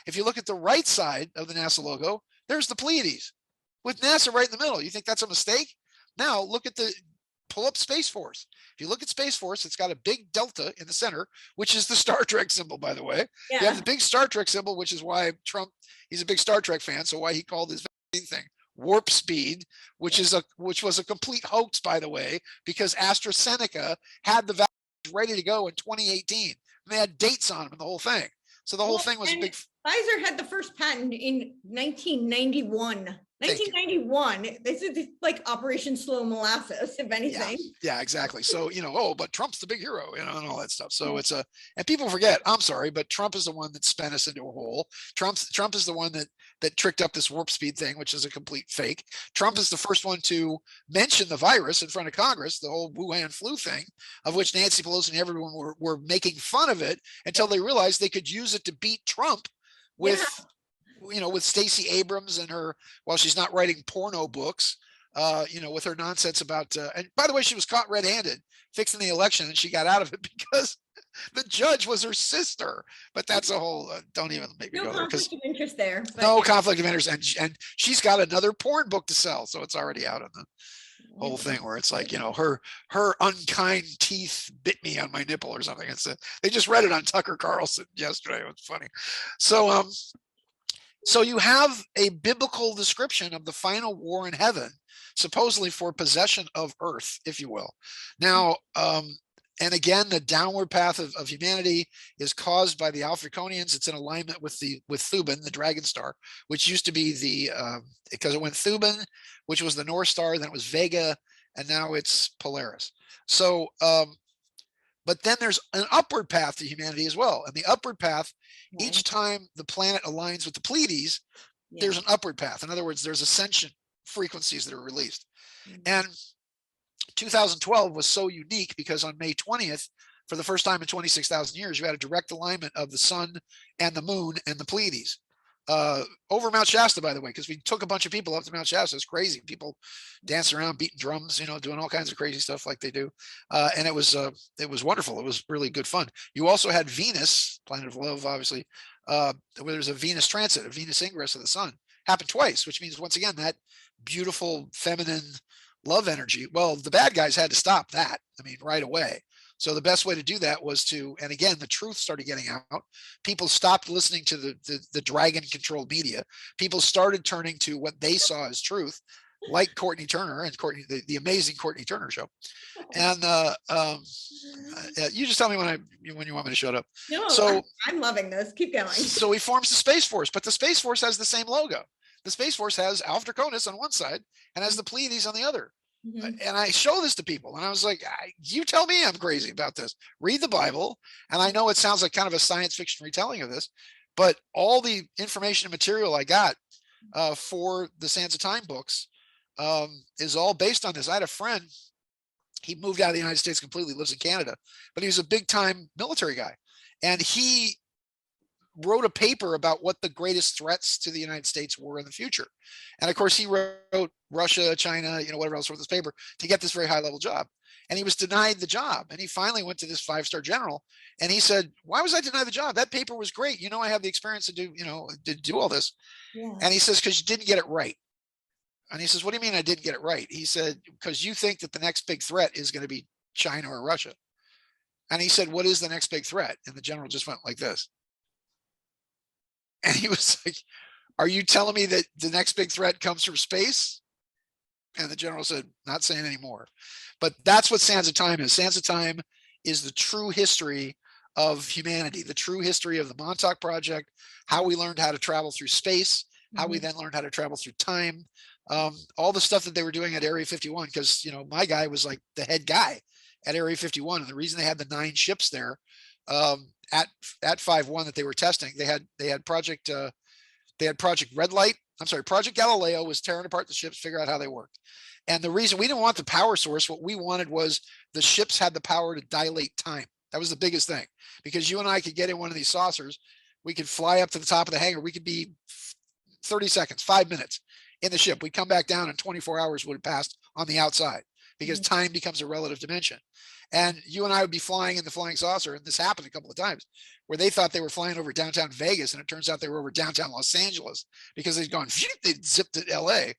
If you look at the right side of the NASA logo, there's the Pleiades, with NASA right in the middle. You think that's a mistake? Now look at pull up Space Force. If you look at Space Force, it's got a big delta in the center, which is the Star Trek symbol, by the way. Yeah. You have the big Star Trek symbol, which is why Trump, he's a big Star Trek fan, so why he called his thing warp speed, which was a complete hoax, by the way, because AstraZeneca had the vaccine ready to go in 2018. And they had dates on them and the whole thing. So the whole thing was a big. Pfizer had the first patent in 1991. 1991. This is like Operation Slow Molasses, if anything. Yeah, exactly. So, but Trump's the big hero, and all that stuff. So it's and people forget, I'm sorry, but Trump is the one that spent us into a hole. Trump is the one that tricked up this warp speed thing, which is a complete fake. Trump is the first one to mention the virus in front of Congress, the whole Wuhan flu thing, of which Nancy Pelosi and everyone were making fun of it until they realized they could use it to beat Trump with with Stacey Abrams and her, while she's not writing porno books, with her nonsense about, and by the way, she was caught red-handed fixing the election and she got out of it because the judge was her sister. But that's a whole, don't even make me go there. No conflict of interest there. No conflict of interest. And she's got another porn book to sell. So it's already out on the whole thing where it's like, her unkind teeth bit me on my nipple or something. They just read it on Tucker Carlson yesterday. It was funny. So you have a biblical description of the final war in heaven, supposedly for possession of earth, if you will. Now, and again, the downward path of humanity is caused by the Alphraconians. It's in alignment with Thuban, the dragon star, which used to be because it went Thuban, which was the North Star, then it was Vega, and now it's Polaris. So, but then there's an upward path to humanity as well. And the upward path, each time the planet aligns with the Pleiades, there's an upward path. In other words, there's ascension frequencies that are released. And 2012 was so unique because on May 20th, for the first time in 26,000 years, you had a direct alignment of the sun and the moon and the Pleiades. Over Mount Shasta, by the way, because we took a bunch of people up to Mount Shasta. It's crazy. People dancing around, beating drums, doing all kinds of crazy stuff like they do. And it was wonderful. It was really good fun. You also had Venus, planet of love, obviously, where there's a Venus transit, a Venus ingress of the sun. Happened twice, which means, once again, that beautiful feminine love energy. Well, the bad guys had to stop that. Right away. So the best way to do that was and again, the truth started getting out. People stopped listening to the dragon-controlled media. People started turning to what they saw as truth, like Courtenay Turner and the amazing Courtenay Turner show. And you just tell me when you want me to shut up. No, so I'm loving this. Keep going. So he forms the Space Force, but the Space Force has the same logo. The Space Force has Alpha Draconis on one side and has the Pleiades on the other. Mm-hmm. And I show this to people and I was like, you tell me I'm crazy about this. Read the Bible. And I know it sounds like kind of a science fiction retelling of this, but all the information and material I got for the Sands of Time books is all based on this. I had a friend, he moved out of the United States completely, lives in Canada, but he was a big time military guy. And he wrote a paper about what the greatest threats to the United States were in the future. And of course, he wrote Russia, China, whatever else, wrote this paper to get this very high level job. And he was denied the job. And he finally went to this 5-star general and he said, why was I denied the job? That paper was great. I have the experience to do all this. Yeah. And he says, because you didn't get it right. And he says, what do you mean I didn't get it right? He said, because you think that the next big threat is going to be China or Russia. And he said, what is the next big threat? And the general just went like this. And he was like, are you telling me that the next big threat comes from space? And the general said, not saying anymore. But that's what Sands of Time is. Sands of Time is the true history of humanity, the true history of the Montauk Project, how we learned how to travel through space, how we then learned how to travel through time, all the stuff that they were doing at Area 51, because, my guy was like the head guy at Area 51. And the reason they had the 9 ships there at 5-1 that they were testing, they had Project Red Light. I'm sorry, Project Galileo was tearing apart the ships, figure out how they worked. And the reason we didn't want the power source, what we wanted was the ships had the power to dilate time. That was the biggest thing, because you and I could get in one of these saucers. We could fly up to the top of the hangar. We could be 30 seconds, 5 minutes in the ship. We'd come back down and 24 hours would have passed on the outside, because time becomes a relative dimension. And you and I would be flying in the flying saucer. And this happened a couple of times where they thought they were flying over downtown Vegas. And it turns out they were over downtown Los Angeles, because they'd gone, they'd zipped to LA.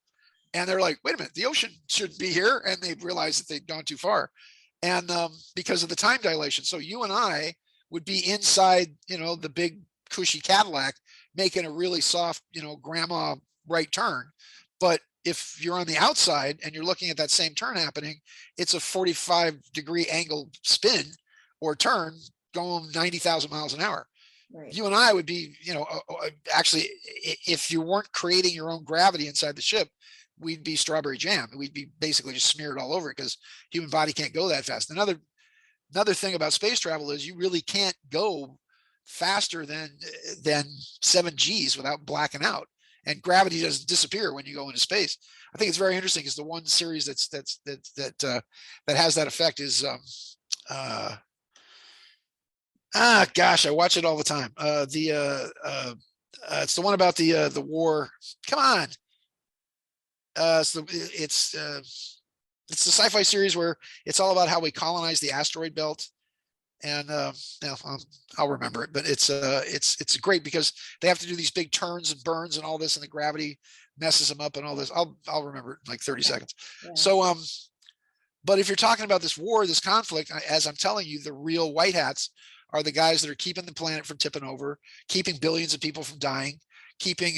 And they're like, wait a minute, the ocean shouldn't be here. And they realized that they'd gone too far. And because of the time dilation. So you and I would be inside, the big cushy Cadillac, making a really soft, grandma right turn. But if you're on the outside and you're looking at that same turn happening, it's a 45-degree angle spin or turn going 90,000 miles an hour. Right. You and I would be, actually, if you weren't creating your own gravity inside the ship, we'd be strawberry jam. We'd be basically just smeared all over it because human body can't go that fast. Another thing about space travel is you really can't go faster than 7 Gs without blacking out. And gravity doesn't disappear when you go into space. I think it's very interesting because the one series that has that effect is gosh, I watch it all the time. It's the one about the war. Come on. It's the sci-fi series where it's all about how we colonize the asteroid belt. And I'll remember it, but it's great because they have to do these big turns and burns and all this, and the gravity messes them up and all this. I'll remember it in like 30 seconds. Yeah. So but if you're talking about this war, this conflict, as I'm telling you, the real white hats are the guys that are keeping the planet from tipping over, keeping billions of people from dying, keeping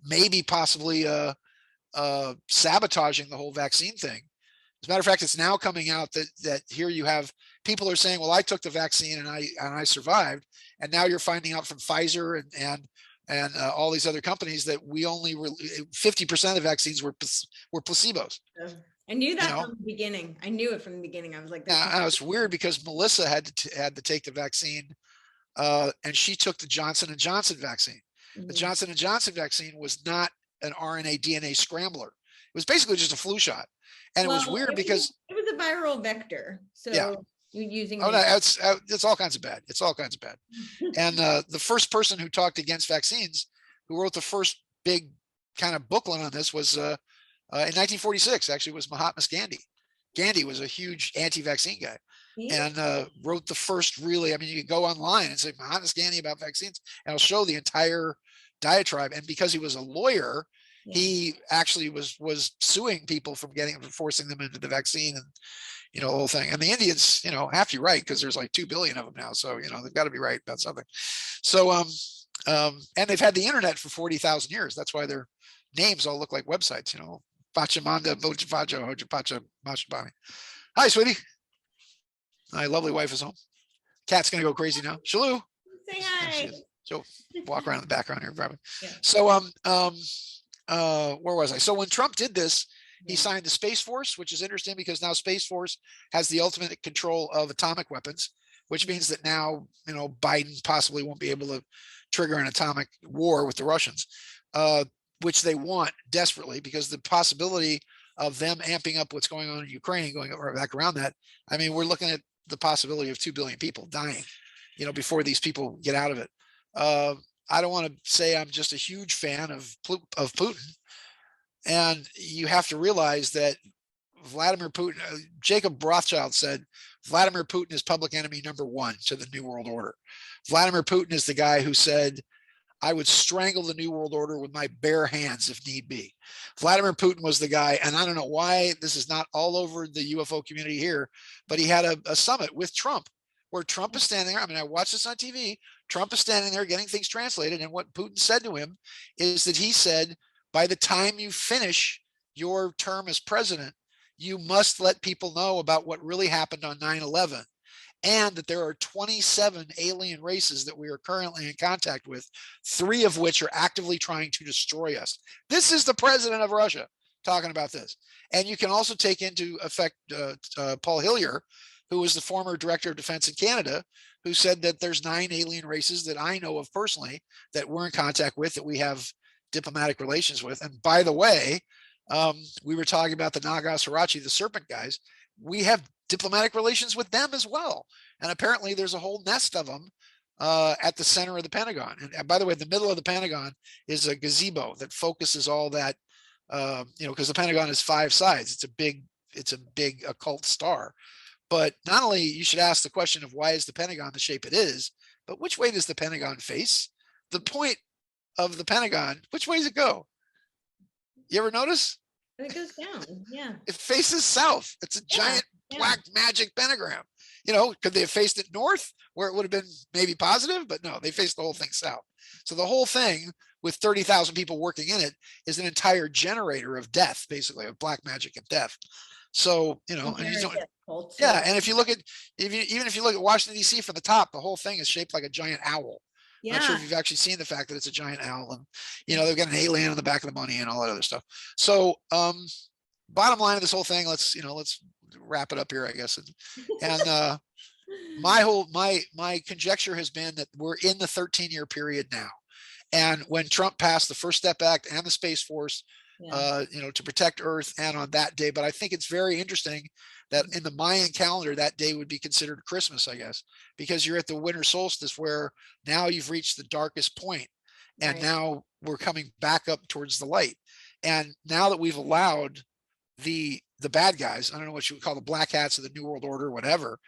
maybe possibly sabotaging the whole vaccine thing. As a matter of fact, it's now coming out that here you have people are saying, well, I took the vaccine and I survived. And now you're finding out from Pfizer and all these other companies that we only 50% of vaccines were placebos. I knew that from the beginning. I knew it from the beginning. I was like, it's weird because Melissa had to take the vaccine and she took the Johnson & Johnson vaccine. Mm-hmm. The Johnson & Johnson vaccine was not an RNA DNA scrambler. It was basically just a flu shot. And it was weird because it was a viral vector. So yeah. You're using it's all kinds of bad. It's all kinds of bad. And the first person who talked against vaccines, who wrote the first big kind of booklet on this was in 1946, actually, was Mahatma Gandhi. Gandhi was a huge anti-vaccine guy. Yeah. And wrote the first really, you can go online and say Mahatma Gandhi about vaccines, and it'll show the entire diatribe. And because he was a lawyer, he actually was suing people from forcing them into the vaccine and, the whole thing. And the Indians, have to be right because there's like 2 billion of them now. So, they've got to be right about something. So, and they've had the internet for 40,000 years. That's why their names all look like websites, Pachamanda, Bojafajo, Hojapacha, Mashabami. Hi, sweetie. My lovely wife is home. Cat's going to go crazy now. Shaloo. Say hi. So walk around in the background here, probably. Yeah. So, where was I? So when Trump did this, he signed the Space Force, which is interesting because now Space Force has the ultimate control of atomic weapons, which means that now, Biden possibly won't be able to trigger an atomic war with the Russians, which they want desperately because the possibility of them amping up what's going on in Ukraine, going back around that. We're looking at the possibility of 2 billion people dying, before these people get out of it. I don't want to say I'm just a huge fan of Putin. And you have to realize that Vladimir Putin, Jacob Rothschild said, Vladimir Putin is public enemy number 1 to the New World Order. Vladimir Putin is the guy who said, I would strangle the New World Order with my bare hands if need be. Vladimir Putin was the guy, and I don't know why this is not all over the UFO community here, but he had a summit with Trump where Trump is standing there. I watched this on TV. Trump is standing there getting things translated. And what Putin said to him is that he said, by the time you finish your term as president, you must let people know about what really happened on 9/11. And that there are 27 alien races that we are currently in contact with, 3 of which are actively trying to destroy us. This is the president of Russia talking about this. And you can also take into effect Paul Hillier, who was the former director of defense in Canada, who said that there's 9 alien races that I know of personally that we're in contact with, that we have diplomatic relations with. And by the way, we were talking about the Nagasarachi, the serpent guys. We have diplomatic relations with them as well. And apparently there's a whole nest of them at the center of the Pentagon. And by the way, the middle of the Pentagon is a gazebo that focuses all that, because the Pentagon is 5 sides. It's a big occult star. But not only you should ask the question of why is the Pentagon the shape it is, but which way does the Pentagon face? The point of the Pentagon, which way does it go? You ever notice? It goes down, yeah. It faces south. It's a giant black magic pentagram. could they have faced it north where it would have been maybe positive? But no, they faced the whole thing south. So the whole thing with 30,000 people working in it is an entire generator of death, basically, of black magic of death. So, and you don't, yeah. And if you look at, even if you look at Washington, D.C. from the top, the whole thing is shaped like a giant owl. Yeah. I'm not sure if you've actually seen the fact that it's a giant owl, and, they've got an alien on the back of the money and all that other stuff. So, bottom line of this whole thing, let's wrap it up here, I guess. And my conjecture has been that we're in the 13-year period now. And when Trump passed the First Step Act and the Space Force, to protect Earth, and on that day, but I think it's very interesting that in the Mayan calendar, that day would be considered Christmas, I guess, because you're at the winter solstice where now you've reached the darkest point, and now we're coming back up towards the light. And now that we've allowed the bad guys, I don't know what you would call the black hats of the New World Order, whatever,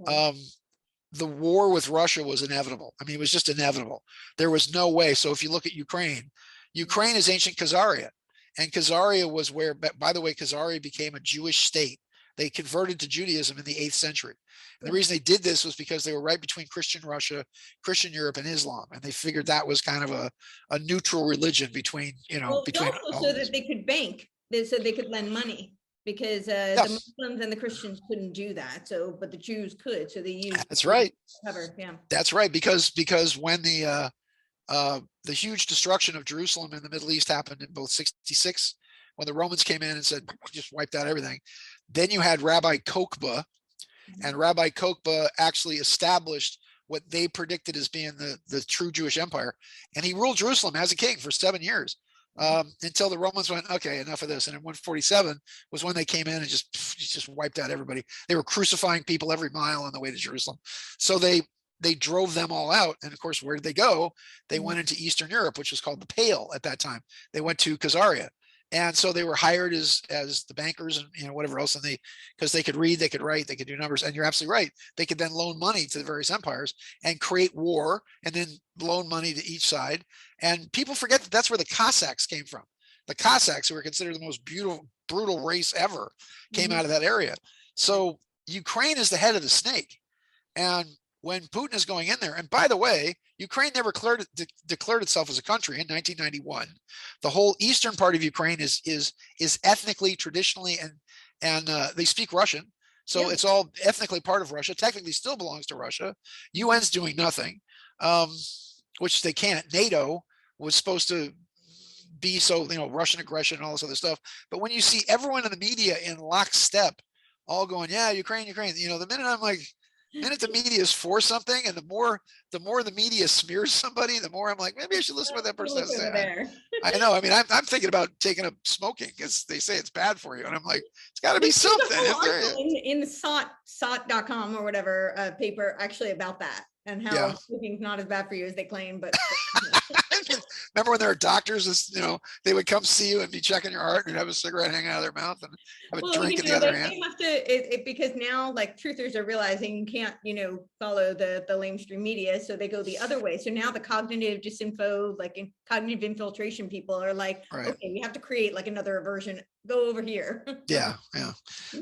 the war with Russia was inevitable. I mean, it was just inevitable. There was no way. So if you look at Ukraine is ancient Khazaria. And Khazaria was where, by the way, Khazaria became a Jewish state. They converted to Judaism in the 8th century. And the reason they did this was because they were right between Christian Russia, Christian Europe, and Islam. And they figured that was kind of a neutral religion between, between. Also so that they could bank, so they could lend money, because the Muslims and the Christians couldn't do that. So, but the Jews could. So they used. That's right. Cover, yeah. That's right. Because when the huge destruction of Jerusalem in the Middle East happened in both 66, when the Romans came in and said, just wiped out everything. Then you had Rabbi Kokhba, and Rabbi Kokhba actually established what they predicted as being the true Jewish empire. And he ruled Jerusalem as a king for 7 years, until the Romans went, okay, enough of this. And in 147 was when they came in and just wiped out everybody. They were crucifying people every mile on the way to Jerusalem. So they drove them all out. And of course, where did they go? They went into Eastern Europe, which was called the Pale at that time. They went to Khazaria. And so they were hired as the bankers and whatever else. And because they could read, they could write, they could do numbers. And you're absolutely right. They could then loan money to the various empires and create war, and then loan money to each side. And people forget that that's where the Cossacks came from. The Cossacks, who were considered the most brutal race ever, came out of that area. So Ukraine is the head of the snake. And when Putin is going in there, and by the way, Ukraine never declared itself as a country in 1991. The whole eastern part of Ukraine is ethnically, traditionally, and they speak Russian, so it's all ethnically part of Russia. Technically, still belongs to Russia. UN's doing nothing, which they can't. NATO was supposed to be Russian aggression and all this other stuff. But when you see everyone in the media in lockstep, all going, yeah, Ukraine, the minute I'm like. The minute the media is for something, and the more the media smears somebody, the more I'm like, maybe I should listen to what that person has to say. I know. I mean, I'm thinking about taking up smoking because they say it's bad for you, and I'm like, it's got to be something. In the SOT.com or whatever paper actually about that, and how smoking's not as bad for you as they claim, but. Remember when there were doctors, they would come see you and be checking your heart and have a cigarette hanging out of their mouth and have a drink in the other hand. Have to, because now like truthers are realizing you can't, follow the lamestream media. So they go the other way. So now the cognitive disinfo, cognitive infiltration people are like, okay, we have to create like another version. Go over here. Yeah.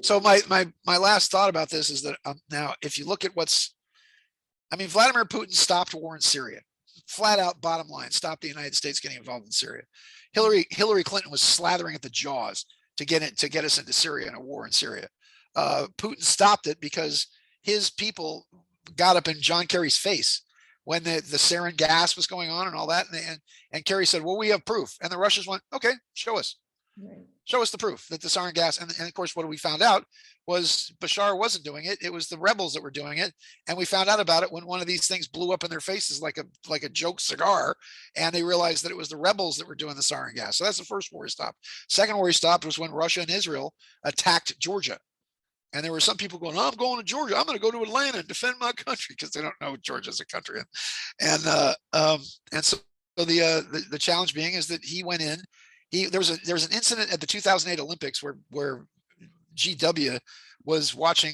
So my last thought about this is that now, if you look at Vladimir Putin stopped war in Syria. Flat out, bottom line, stop the United States getting involved in Syria. Hillary Clinton was slathering at the jaws to get us into Syria and a war in Syria. Putin stopped it because his people got up in John Kerry's face when the sarin gas was going on and all that, and Kerry said, "Well, we have proof," and the Russians went, "Okay, show us." Right. Show us the proof that the sarin gas, and of course, what we found out was Bashar wasn't doing it. It was the rebels that were doing it. And we found out about it when one of these things blew up in their faces like a joke cigar. And they realized that it was the rebels that were doing the sarin gas. So that's the first war he stopped. Second war he stopped was when Russia and Israel attacked Georgia. And there were some people going, I'm going to Georgia. I'm going to go to Atlanta and defend my country, because they don't know Georgia's a country. And so the challenge being is that he went in. There was an incident at the 2008 Olympics where GW was watching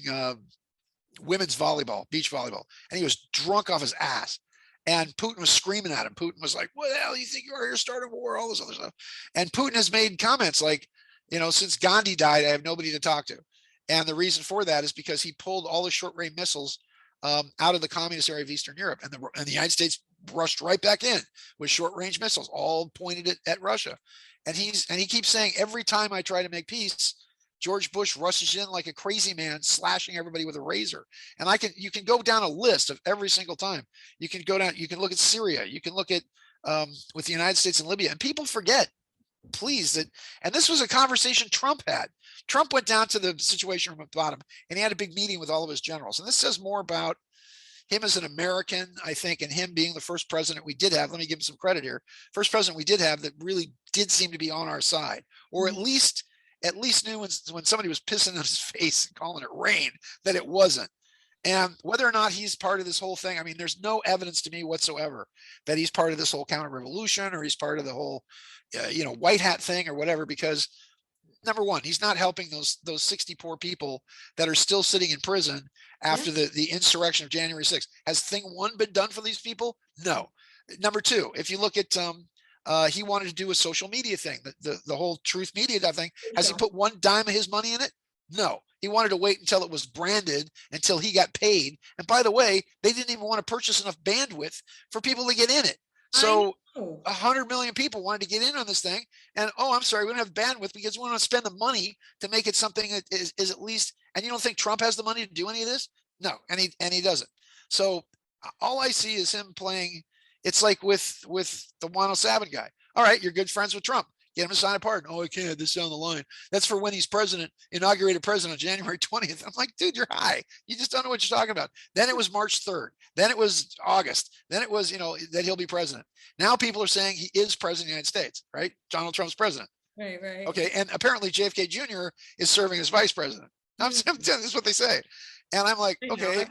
women's volleyball, beach volleyball, and he was drunk off his ass. And Putin was screaming at him. Putin was like, "What the hell do you think you are? You're starting a war," all this other stuff. And Putin has made comments like, since Gandhi died, I have nobody to talk to. And the reason for that is because he pulled all the short-range missiles out of the communist area of Eastern Europe, and the United States rushed right back in with short-range missiles, all pointed at Russia. And he keeps saying, every time I try to make peace, George Bush rushes in like a crazy man, slashing everybody with a razor. And you can go down a list of every single time. You can go down, you can look at Syria, you can look at with the United States and Libya, and people forget, please, that, and this was a conversation Trump had. Trump went down to the Situation Room at the bottom, and he had a big meeting with all of his generals. And this says more about him as an American, I think, and him being the first president we did have. Let me give him some credit here. First president we did have that really did seem to be on our side, or at least knew when somebody was pissing on his face and calling it rain, that it wasn't. And whether or not he's part of this whole thing, I mean, there's no evidence to me whatsoever that he's part of this whole counter-revolution, or he's part of the whole, white hat thing or whatever, because number one, he's not helping those 60 poor people that are still sitting in prison after the insurrection of January 6th. Has thing one been done for these people? No. Number two, if you look at, he wanted to do a social media thing, the whole truth media thing. Has he put one dime of his money in it? No. He wanted to wait until it was branded, until he got paid. And by the way, they didn't even want to purchase enough bandwidth for people to get in it. So 100 million people wanted to get in on this thing. And, I'm sorry, we don't have bandwidth because we want to spend the money to make it something that is at least, and you don't think Trump has the money to do any of this? No. And he doesn't. So all I see is him playing. It's like with the Wano Sabin guy. All right, you're good friends with Trump. Get him to sign a pardon. Oh, I can't. This is down the line. That's for when he's inaugurated president on January 20th. I'm like, dude, you're high. You just don't know what you're talking about. Then it was March 3rd. Then it was August. Then it was, that he'll be president. Now people are saying he is president of the United States, right? Donald Trump's president. Right. Okay. And apparently JFK Jr. is serving as vice president. This is what they say. And I'm like, okay,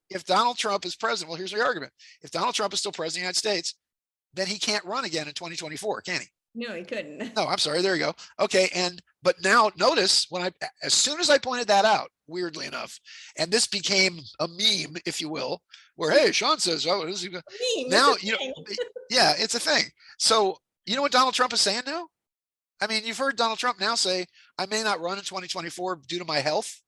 if Donald Trump is president, well, here's the argument. If Donald Trump is still president of the United States, then he can't run again in 2024, can he? No, he couldn't. No, I'm sorry. There you go. Okay. But now notice as soon as I pointed that out, weirdly enough, and this became a meme, if you will, where, hey, Sean says, oh, is he now, yeah, it's a thing. So you know what Donald Trump is saying now? I mean, you've heard Donald Trump now say, I may not run in 2024 due to my health.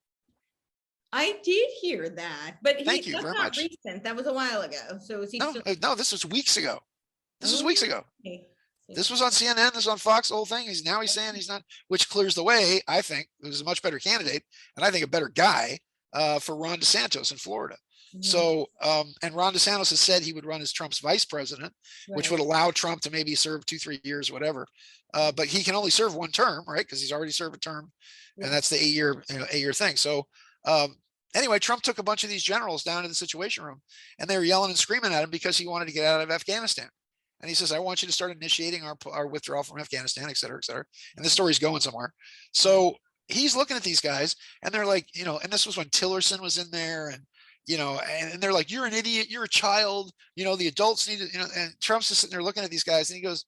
I did hear that, but thank you very much. Recent. That was a while ago. So is he no, this was weeks ago. This was weeks ago. This was on CNN, this was on Fox, the whole thing. He's saying he's not, which clears the way, I think. He was a much better candidate, and I think a better guy for Ron DeSantis in Florida. Mm-hmm. So, and Ron DeSantis has said he would run as Trump's vice president, which would allow Trump to maybe serve 2-3 years, whatever. But he can only serve one term, right? Because he's already served a term, and that's the 8-year thing. So, anyway, Trump took a bunch of these generals down to the Situation Room, and they were yelling and screaming at him because he wanted to get out of Afghanistan. And he says, I want you to start initiating our withdrawal from Afghanistan, et cetera, et cetera. And the story's going somewhere. So he's looking at these guys, and they're like, and this was when Tillerson was in there, and, and they're like, you're an idiot, you're a child, the adults need to, and Trump's just sitting there looking at these guys, and he goes,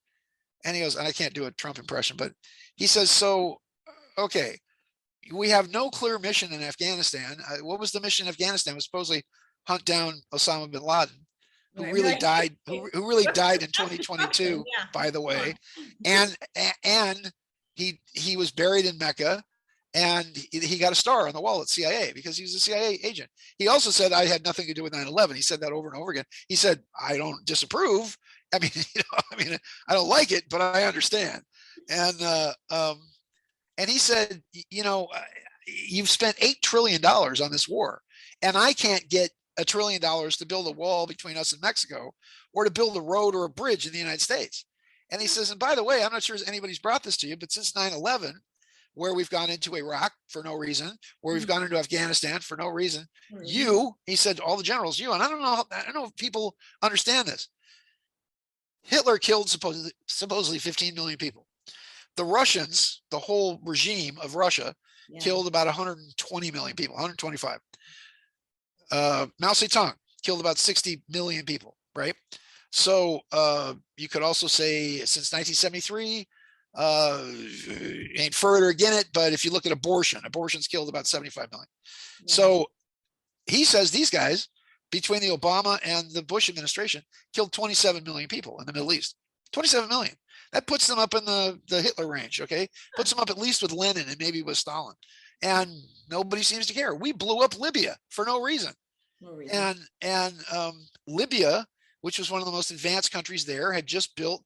and I can't do a Trump impression, but he says, so, okay, we have no clear mission in Afghanistan. What was the mission in Afghanistan? It was supposedly hunt down Osama bin Laden. Who really died in 2022, by the way. And he was buried in Mecca, and he got a star on the wall at CIA because he was a CIA agent. He also said, I had nothing to do with 9/11. He said that over and over again. He said, I don't disapprove. I mean, I don't like it, but I understand. And he said, you've spent $8 trillion on this war, and I can't get $1 trillion to build a wall between us and Mexico, or to build a road or a bridge in the United States. And he says, and by the way, I'm not sure if anybody's brought this to you, but since 9/11, where we've gone into Iraq for no reason, where we've gone into Afghanistan for no reason, he said, all the generals, and I don't know if people understand this. Hitler killed supposedly 15 million people. The Russians, the whole regime of Russia, killed about 120 million people, 125. Mao Zedong killed about 60 million people, right? So you could also say since 1973, ain't further again it, but if you look at abortion's killed about 75 million. So he says these guys, between the Obama and the Bush administration, killed 27 million people in the Middle East. 27 million. That puts them up in the Hitler range, okay? Puts them up at least with Lenin and maybe with Stalin. and nobody seems to care. We blew up Libya for no reason. No reason. And Libya, which was one of the most advanced countries there, had just built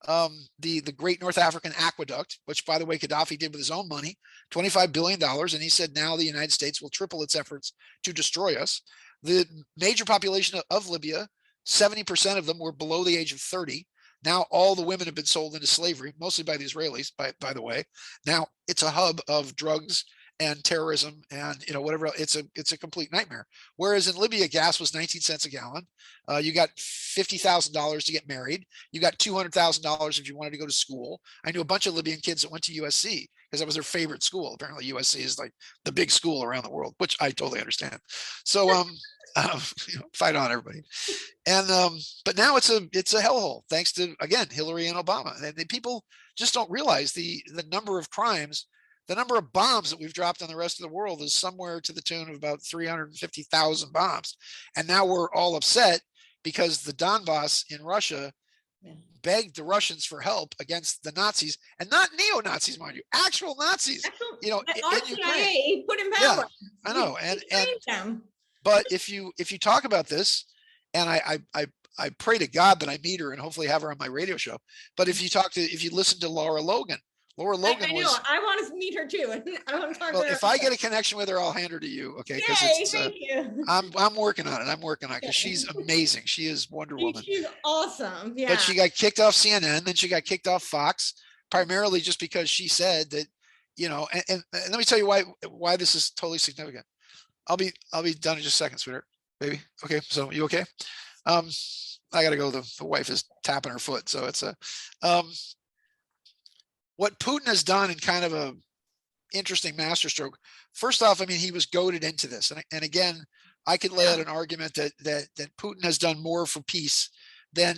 the Great North African Aqueduct, which, by the way, Gaddafi did with his own money, $25 billion. And he said now the United States will triple its efforts to destroy us. The major population of Libya, 70% of them were below the age of 30. Now all the women have been sold into slavery, mostly by the Israelis, by the way. Now it's a hub of drugs and terrorism and whatever else. It's a complete nightmare. Whereas in Libya, gas was 19 cents a gallon. You got $50,000 to get married. You got $200,000 if you wanted to go to school. I knew a bunch of Libyan kids that went to USC because that was their favorite school. Apparently USC is like the big school around the world, which I totally understand. So fight on, everybody. And but now it's a hellhole, thanks to, again, Hillary and Obama. And people just don't realize the number of crimes. The number of bombs that we've dropped on the rest of the world is somewhere to the tune of about 350,000 bombs. And now we're all upset because the Donbass in Russia begged the Russians for help against the Nazis, and not neo-Nazis, mind you, actual Nazis. Our CIA put in power. Yeah, I know. But if you talk about this, and I pray to God that I meet her and hopefully have her on my radio show. But if you listen to Laura Logan I know. I want to meet her too. I want to talk to her. If I get a connection with her, I'll hand her to you. Okay. Yay, thank you. I'm working on it. Because she's amazing. She is Wonder Woman. She's awesome. Yeah. But she got kicked off CNN, then she got kicked off Fox, primarily just because she said that, and let me tell you why this is totally significant. I'll be done in just a second, sweetheart. Baby. Okay. So you okay? I gotta go. The wife is tapping her foot. So it's what Putin has done in kind of a interesting masterstroke. First off, I mean, he was goaded into this. And again, I could lay out an argument that Putin has done more for peace than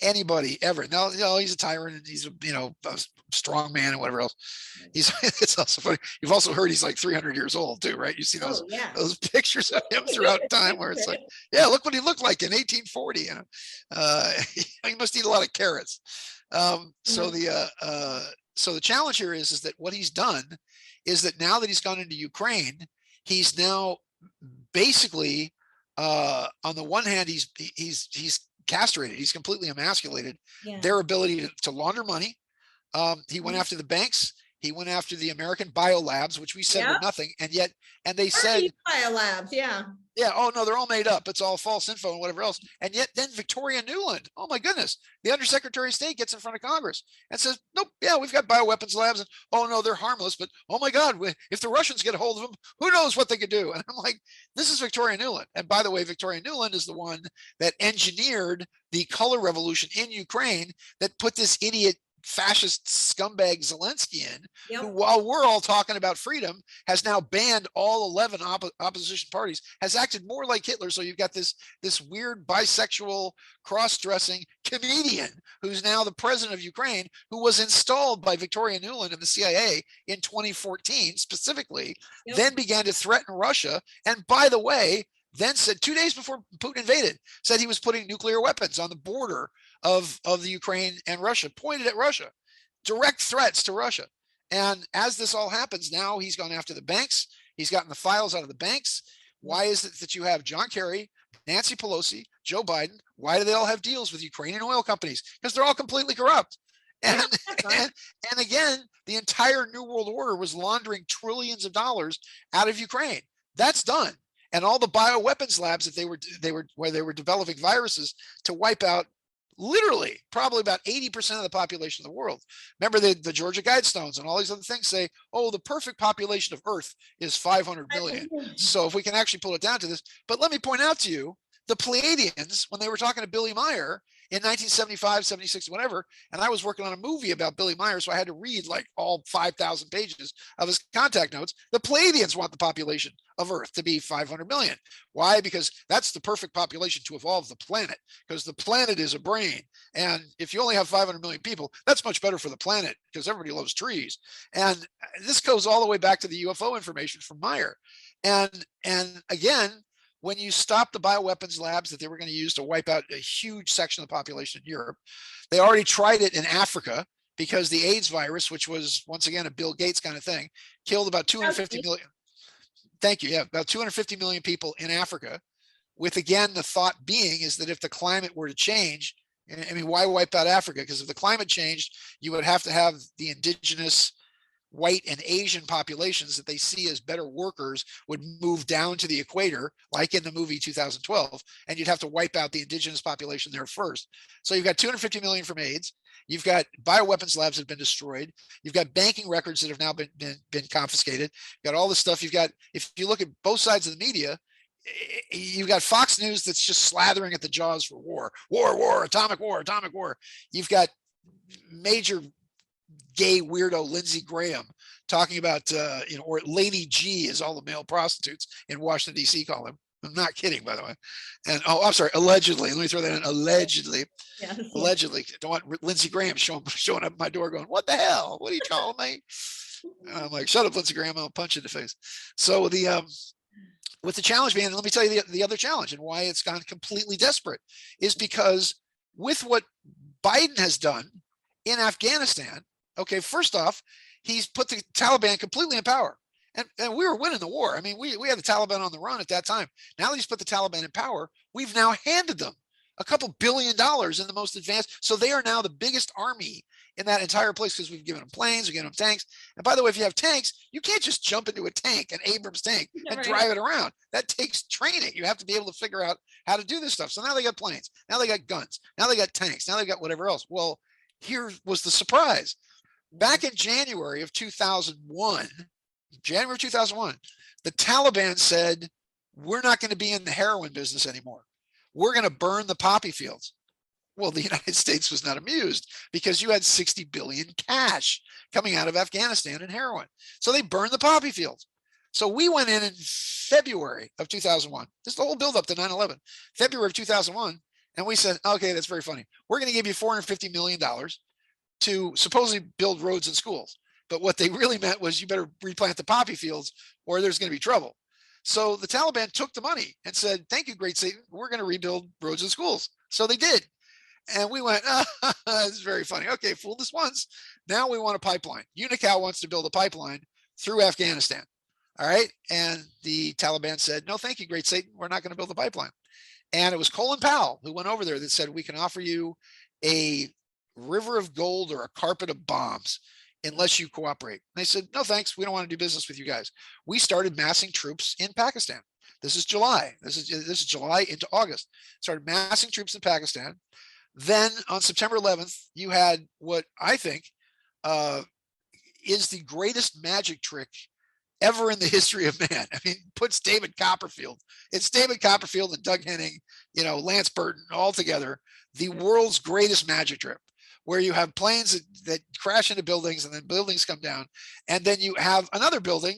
anybody ever. Now, he's a tyrant and he's a strong man and whatever else. It's also funny. You've also heard he's like 300 years old too, right? You see those pictures of him throughout time where it's like, yeah, look what he looked like in 1840. He must eat a lot of carrots. So the challenge here is that what he's done is that now that he's gone into Ukraine, he's now basically on the one hand, he's castrated, he's completely emasculated their ability to launder money. He went after the banks. He went after the American biolabs, which we said were nothing, and they said biolabs, oh no, they're all made up. It's all false info and whatever else. And yet then Victoria Nuland, oh my goodness, the Undersecretary of State gets in front of Congress and says, nope, we've got bioweapons labs, and oh no, they're harmless, but oh my God, if the Russians get a hold of them, who knows what they could do? And I'm like, this is Victoria Nuland. And by the way, Victoria Nuland is the one that engineered the color revolution in Ukraine that put this idiot fascist scumbag Zelensky in, who, while we're all talking about freedom, has now banned all 11 opposition parties, has acted more like Hitler. So you've got this weird bisexual cross-dressing comedian who's now the president of Ukraine, who was installed by Victoria Nuland and the CIA in 2014 specifically, then began to threaten Russia. And by the way, then said 2 days before Putin invaded, said he was putting nuclear weapons on the border of the Ukraine and Russia, pointed at Russia, direct threats to Russia. And as this all happens, now he's gone after the banks. He's gotten the files out of the banks. Why is it that you have John Kerry, Nancy Pelosi, Joe Biden? Why do they all have deals with Ukrainian oil companies? Because they're all completely corrupt. And again, the entire New World Order was laundering trillions of dollars out of Ukraine. That's done. And all the bioweapons labs that they were developing viruses to wipe out literally probably about 80% of the population of the world. Remember the Georgia Guidestones and all these other things say, oh, the perfect population of Earth is 500 million. So if we can actually pull it down to this, but let me point out to you, the Pleiadians, when they were talking to Billy Meyer in 1975, 76, whatever, and I was working on a movie about Billy Meyer, so I had to read like all 5,000 pages of his contact notes. The Pleiadians want the population of Earth to be 500 million. Why? Because that's the perfect population to evolve the planet, because the planet is a brain. And if you only have 500 million people, that's much better for the planet because everybody loves trees. And this goes all the way back to the UFO information from Meyer. And again, when you stop the bioweapons labs that they were going to use to wipe out a huge section of the population in Europe, they already tried it in Africa because the AIDS virus, which was once again a Bill Gates kind of thing, killed about 250 million. Thank you. Yeah, about 250 million people in Africa. With, again, the thought being is that if the climate were to change, I mean, why wipe out Africa? Because if the climate changed, you would have to have the indigenous white and Asian populations that they see as better workers would move down to the equator, like in the movie 2012, and you'd have to wipe out the indigenous population there first. So you've got 250 million from AIDS. You've got bioweapons labs that have been destroyed. You've got banking records that have now been confiscated. You've got all this stuff. You've got, if you look at both sides of the media, you've got Fox News that's just slathering at the jaws for war, atomic war. You've got major gay weirdo Lindsey Graham talking about, or Lady G, as all the male prostitutes in Washington, D.C. call him. I'm not kidding, by the way. And, oh, I'm sorry, allegedly. Let me throw that in. Allegedly. Yes. Allegedly. Don't want Lindsey Graham showing up at my door going, what the hell? What are you calling me? And I'm like, shut up, Lindsey Graham. I'll punch you in the face. So with the challenge being, let me tell you the other challenge and why it's gone completely desperate is because with what Biden has done in Afghanistan, okay, first off, he's put the Taliban completely in power. And we were winning the war. I mean, we had the Taliban on the run at that time. Now that he's put the Taliban in power, we've now handed them a couple $2 billion in the most advanced. So they are now the biggest army in that entire place because we've given them planes, we've given them tanks. And by the way, if you have tanks, you can't just jump into a tank, an Abrams tank, and drive it around. That takes training. You have to be able to figure out how to do this stuff. So now they got planes. Now they got guns. Now they got tanks. Now they got whatever else. Well, here was the surprise. Back in January of 2001, the Taliban said, we're not going to be in the heroin business anymore. We're going to burn the poppy fields. Well, the United States was not amused because you had 60 billion cash coming out of Afghanistan in heroin. So they burned the poppy fields. So we went in February of 2001. This is the whole buildup to 9/11. February of 2001. And we said, okay, that's very funny. We're going to give you $450 million to supposedly build roads and schools. But what they really meant was you better replant the poppy fields or there's going to be trouble. So the Taliban took the money and said, thank you, great Satan. We're going to rebuild roads and schools. So they did. And we went, it's very funny. Okay, fooled us once. Now we want a pipeline. Unical wants to build a pipeline through Afghanistan. All right. And the Taliban said, no, thank you, great Satan. We're not going to build a pipeline. And it was Colin Powell who went over there that said, we can offer you a river of gold or a carpet of bombs unless you cooperate. And they said, no, thanks. We don't want to do business with you guys. We started massing troops in Pakistan. This is July. This is July into August. Started massing troops in Pakistan. Then on September 11th, you had what I think is the greatest magic trick ever in the history of man. I mean, puts David Copperfield. It's David Copperfield and Doug Henning, Lance Burton all together. The world's greatest magic trick, where you have planes that crash into buildings and then buildings come down. And then you have another building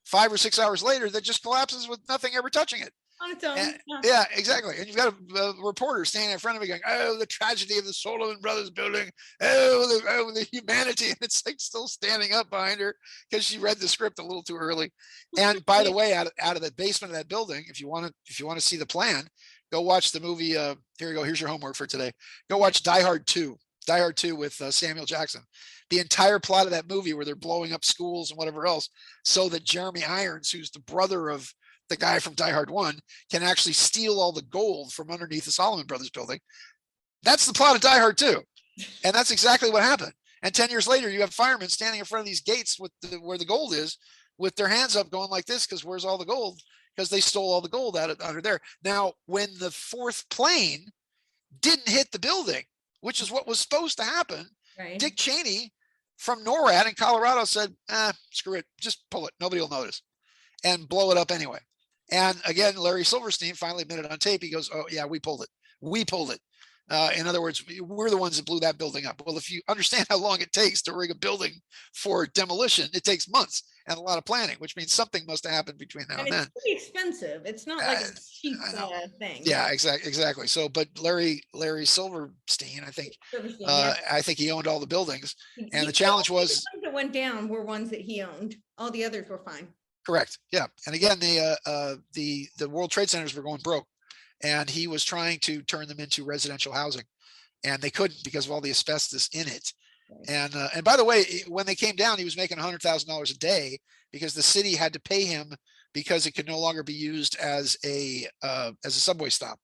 5 or 6 hours later that just collapses with nothing ever touching it. On its own. Yeah, exactly. And you've got a reporter standing in front of me going, oh, the tragedy of the Solomon Brothers building. Oh, the humanity. And it's like still standing up behind her because she read the script a little too early. And by the way, out of the basement of that building, if you want to see the plan, go watch the movie. Here you go. Here's your homework for today. Go watch Die Hard 2. Die Hard 2 with Samuel Jackson. The entire plot of that movie where they're blowing up schools and whatever else so that Jeremy Irons, who's the brother of the guy from Die Hard 1, can actually steal all the gold from underneath the Solomon Brothers building. That's the plot of Die Hard 2. And that's exactly what happened. And 10 years later, you have firemen standing in front of these gates where the gold is with their hands up going like this, because where's all the gold? Because they stole all the gold out of under there. Now, when the fourth plane didn't hit the building, which is what was supposed to happen, right. Dick Cheney from NORAD in Colorado said, screw it, just pull it. Nobody will notice, and blow it up anyway. And again, Larry Silverstein finally admitted on tape. He goes, oh yeah, we pulled it. We pulled it. In other words, we're the ones that blew that building up. Well, if you understand how long it takes to rig a building for demolition, it takes months and a lot of planning, which means something must have happened between now and then. It's pretty expensive. It's not like a cheap thing. Yeah, exactly. So, but Larry Silverstein, I think, I think he owned all the buildings, and the challenge was the ones that went down were ones that he owned. All the others were fine. Correct. Yeah, and again, the World Trade Centers were going broke. And he was trying to turn them into residential housing, and they couldn't because of all the asbestos in it. And by the way, when they came down, he was making $100,000 a day because the city had to pay him because it could no longer be used as a subway stop.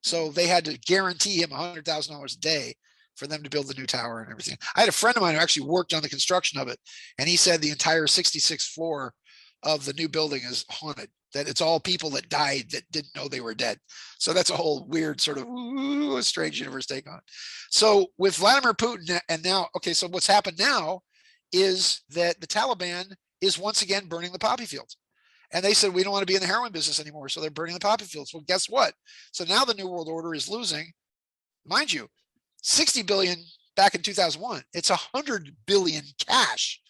So they had to guarantee him $100,000 a day for them to build the new tower and everything. I had a friend of mine who actually worked on the construction of it, and he said the entire 66th floor of the new building is haunted, that it's all people that died that didn't know they were dead. So that's a whole weird sort of strange universe take on it. So with Vladimir Putin, and now, okay, so what's happened now is that the Taliban is once again burning the poppy fields. And they said, we don't want to be in the heroin business anymore. So they're burning the poppy fields. Well, guess what? So now the New World Order is losing, mind you, 60 billion back in 2001. It's 100 billion cash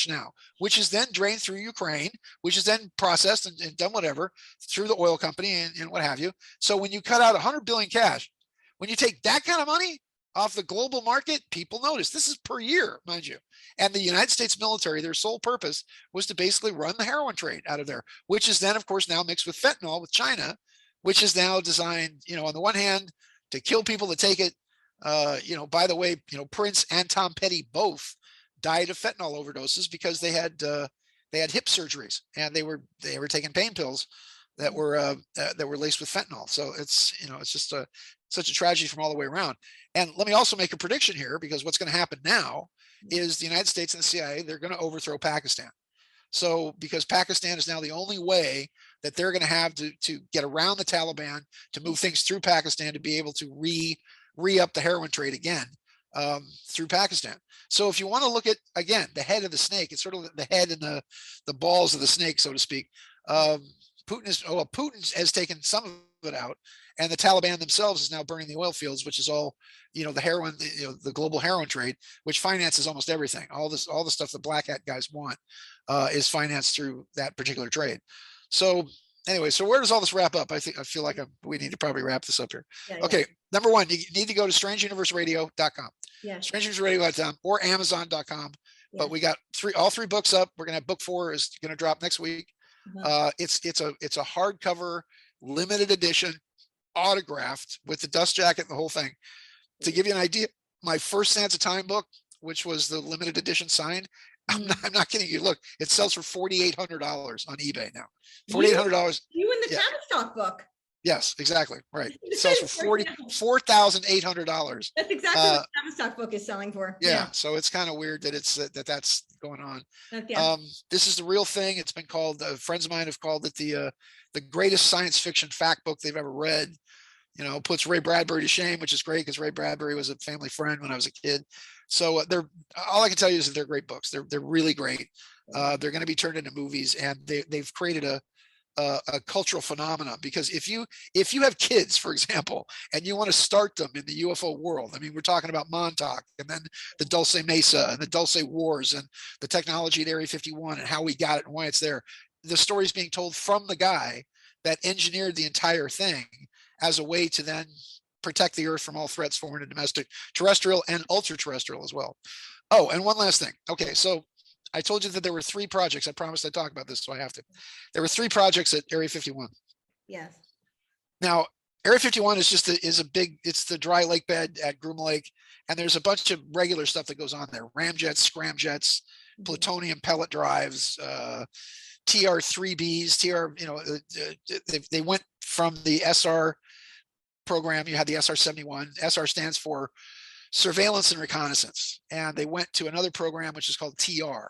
now, which is then drained through Ukraine, which is then processed and done whatever through the oil company and what have you. So when you cut out 100 billion cash, when you take that kind of money off the global market, people notice. This is per year, mind you. And the United States military, their sole purpose was to basically run the heroin trade out of there, which is then, of course, now mixed with fentanyl with China, which is now designed, on the one hand, to kill people that take it. By the way, Prince and Tom Petty both died of fentanyl overdoses because they had hip surgeries and they were taking pain pills that were laced with fentanyl. So it's just such a tragedy from all the way around. And let me also make a prediction here, because what's going to happen now is the United States and the CIA, they're going to overthrow Pakistan. So because Pakistan is now the only way that they're going to have to get around the Taliban, to move things through Pakistan, to be able to re-up the heroin trade again through Pakistan. So if you want to look at, again, the head of the snake, it's sort of the head and the balls of the snake, so to speak. Putin has taken some of it out, and the Taliban themselves is now burning the oil fields, which is all, the heroin, the global heroin trade, which finances almost everything. All the stuff the black hat guys want is financed through that particular trade. So anyway, so where does all this wrap up? I feel like we need to probably wrap this up here. Yeah. Okay, number one, you need to go to strangeuniverseradio.com. Yeah. Strangeuniverseradio.com or Amazon.com. Yeah. But we got all three books up. We're gonna have book 4 is gonna drop next week. It's a hardcover, limited edition, autographed with the dust jacket and the whole thing. To give you an idea, my first Sands of Time book, which was the limited edition signed, I'm not kidding you. Look, it sells for $4,800 on eBay now. $4,800. You in the Tavistock book. Yes, exactly. Right. It sells for $4,800. That's exactly what the Tavistock book is selling for. Yeah. So it's kind of weird that that's going on. This is the real thing. It's been called, friends of mine have called it the greatest science fiction fact book they've ever read. Puts Ray Bradbury to shame, which is great because Ray Bradbury was a family friend when I was a kid. So all I can tell you is that they're great books. They're really great. They're going to be turned into movies, and they've created a cultural phenomena, because if you have kids, for example, and you want to start them in the UFO world, I mean, we're talking about Montauk, and then the Dulce Mesa and the Dulce Wars and the technology at Area 51 and how we got it and why it's there. The story is being told from the guy that engineered the entire thing as a way to then protect the Earth from all threats, foreign and domestic, terrestrial and ultra terrestrial as well. Oh, and one last thing. Okay, so I told you that there were 3 projects. I promised I'd talk about this, so I have to. There were 3 projects at Area 51. Yes. Now, Area 51 is just it's the dry lake bed at Groom Lake, and there's a bunch of regular stuff that goes on there: ramjets, scramjets, plutonium pellet drives, TR-3Bs, they went from the SR program. You had the SR-71. SR stands for surveillance and reconnaissance, and they went to another program which is called TR,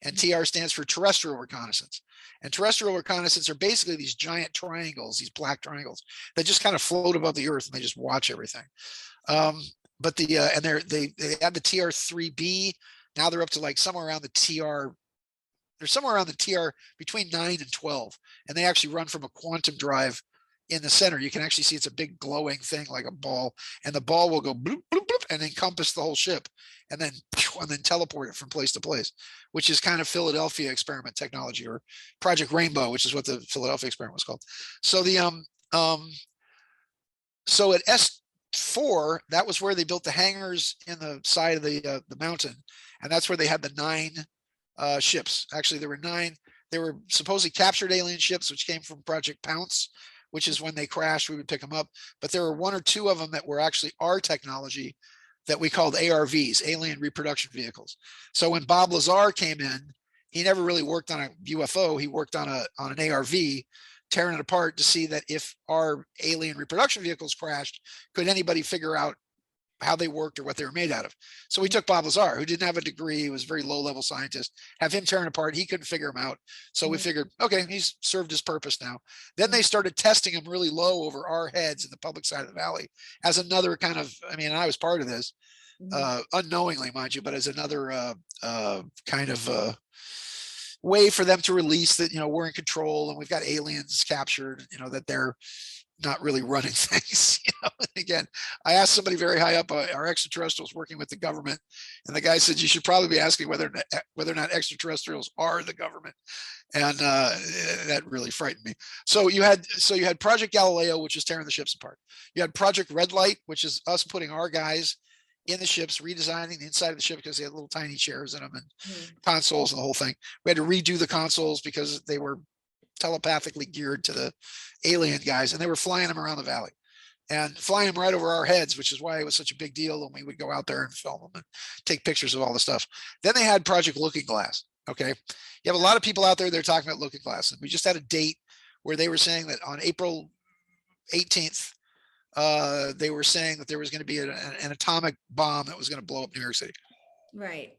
and TR stands for terrestrial reconnaissance. And terrestrial reconnaissance are basically these giant triangles, these black triangles that just kind of float above the Earth and they just watch everything. But they had the TR-3B. Now they're up to like somewhere around the TR. They're somewhere around the TR between 9 and 12, and they actually run from a quantum drive in the center. You can actually see it's a big glowing thing like a ball, and the ball will go bloop, bloop, bloop, and encompass the whole ship, and then teleport it from place to place, which is kind of Philadelphia experiment technology, or Project Rainbow, which is what the Philadelphia experiment was called. So so at S4, that was where they built the hangars in the side of the mountain, and that's where they had the 9 ships. Actually, there were 9. They were supposedly captured alien ships, which came from Project Pounce, which is when they crashed, we would pick them up. But there were 1 or 2 of them that were actually our technology that we called ARVs, alien reproduction vehicles. So when Bob Lazar came in, he never really worked on a UFO. He worked on an ARV, tearing it apart to see that if our alien reproduction vehicles crashed, could anybody figure out how they worked or what they were made out of. So we took Bob Lazar, who didn't have a degree, he was a very low-level scientist, have him tearing apart. He couldn't figure them out. So we figured, okay, he's served his purpose now. Then they started testing him really low over our heads in the public side of the valley as another kind of, I mean, I was part of this, unknowingly, mind you, but as another kind of way for them to release that, we're in control and we've got aliens captured, that they're not really running things. Again, I asked somebody very high up, our extraterrestrials working with the government, and the guy said you should probably be asking whether or not extraterrestrials are the government, and that really frightened me. So you had Project Galileo, which is tearing the ships apart. You had Project Red Light, which is us putting our guys in the ships, redesigning the inside of the ship because they had little tiny chairs in them and consoles and the whole thing. We had to redo the consoles because they were telepathically geared to the alien guys, and they were flying them around the valley and flying them right over our heads, which is why it was such a big deal when we would go out there and film them and take pictures of all the stuff. Then they had Project Looking Glass. Okay, you have a lot of people out there that are talking about Looking Glass, and we just had a date where they were saying that on April 18th, they were saying that there was going to be an atomic bomb that was going to blow up New York City. Right.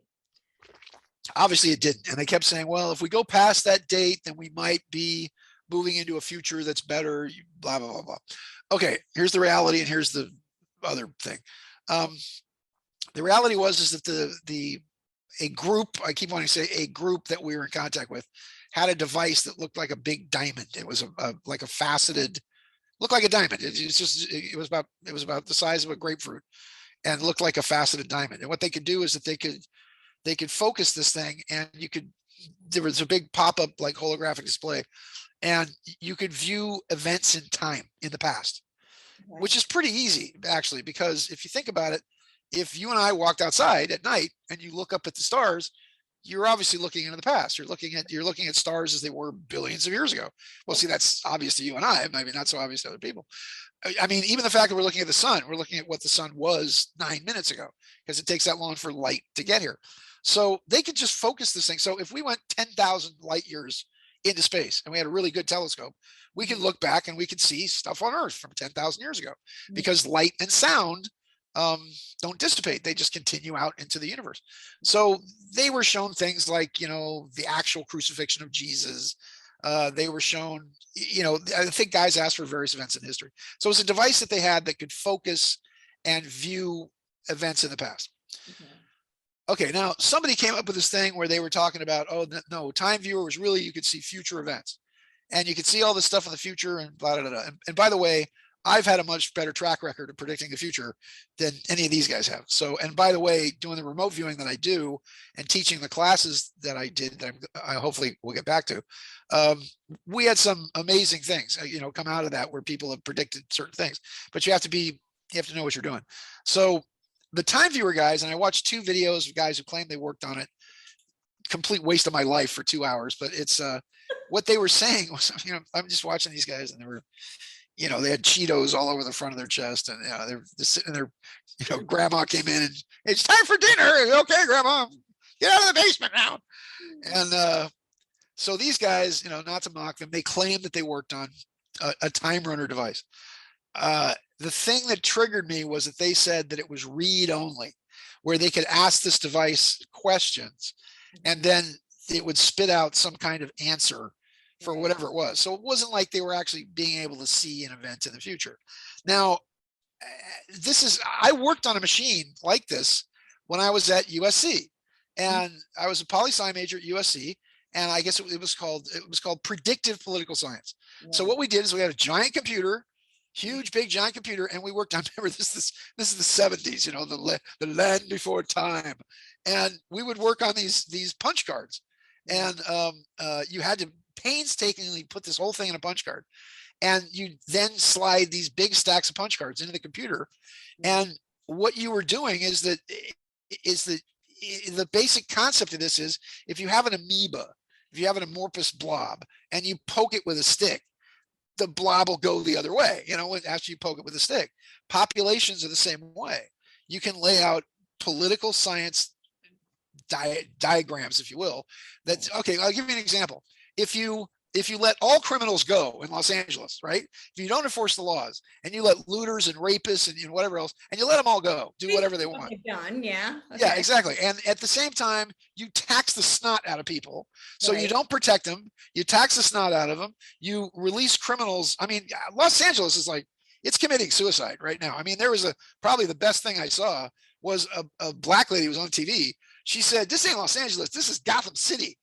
Obviously it didn't. And they kept saying, well, if we go past that date, then we might be moving into a future that's better, blah, blah, blah, blah. Okay, here's the reality, and here's the other thing. The reality is that a group, I keep wanting to say a group that we were in contact with, had a device that looked like a big diamond. It was like a faceted, looked like a diamond. It was about the size of a grapefruit and looked like a faceted diamond. And what they could do is that they could focus this thing, and there was a big pop-up like holographic display, and you could view events in time in the past, which is pretty easy actually, because if you think about it, if you and I walked outside at night and you look up at the stars, you're obviously looking into the past. You're looking at stars as they were billions of years ago. Well, see, that's obvious to you and I, maybe not so obvious to other people. I mean, even the fact that we're looking at the sun, we're looking at what the sun was 9 minutes ago, because it takes that long for light to get here. So they could just focus this thing. So if we went 10,000 light years into space and we had a really good telescope, we could look back and we could see stuff on Earth from 10,000 years ago, because light and sound don't dissipate. They just continue out into the universe. So they were shown things like, the actual crucifixion of Jesus. They were shown, I think guys asked for various events in history. So it was a device that they had that could focus and view events in the past. Okay, now somebody came up with this thing where they were talking about, oh, no, time viewer was really, you could see future events and you could see all this stuff in the future and blah, blah, blah. And by the way, I've had a much better track record of predicting the future than any of these guys have. So, and by the way, doing the remote viewing that I do and teaching the classes that I did, that I hopefully will get back to, we had some amazing things, come out of that where people have predicted certain things, but you have to know what you're doing. So the time viewer guys, and I watched 2 videos of guys who claimed they worked on it, complete waste of my life for 2 hours, but it's what they were saying was, I'm just watching these guys and they were, they had Cheetos all over the front of their chest, and they're just sitting there, grandma came in and it's time for dinner. Okay, grandma, get out of the basement now. And so these guys, not to mock them, they claim that they worked on a time runner device. The thing that triggered me was that they said that it was read only, where they could ask this device questions and then it would spit out some kind of answer for whatever it was. So it wasn't like they were actually being able to see an event in the future. Now, I worked on a machine like this when I was at USC, and I was a poli-sci major at USC, and I guess it was called predictive political science. So what we did is we had a giant computer, huge, big, giant computer, and we worked on, remember, this is the 70s, the land before time, and we would work on these punch cards, and you had to painstakingly put this whole thing in a punch card, and you then slide these big stacks of punch cards into the computer. And what you were doing is that the basic concept of this is, if you have an amoeba, if you have an amorphous blob and you poke it with a stick, the blob will go the other way, after you poke it with a stick. Populations are the same way. you can lay out political science diagrams, if you will. That's okay. I'll give you an example. If you let all criminals go in Los Angeles, right? If you don't enforce the laws and you let looters and rapists and whatever else, and you let them all go, do whatever they want. Done, yeah. Okay. Yeah, exactly. And at the same time, you tax the snot out of people. So Right. You don't protect them. You tax the snot out of them. You release criminals. I mean, Los Angeles is like, it's committing suicide right now. I mean, there was probably the best thing I saw was a black lady who was on TV. She said, this ain't Los Angeles. This is Gotham City.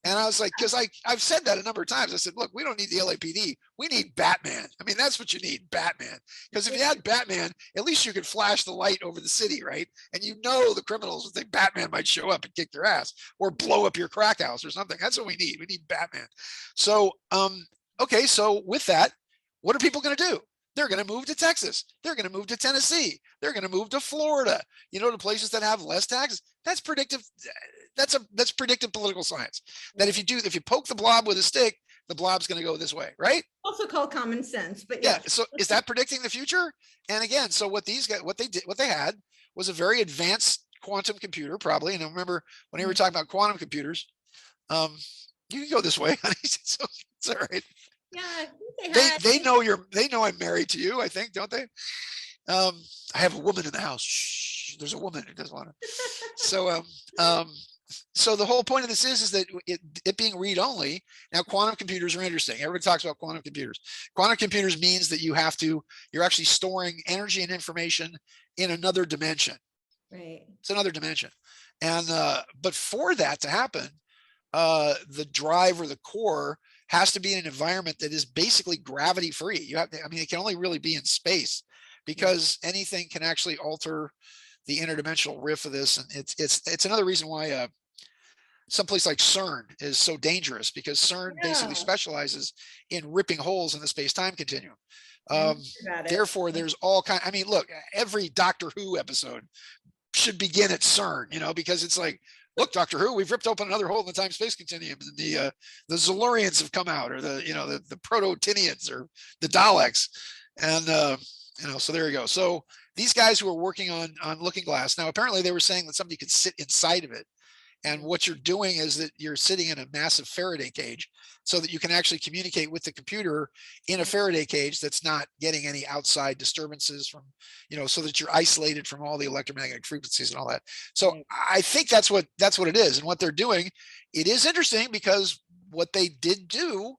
And I was like, because I've said that a number of times. I said, look, we don't need the LAPD. We need Batman. I mean, that's what you need, Batman. Because if you had Batman, at least you could flash the light over the city, right? And the criminals would think Batman might show up and kick their ass or blow up your crack house or something. That's what we need. We need Batman. So, okay, so with that, what are people going to do? They're going to move to Texas. They're going to move to Tennessee. They're going to move to Florida, to places that have less taxes. That's predictive. That's predictive political science. That if you poke the blob with a stick, the blob's going to go this way, right? Also called common sense, but yeah. So is that predicting the future? And again, so what they had was a very advanced quantum computer, probably. And I remember when they were talking about quantum computers, you can go this way, honey. It's all right. Yeah, I think they know I'm married to you, I think, don't they? I have a woman in the house. Shh, there's a woman who doesn't want to. So the whole point of this is that it being read only. Now, quantum computers are interesting. Everybody talks about quantum computers. Quantum computers means that you're actually storing energy and information in another dimension. Right. It's another dimension. And but for that to happen, the drive or the core has to be in an environment that is basically gravity free. It can only really be in space, because anything can actually alter the interdimensional riff of this. And it's another reason why someplace like CERN is so dangerous, because CERN basically specializes in ripping holes in the space-time continuum. Therefore, there's all kind. Look, every Doctor Who episode should begin at CERN, because it's like, look, Doctor Who, we've ripped open another hole in the time-space continuum. And the Zolurians have come out, or the Proto-Tinians, or the Daleks, and so there you go. So these guys who are working on Looking Glass, now apparently they were saying that somebody could sit inside of it, and what you're doing is that you're sitting in a massive Faraday cage, so that you can actually communicate with the computer in a Faraday cage that's not getting any outside disturbances from, so that you're isolated from all the electromagnetic frequencies and all that. So I think that's what it is. And what they're doing, it is interesting, because what they did do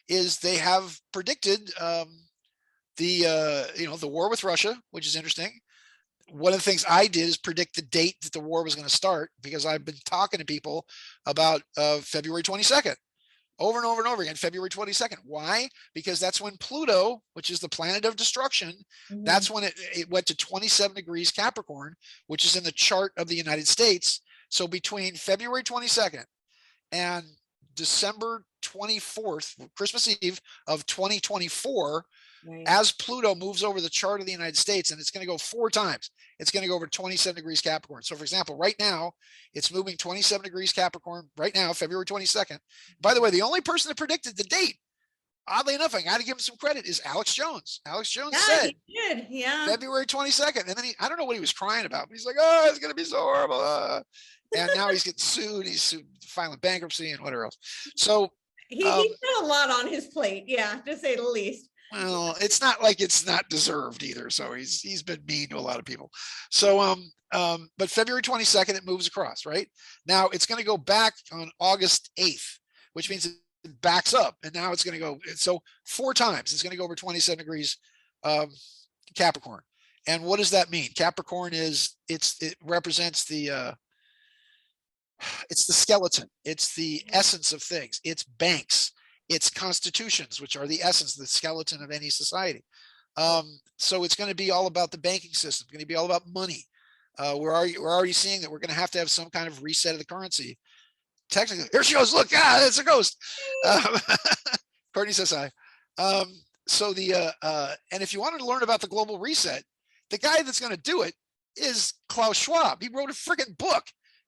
is they have predicted the war with Russia, which is interesting. One of the things I did is predict the date that the war was going to start, because I've been talking to people about February 22nd over and over and over again. February 22nd. Why? Because that's when Pluto, which is the planet of destruction, that's when it went to 27 degrees Capricorn, which is in the chart of the United States. So between February 22nd and December 24th, Christmas Eve of 2024, as Pluto moves over the chart of the United States, and it's going to go 4 times, it's going to go over 27 degrees Capricorn. So for example, right now, it's moving 27 degrees Capricorn right now, February 22nd. By the way, the only person that predicted the date, oddly enough, I got to give him some credit, is Alex Jones. Alex Jones said he did. February 22nd. And then I don't know what he was crying about, but he's like, oh, it's going to be so horrible. And now he's getting sued. He's filing bankruptcy and whatever else. So he's got a lot on his plate, to say the least. Well, it's not like it's not deserved either. So he's been mean to a lot of people. So but February 22nd, it moves across, right? Now it's going to go back on August 8th, which means it backs up, and now it's going to go, so 4 times it's going to go over 27 degrees Capricorn. And what does that mean? Capricorn it represents it's the skeleton, it's the essence of things, it's banks, it's constitutions, which are the essence, the skeleton of any society. So it's going to be all about the banking system. It's going to be all about money. We're already seeing that we're going to have some kind of reset of the currency. Technically, here she goes. Look, it's a ghost. Courtney says hi. And if you wanted to learn about the global reset, the guy that's going to do it is Klaus Schwab. He wrote a freaking book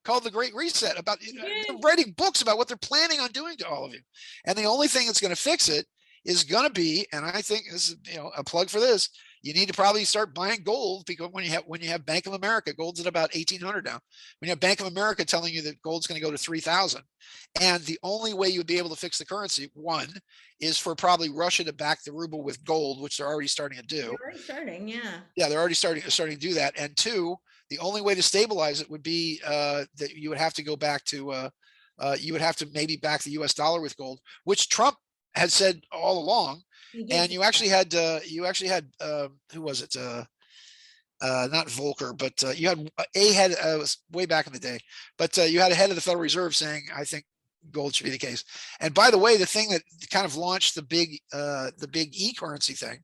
called The Great Reset about they're writing books about what they're planning on doing to all of you. And the only thing that's going to fix it is going to be, and I think this is, a plug for this. You need to probably start buying gold, because when you have Bank of America, gold's at about 1,800 now. When you have Bank of America telling you that gold's going to go to 3,000, and the only way you would be able to fix the currency, one, is for probably Russia to back the ruble with gold, which they're already starting to do. They're already starting, yeah. Yeah, they're already starting to do that. And two, the only way to stabilize it would be that you would have to go back to you would have to maybe back the U.S. dollar with gold, which Trump had said all along. And you actually had who was it? Not Volcker, but you had a head, was way back in the day, but you had a head of the Federal Reserve saying, I think gold should be the case. And by the way, the thing that kind of launched the big e-currency thing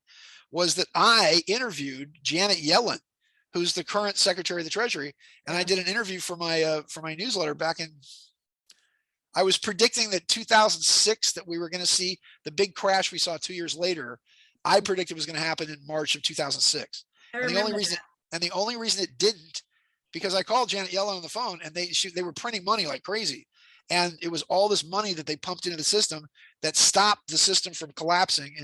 was that I interviewed Janet Yellen, who's the current Secretary of the Treasury, and I did an interview for my newsletter back in. I was predicting that 2006, that we were going to see the big crash we saw 2 years later. I predicted was going to happen in March of 2006. And the only reason it didn't, because I called Janet Yellen on the phone, and they were printing money like crazy. And it was all this money that they pumped into the system that stopped the system from collapsing,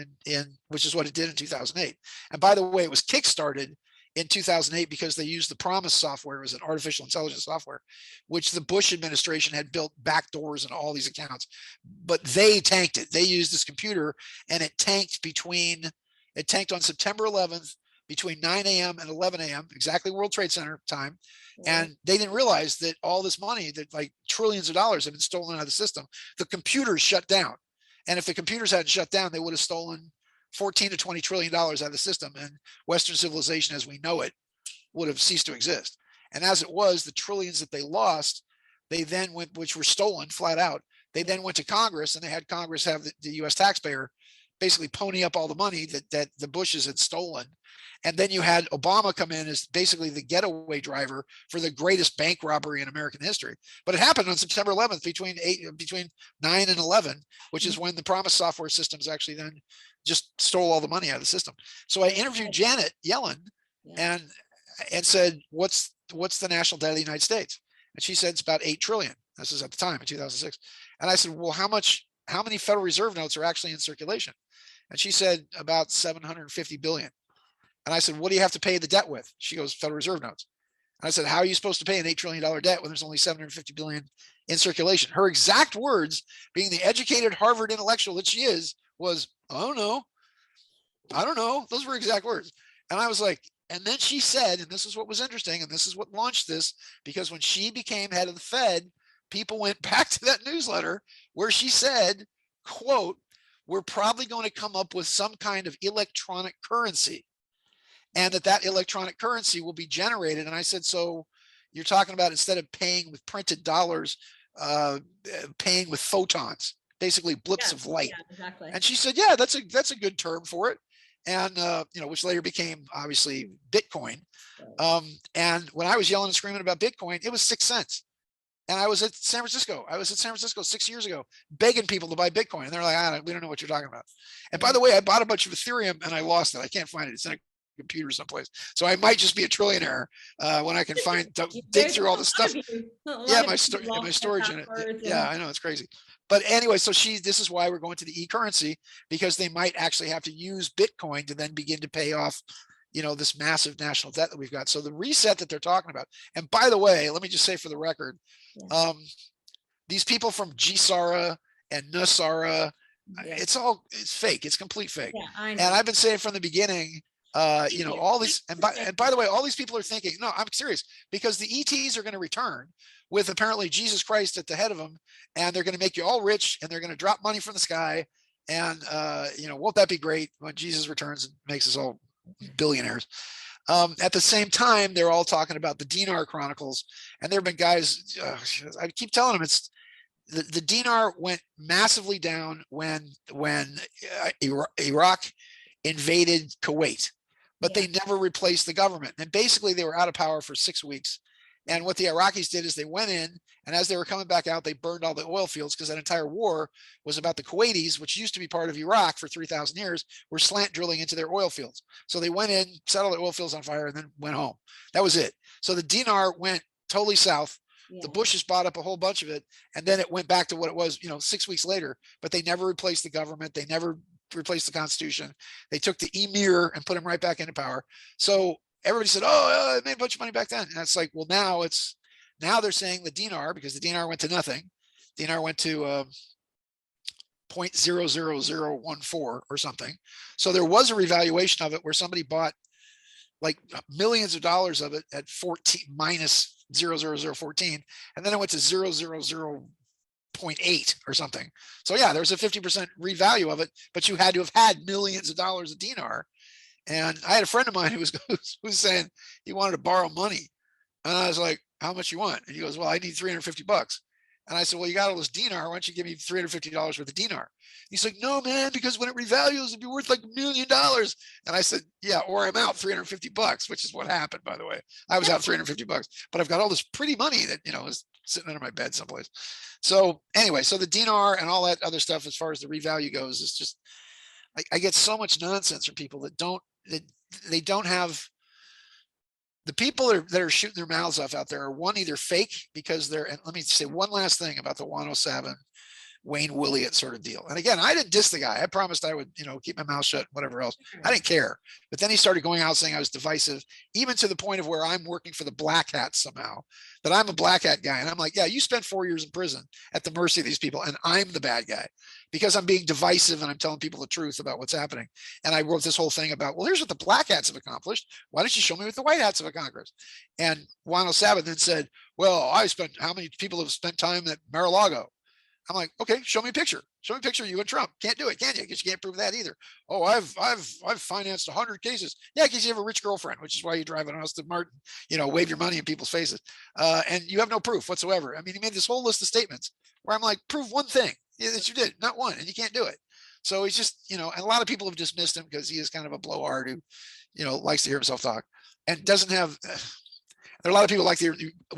which is what it did in 2008. And by the way, it was kickstarted in 2008 because they used the Promise software. It was an artificial intelligence software, which the Bush administration had built backdoors in all these accounts, but they tanked it. They used this computer, and it tanked on September 11th between 9 a.m. and 11 a.m., exactly World Trade Center time. And they didn't realize that all this money, that like trillions of dollars, had been stolen out of the system. The computers shut down. And if the computers hadn't shut down, they would have stolen 14 to 20 trillion dollars out of the system, and Western civilization as we know it would have ceased to exist. And as it was, the trillions that they lost, they then went, which were stolen flat out, they then went to Congress, and they had Congress have the U.S. taxpayer basically pony up all the money that the Bushes had stolen. And then you had Obama come in as basically the getaway driver for the greatest bank robbery in American history. But it happened on September 11th between 9 and 11, which is when the Promise software systems actually then just stole all the money out of the system. So I interviewed Janet Yellen and said, what's the national debt of the United States? And she said it's about 8 trillion. This is at the time in 2006. And I said, well, how many Federal Reserve notes are actually in circulation? And she said about 750 billion. And I said, what do you have to pay the debt with? She goes, Federal Reserve notes. And I said, how are you supposed to pay an $8 trillion debt when there's only 750 billion in circulation? Her exact words, being the educated Harvard intellectual that she is, was, I don't know. Those were exact words. And I was like, and then she said, and this is what was interesting, and this is what launched this, because when she became head of the Fed, people went back to that newsletter where she said, quote, we're probably going to come up with some kind of electronic currency, and that electronic currency will be generated. And I said, so you're talking about, instead of paying with printed dollars, paying with photons, basically blips of light. Yeah, exactly. And she said, yeah, that's a good term for it. And, which later became obviously Bitcoin. And when I was yelling and screaming about Bitcoin, it was 6 cents. And I was at San Francisco. 6 years ago, begging people to buy Bitcoin. And they're like, we don't know what you're talking about. And by the way, I bought a bunch of Ethereum and I lost it. I can't find it. It's in a computer someplace. So I might just be a trillionaire when I can dig through all this stuff. Yeah, my storage in it. Yeah, I know, it's crazy. But anyway, so this is why we're going to the e-currency, because they might actually have to use Bitcoin to then begin to pay off, this massive national debt that we've got. So the reset that they're talking about, and by the way, let me just say for the record, these people from GSARA and NUSARA, it's fake. It's complete fake. Yeah, I know. And I've been saying from the beginning, all these, and by the way, all these people are thinking, no, I'm serious, because the ETs are going to return with apparently Jesus Christ at the head of them, and they're going to make you all rich, and they're going to drop money from the sky. And, won't that be great when Jesus returns and makes us all billionaires? At the same time, they're all talking about the Dinar Chronicles, and there have been guys, I keep telling them, it's the dinar went massively down when Iraq invaded Kuwait, but they never replaced the government. And basically they were out of power for 6 weeks. And what the Iraqis did is they went in, and as they were coming back out, they burned all the oil fields, because that entire war was about the Kuwaitis, which used to be part of Iraq for 3,000 years, were slant drilling into their oil fields. So they went in, set all the oil fields on fire, and then went home. That was it. So the dinar went totally south. The Bushes bought up a whole bunch of it, and then it went back to what it was, 6 weeks later, but they never replaced the government. They never replaced the Constitution. They took the emir and put him right back into power. So everybody said, oh, it made a bunch of money back then. And it's like, well, now they're saying the dinar, because the dinar went to nothing. Dinar went to 0.00014 or something. So there was a revaluation of it where somebody bought like millions of dollars of it at 14 minus 0.00014, and then it went to 0.008 or something. So yeah, there was a 50% revalue of it, but you had to have had millions of dollars of dinar. And I had a friend of mine who was saying he wanted to borrow money, and I was like, how much you want? And he goes, well, I need $350. And I said, well, you got all this dinar. Why don't you give me $350 worth of dinar? He's like, no, man, because when it revalues, it'd be worth like $1 million. And I said, yeah, or I'm out $350, which is what happened, by the way. I was out $350, but I've got all this pretty money that, is sitting under my bed someplace. So anyway, so the dinar and all that other stuff, as far as the revalue goes, is just, I get so much nonsense from people that they don't have. The people that are shooting their mouths off out there are, one, either fake because and let me say one last thing about the 107 Wayne Williott sort of deal. And again, I didn't diss the guy. I promised I would, keep my mouth shut, whatever else. I didn't care. But then he started going out saying I was divisive, even to the point of where I'm working for the black hats somehow, that I'm a black hat guy. And I'm like, yeah, you spent 4 years in prison at the mercy of these people, and I'm the bad guy because I'm being divisive and I'm telling people the truth about what's happening. And I wrote this whole thing about, well, here's what the black hats have accomplished. Why don't you show me what the white hats have accomplished? And Juan Sabbath then said, well, how many people have spent time at Mar-a-Lago? I'm like, okay, show me a picture. Show me a picture of you and Trump. Can't do it, can you? Because you can't prove that either. Oh, I've financed 100 cases. Yeah, because you have a rich girlfriend, which is why you drive an Aston Martin, wave your money in people's faces. And you have no proof whatsoever. I mean, he made this whole list of statements where I'm like, prove one thing that you did, not one, and you can't do it. So he's just, and a lot of people have dismissed him because he is kind of a blowhard who, likes to hear himself talk and doesn't have. There are a lot of people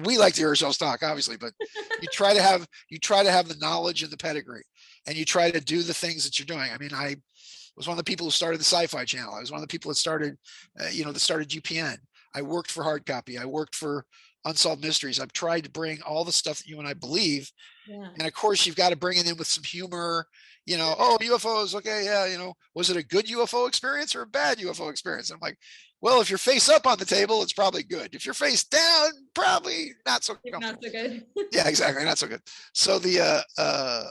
we like to hear ourselves talk, obviously, but you try to have the knowledge and the pedigree, and you try to do the things that you're doing. I mean, I was one of the people who started the Sci-Fi Channel. I was one of the people that started, that started UPN. I worked for Hard Copy. I worked for Unsolved Mysteries. I've tried to bring all the stuff that you and I believe. Yeah. And of course, you've got to bring it in with some humor, oh, UFOs. Okay. Yeah. Was it a good UFO experience or a bad UFO experience? I'm like, well, if you're face up on the table, it's probably good. If you're face down, probably not so good. Yeah, exactly. Not so good. So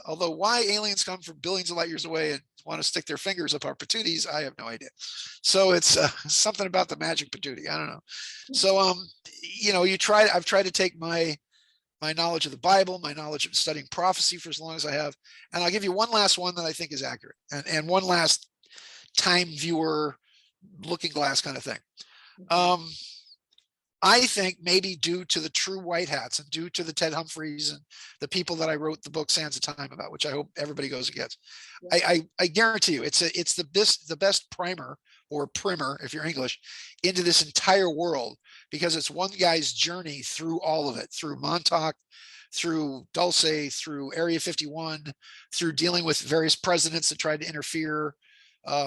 although why aliens come from billions of light years away and want to stick their fingers up our patooties, I have no idea. So it's something about the magic patootie. I don't know. So, I've tried to take my knowledge of the Bible, my knowledge of studying prophecy for as long as I have. And I'll give you one last one that I think is accurate and one last time viewer looking glass kind of thing. I think maybe due to the true white hats and due to the Ted Humphreys and the people that I wrote the book Sands of Time about, which I hope everybody goes and gets. I guarantee you it's the best primer or primer, if you're English, into this entire world, because it's one guy's journey through all of it, through Montauk, through Dulce, through Area 51, through dealing with various presidents that tried to interfere,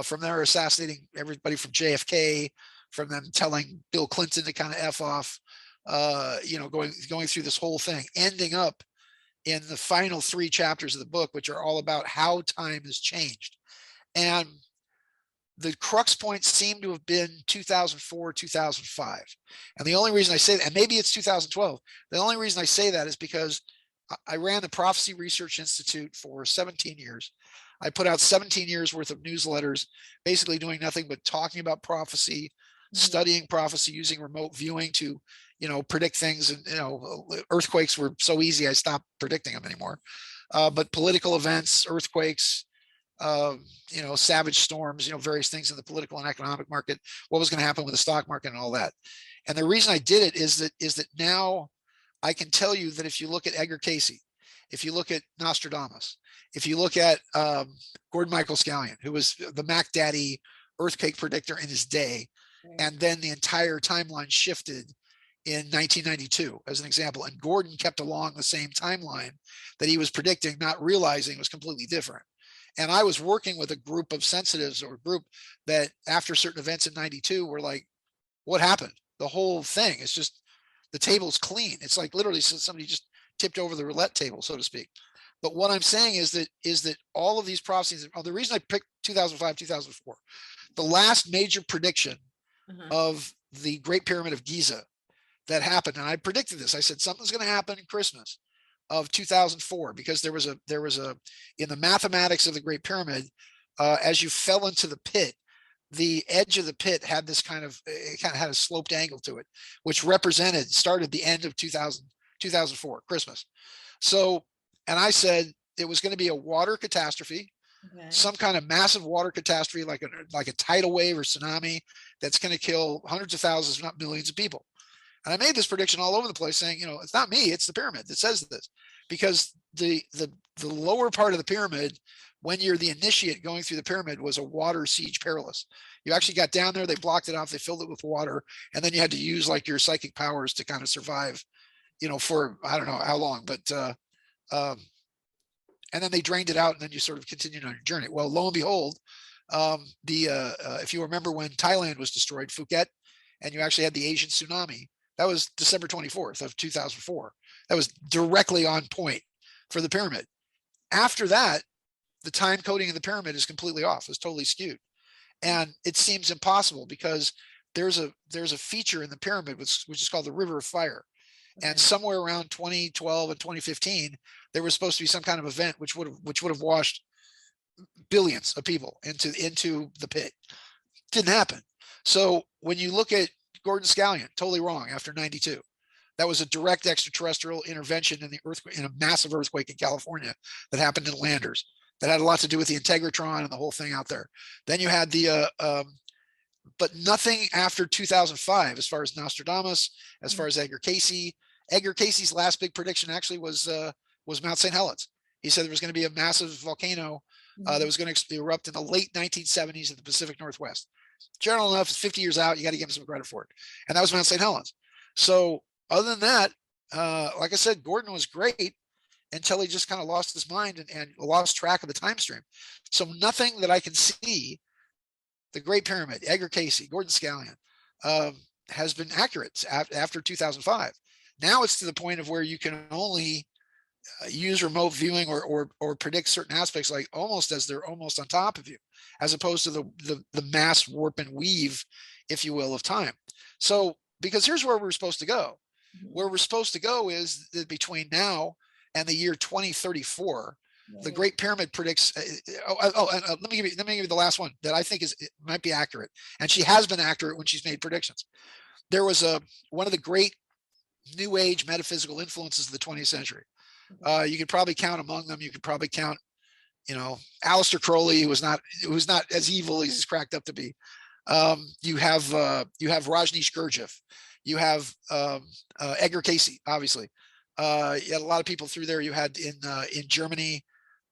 from there assassinating everybody from JFK, from them telling Bill Clinton to kind of F off, going through this whole thing, ending up in the final 3 chapters of the book, which are all about how time has changed. And the crux points seem to have been 2004, 2005. And the only reason I say that, and maybe it's 2012, the only reason I say that is because I ran the Prophecy Research Institute for 17 years. I put out 17 years worth of newsletters, basically doing nothing but talking about prophecy, studying prophecy, using remote viewing to, predict things. And, earthquakes were so easy, I stopped predicting them anymore. But political events, earthquakes, savage storms, various things in the political and economic market, what was going to happen with the stock market and all that. And the reason I did it is that now I can tell you that if you look at Edgar Cayce, if you look at Nostradamus, if you look at Gordon Michael Scallion, who was the Mac Daddy earthquake predictor in his day, and then the entire timeline shifted in 1992 as an example, and Gordon kept along the same timeline that he was predicting, not realizing it was completely different. And I was working with a group of sensitives, or a group that after certain events in 92 were like, what happened? The whole thing is just, the table's clean. It's like literally somebody just tipped over the roulette table, so to speak. But what I'm saying is that all of these prophecies, the reason I picked 2005, 2004, the last major prediction of the Great Pyramid of Giza that happened, and I predicted this. I said something's going to happen in Christmas of 2004, because there was a in the mathematics of the Great Pyramid, as you fell into the pit, the edge of the pit had this it kind of had a sloped angle to it, which started the end of 2004, Christmas. So, and I said it was going to be a water catastrophe, some kind of massive water catastrophe, like a tidal wave or tsunami that's going to kill hundreds of thousands, if not millions of people. And I made this prediction all over the place, saying, it's not me, it's the pyramid that says this, because the lower part of the pyramid, when you're the initiate going through the pyramid, was a water siege perilous. You actually got down there, they blocked it off, they filled it with water, and then you had to use like your psychic powers to kind of survive, for I don't know how long, but and then they drained it out, and then you sort of continued on your journey. Well, lo and behold, if you remember when Thailand was destroyed, Phuket, and you actually had the Asian tsunami, that was December 24th of 2004. That was directly on point for the pyramid. After that, the time coding of the pyramid is completely off. It's totally skewed. And it seems impossible, because there's a feature in the pyramid which is called the River of Fire. And somewhere around 2012 and 2015, there was supposed to be some kind of event which would have washed billions of people into the pit. Didn't happen. So when you look at Gordon Scallion, totally wrong after 92. That was a direct extraterrestrial intervention in a massive earthquake in California that happened in Landers. That had a lot to do with the integratron and the whole thing out there. Then you had but nothing after 2005, as far as Nostradamus, as far as Edgar Cayce. Edgar Cayce's last big prediction actually was Mount St. Helens. He said there was going to be a massive volcano that was going to erupt in the late 1970s in the Pacific Northwest. General enough, it's 50 years out, you got to give him some credit for it. And that was Mount St. Helens. So other than that, like I said, Gordon was great until he just kind of lost his mind and lost track of the time stream. So nothing that I can see, the Great Pyramid, Edgar Cayce, Gordon Scallion, has been accurate after 2005. Now it's to the point of where you can only use remote viewing or predict certain aspects, like almost as they're almost on top of you, as opposed to the mass warp and weave, if you will, of time. So, because here's where we're supposed to go. Where we're supposed to go is that between now and the year 2034, the Great Pyramid predicts. Let me give you the last one that I think might be accurate, and she has been accurate when she's made predictions. There was one of the great New Age metaphysical influences of the 20th century. You could probably count among them. You could probably count, Aleister Crowley, who was not as evil as he's cracked up to be. You have Rajneesh Gurdjieff. You have Edgar Cayce, obviously. You had a lot of people through there. You had in Germany.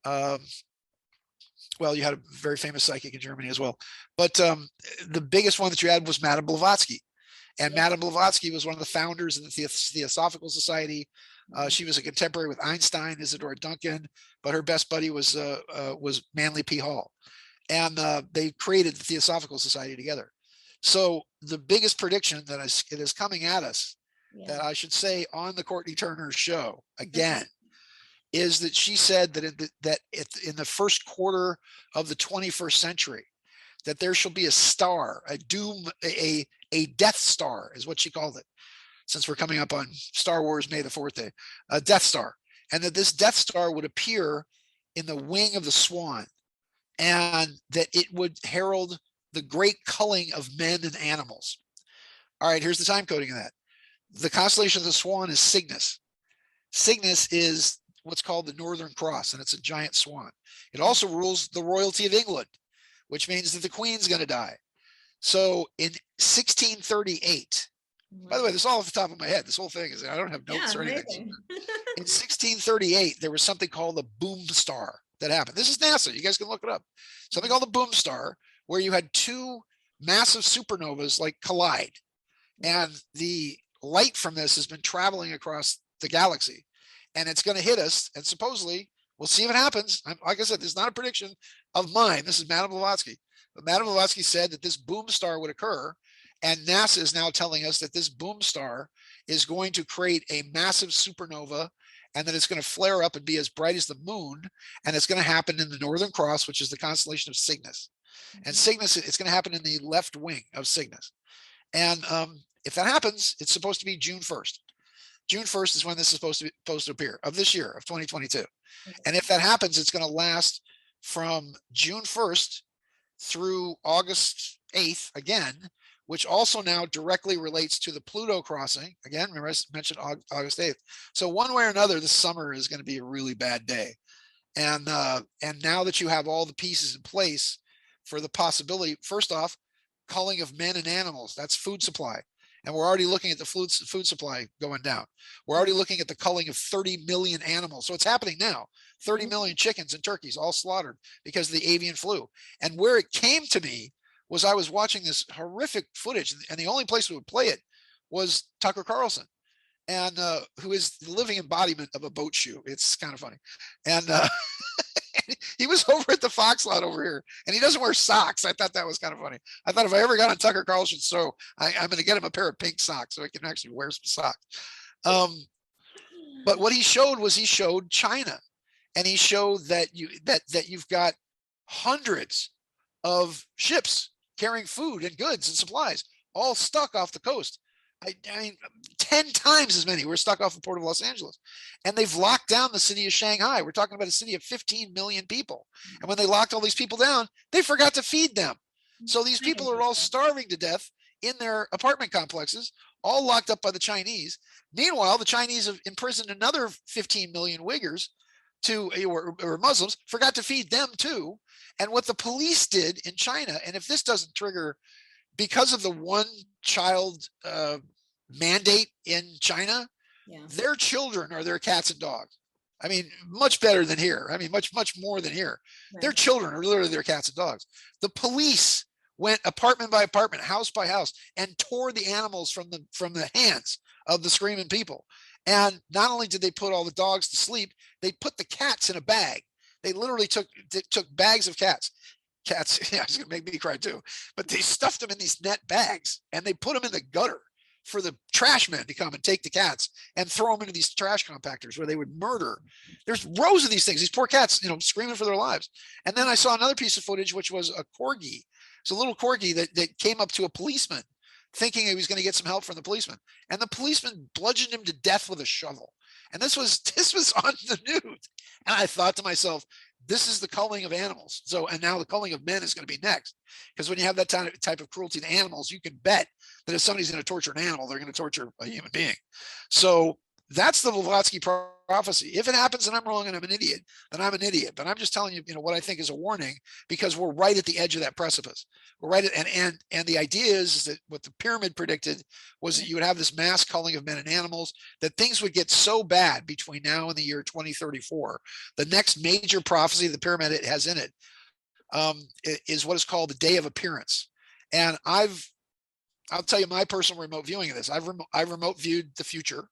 Well, you had a very famous psychic in Germany as well. But the biggest one that you had was Madame Blavatsky. And Madame Blavatsky was one of the founders of the Theosophical Society. She was a contemporary with Einstein, Isadora Duncan, but her best buddy was Manly P. Hall. And they created the Theosophical Society together. So the biggest prediction that is coming at us, that I should say on the Courtenay Turner show again, is that she said that in the first quarter of the 21st century, that there shall be a star, a Death Star is what she called it, since we're coming up on Star Wars May the 4th day, a Death Star, and that this Death Star would appear in the wing of the swan, and that it would herald the great culling of men and animals. All right, here's the time coding of that. The constellation of the swan is Cygnus. Cygnus is what's called the Northern Cross, and it's a giant swan. It also rules the royalty of England, which means that the Queen's going to die. So in 1638, by the way, this is all off the top of my head. This whole thing is, I don't have notes or anything. In 1638, there was something called the boom star that happened. This is NASA. You guys can look it up. Something called the boom star, where you had two massive supernovas like collide. And the light from this has been traveling across the galaxy, and it's going to hit us. And supposedly, we'll see if it happens. Like I said, this is not a prediction of mine. This is Madame Blavatsky. But Madame Blavatsky said that this boom star would occur, and NASA is now telling us that this boom star is going to create a massive supernova and then it's going to flare up and be as bright as the moon, and it's going to happen in the Northern Cross, which is the constellation of Cygnus. And Cygnus, it's going to happen in the left wing of Cygnus. And if that happens, it's supposed to be June 1st. June 1st is when this is supposed to appear, of this year, of 2022. And if that happens, it's going to last from June 1st through August 8th again, which also now directly relates to the Pluto crossing. Again, remember I mentioned August 8th. So one way or another, this summer is going to be a really bad day. And now that you have all the pieces in place for the possibility, first off, culling of men and animals, that's food supply. And we're already looking at the food supply going down. We're already looking at the culling of 30 million animals. So it's happening now. 30 million chickens and turkeys all slaughtered because of the avian flu. And where it came to me was I was watching this horrific footage, and the only place we would play it was Tucker Carlson, and who is the living embodiment of a boat shoe. It's kind of funny. And he was over at the Fox lot over here, and he doesn't wear socks. I thought that was kind of funny. I thought if I ever got on Tucker Carlson's show, I'm going to get him a pair of pink socks so he can actually wear some socks. But what he showed was he showed China, and he showed that you've got hundreds of ships carrying food and goods and supplies all stuck off the coast. I mean, 10 times as many were stuck off the port of Los Angeles. And they've locked down the city of Shanghai. We're talking about a city of 15 million people. And when they locked all these people down, they forgot to feed them. So these people are all starving to death in their apartment complexes, all locked up by the Chinese. Meanwhile, the Chinese have imprisoned another 15 million Uyghurs or Muslims, forgot to feed them too. And what the police did in China, and if this doesn't trigger, because of the one child mandate in China, their children are their cats and dogs. I mean, much better than here. I mean, much more than here. Right. Their children are literally their cats and dogs. The police went apartment by apartment, house by house, and tore the animals from the hands of the screaming people. And not only did they put all the dogs to sleep, they put the cats in a bag. They literally took bags of cats. Yeah, it's gonna make me cry too. But they stuffed them in these net bags, and they put them in the gutter for the trash men to come and take the cats and throw them into these trash compactors where they would murder. There's rows of these things, these poor cats, screaming for their lives. And then I saw another piece of footage, which was a corgi. It's a little corgi that came up to a policeman thinking he was going to get some help from the policeman. And the policeman bludgeoned him to death with a shovel. And this was on the news. And I thought to myself, this is the culling of animals. And now the culling of men is going to be next. Because when you have that type of cruelty to animals, you can bet that if somebody's going to torture an animal, they're going to torture a human being. So that's the Blavatsky prophecy. If it happens and I'm wrong and I'm an idiot, then I'm an idiot. But I'm just telling you, what I think is a warning, because we're right at the edge of that precipice. We're right at, and the idea is that what the pyramid predicted was that you would have this mass culling of men and animals, that things would get so bad between now and the year 2034. The next major prophecy the pyramid it has in it is what is called the Day of Appearance. And I'll tell you my personal remote viewing of this. I've remote viewed the future.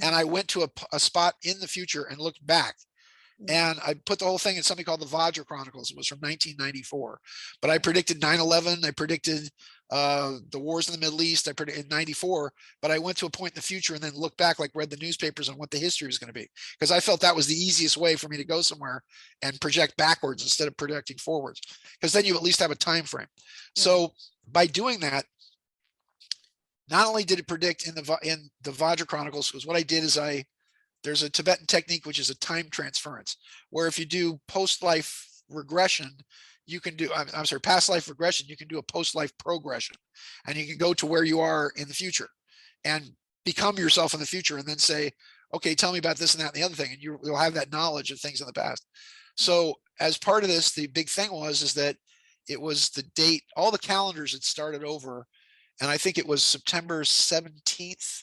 And I went to a spot in the future and looked back. And I put the whole thing in something called the Vajra Chronicles. It was from 1994. But I predicted 9/11. I predicted the wars in the Middle East. I predicted in 94. But I went to a point in the future and then looked back, read the newspapers on what the history was going to be. Because I felt that was the easiest way for me to go somewhere and project backwards instead of projecting forwards. Because then you at least have a time frame. So by doing that, not only did it predict in the Vajra Chronicles, because what I did is there's a Tibetan technique, which is a time transference, where if you do post-life regression, you can do, past life regression, you can do a post-life progression, and you can go to where you are in the future and become yourself in the future and then say, okay, tell me about this and that and the other thing. And you'll have that knowledge of things in the past. So as part of this, the big thing is that it was the date, all the calendars had started over. And I think it was September 17th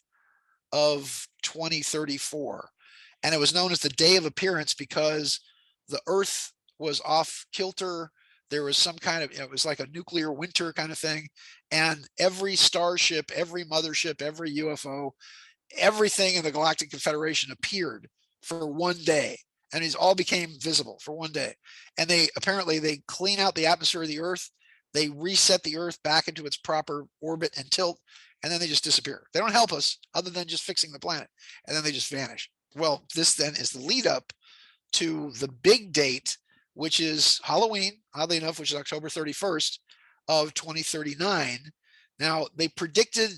of 2034. And it was known as the Day of Appearance because the Earth was off kilter. There was some kind of, it was like a nuclear winter kind of thing. And every starship, every mothership, every UFO, everything in the Galactic Confederation appeared for one day. And it all became visible for one day. And they clean out the atmosphere of the Earth. They reset the Earth back into its proper orbit and tilt, and then they just disappear. They don't help us other than just fixing the planet, and then they just vanish. Well, this then is the lead up to the big date, which is Halloween, oddly enough, which is October 31st of 2039. Now, they predicted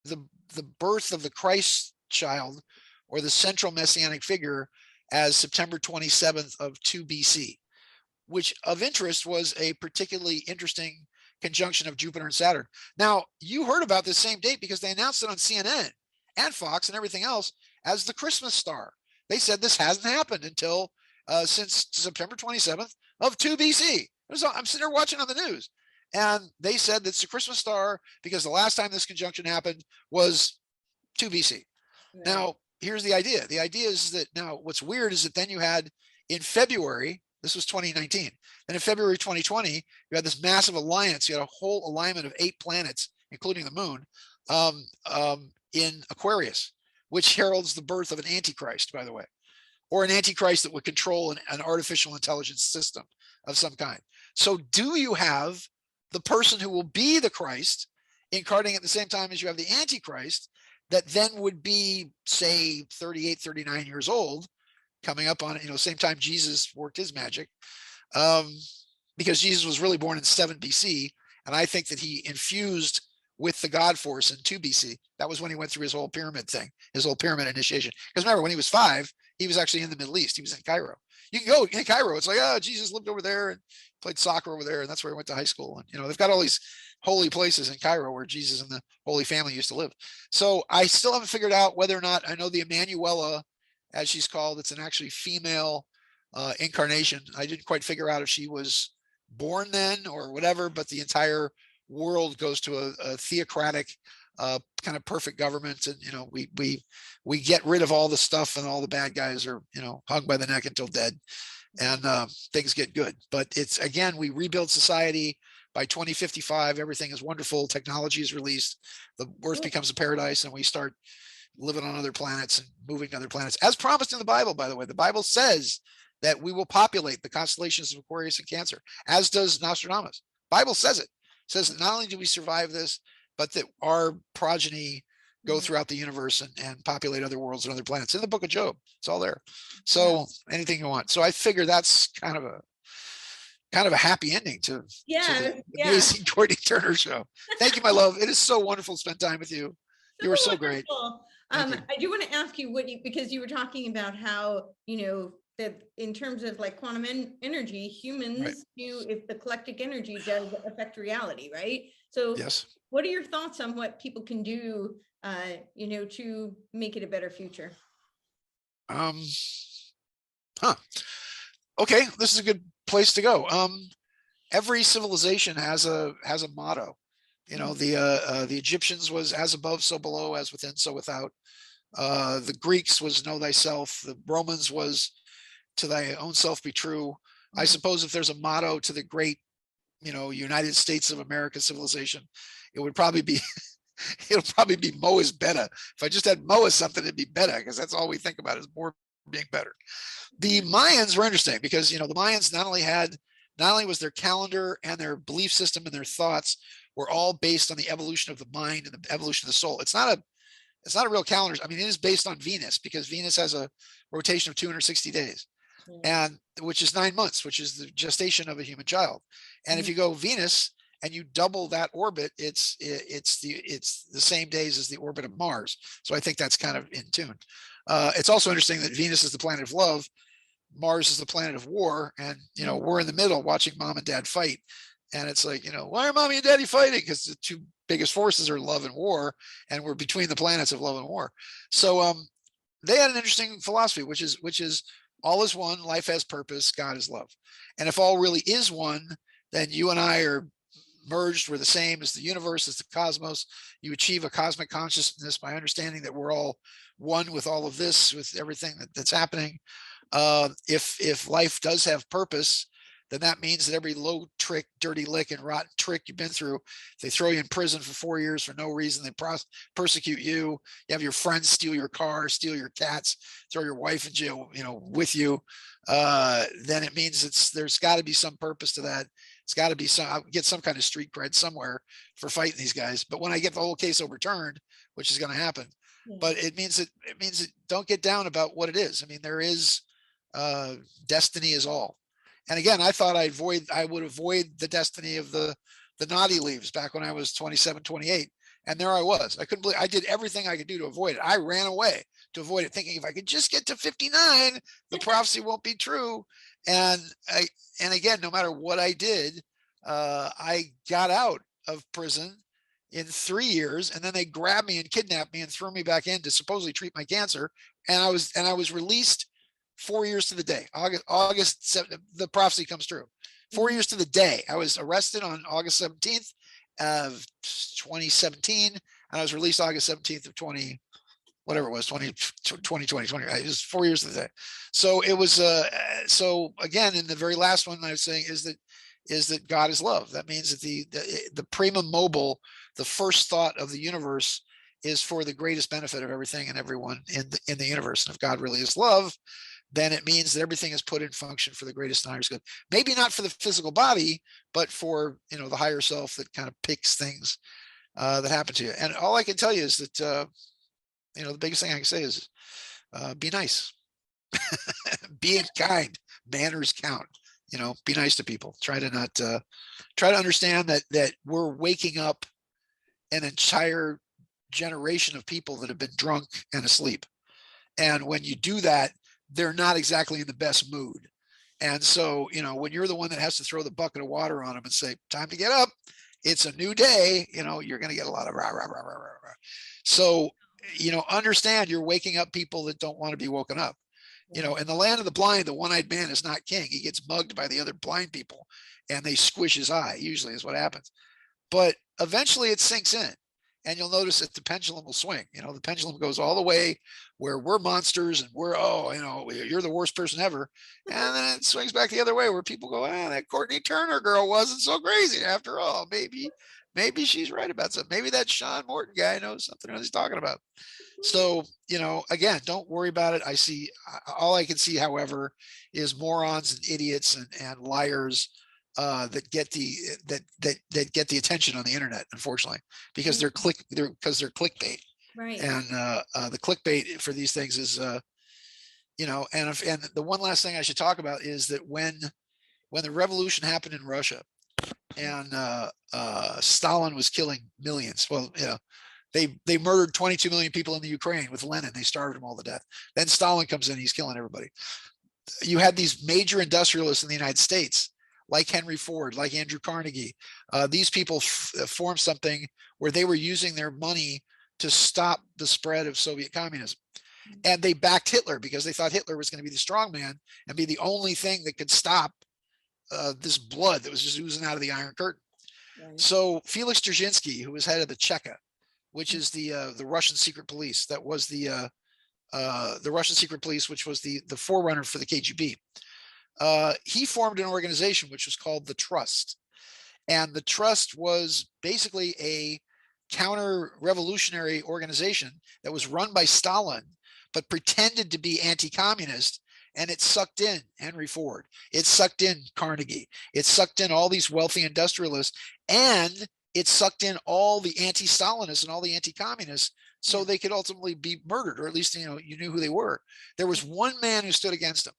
the birth of the Christ child, or the central messianic figure, as September 27th of 2 BC, which of interest was a particularly interesting conjunction of Jupiter and Saturn. Now, you heard about this same date because they announced it on CNN and Fox and everything else as the Christmas star. They said this hasn't happened until since September 27th of 2 BC. I'm sitting there watching on the news, and they said that's the Christmas star because the last time this conjunction happened was 2 BC. Right. Now, here's the idea. The idea is that now what's weird is that then you had in February, this was 2019, and in February 2020, you had this massive alliance. You had a whole alignment of 8 planets, including the moon, in Aquarius, which heralds the birth of an antichrist, by the way, or an antichrist that would control an artificial intelligence system of some kind. So do you have the person who will be the Christ incarnating at the same time as you have the antichrist, that then would be, say, 38, 39 years old, coming up on, same time Jesus worked his magic, because Jesus was really born in 7 BC. And I think that he infused with the God force in 2 BC. That was when he went through his whole pyramid thing, his whole pyramid initiation. Because remember, when he was 5, he was actually in the Middle East. He was in Cairo. You can go in Cairo. It's like, oh, Jesus lived over there and played soccer over there. And that's where he went to high school. And, they've got all these holy places in Cairo where Jesus and the Holy Family used to live. So I still haven't figured out whether or not, I know the Emanuela, as she's called, it's an actually female incarnation. I didn't quite figure out if she was born then or whatever, but the entire world goes to a theocratic kind of perfect government, and we get rid of all the stuff, and all the bad guys are hung by the neck until dead, and things get good. But it's, again, we rebuild society. By 2055, everything is wonderful. Technology is released. The Earth becomes a paradise, and we start living on other planets and moving to other planets, as promised in the Bible. By the way, the Bible says that we will populate the constellations of Aquarius and Cancer, as does Nostradamus. Bible says it. Says that not only do we survive this, but that our progeny go throughout the universe and populate other worlds and other planets. In the book of Job, it's all there. So anything you want. So I figure that's kind of a happy ending to the amazing Courtenay Turner show. Thank you, my love. It is so wonderful to spend time with you. You were so great. I do want to ask you because you were talking about how, that in terms of like quantum energy, humans knew if the collective energy does affect reality, right? So yes. What are your thoughts on what people can do, to make it a better future? Okay, this is a good place to go. Every civilization has a motto. The Egyptians was as above, so below, as within, so without. The Greeks was know thyself. The Romans was to thy own self be true. I suppose if there's a motto to the great, United States of America civilization, it would probably be, it'll probably be Mo is better. If I just had Mo as something, it'd be better, because that's all we think about is more being better. The Mayans were interesting because, the Mayans not only was their calendar and their belief system and their thoughts were all based on the evolution of the mind and the evolution of the soul. It's not a real calendar. I mean, it is based on Venus, because Venus has a rotation of 260 days, and which is 9 months, which is the gestation of a human child. And if you go Venus and you double that orbit, it's the same days as the orbit of Mars. So I think that's kind of in tune. It's also interesting that Venus is the planet of love, Mars is the planet of war, and we're in the middle watching mom and dad fight. And it's like, why are mommy and daddy fighting? Because the two biggest forces are love and war, and we're between the planets of love and war. So they had an interesting philosophy, which is all is one, life has purpose, God is love. And if all really is one, then you and I are merged. We're the same as the universe, as the cosmos. You achieve a cosmic consciousness by understanding that we're all one with all of this, with everything that's happening. If life does have purpose, then that means that every low trick, dirty lick, and rotten trick you've been through, they throw you in prison for 4 years for no reason. They persecute you. You have your friends steal your car, steal your cats, throw your wife in jail, with you. Then it means there's got to be some purpose to that. It's got to be get some kind of street cred somewhere for fighting these guys. But when I get the whole case overturned, which is going to happen, but it means that don't get down about what it is. I mean, there is destiny is all. And again, I thought I would avoid the destiny of the naughty leaves back when I was 27, 28. And there I was. I couldn't believe I did everything I could do to avoid it. I ran away to avoid it, thinking if I could just get to 59, the prophecy won't be true. And again, no matter what I did, I got out of prison in 3 years, and then they grabbed me and kidnapped me and threw me back in to supposedly treat my cancer. And I was released 4 years to the day. August, the prophecy comes true. 4 years to the day. I was arrested on August 17th of 2017, and I was released August 17th of 20, whatever it was, 2020. It was 4 years to the day. So it was, so again, in the very last one I was saying is that God is love. That means that the primum mobile, the first thought of the universe, is for the greatest benefit of everything and everyone in the universe. And if God really is love, then it means that everything is put in function for the greatest and highest good. Maybe not for the physical body, but for, the higher self that kind of picks things that happen to you. And all I can tell you is that, the biggest thing I can say is be nice, be kind, manners count. Be nice to people. Try to understand that we're waking up an entire generation of people that have been drunk and asleep. And when you do that, they're not exactly in the best mood. And so, when you're the one that has to throw the bucket of water on them and say, time to get up, it's a new day, you're going to get a lot of rah, rah, rah, rah, rah, rah. So, understand you're waking up people that don't want to be woken up. In the land of the blind, the one-eyed man is not king. He gets mugged by the other blind people and they squish his eye, usually is what happens. But eventually it sinks in. And you'll notice that the pendulum will swing. The pendulum goes all the way where we're monsters and you're the worst person ever. And then it swings back the other way where people go, that Courtenay Turner girl wasn't so crazy after all. Maybe she's right about something. Maybe that Sean Morton guy knows something he's talking about. So, again, don't worry about it. All I can see, however, is morons and idiots and liars that get the attention on the internet, unfortunately, because they're clickbait. Right. And the clickbait for these things is, and the one last thing I should talk about is that when the revolution happened in Russia and Stalin was killing millions, well, they murdered 22 million people in the Ukraine with Lenin. They starved them all to death. Then Stalin comes in, he's killing everybody. You had these major industrialists in the United States, like Henry Ford, like Andrew Carnegie. These people formed something where they were using their money to stop the spread of Soviet communism. And they backed Hitler because they thought Hitler was going to be the strong man and be the only thing that could stop this blood that was just oozing out of the Iron Curtain. Right. So Felix Dzerzhinsky, who was head of the Chakra, which is the Russian secret police, that was the Russian secret police, which was the forerunner for the KGB. He formed an organization which was called the Trust. And the Trust was basically a counter-revolutionary organization that was run by Stalin, but pretended to be anti-communist. And it sucked in Henry Ford. It sucked in Carnegie. It sucked in all these wealthy industrialists. And it sucked in all the anti-Stalinists and all the anti-communists so they could ultimately be murdered, or at least, you knew who they were. There was one man who stood against them.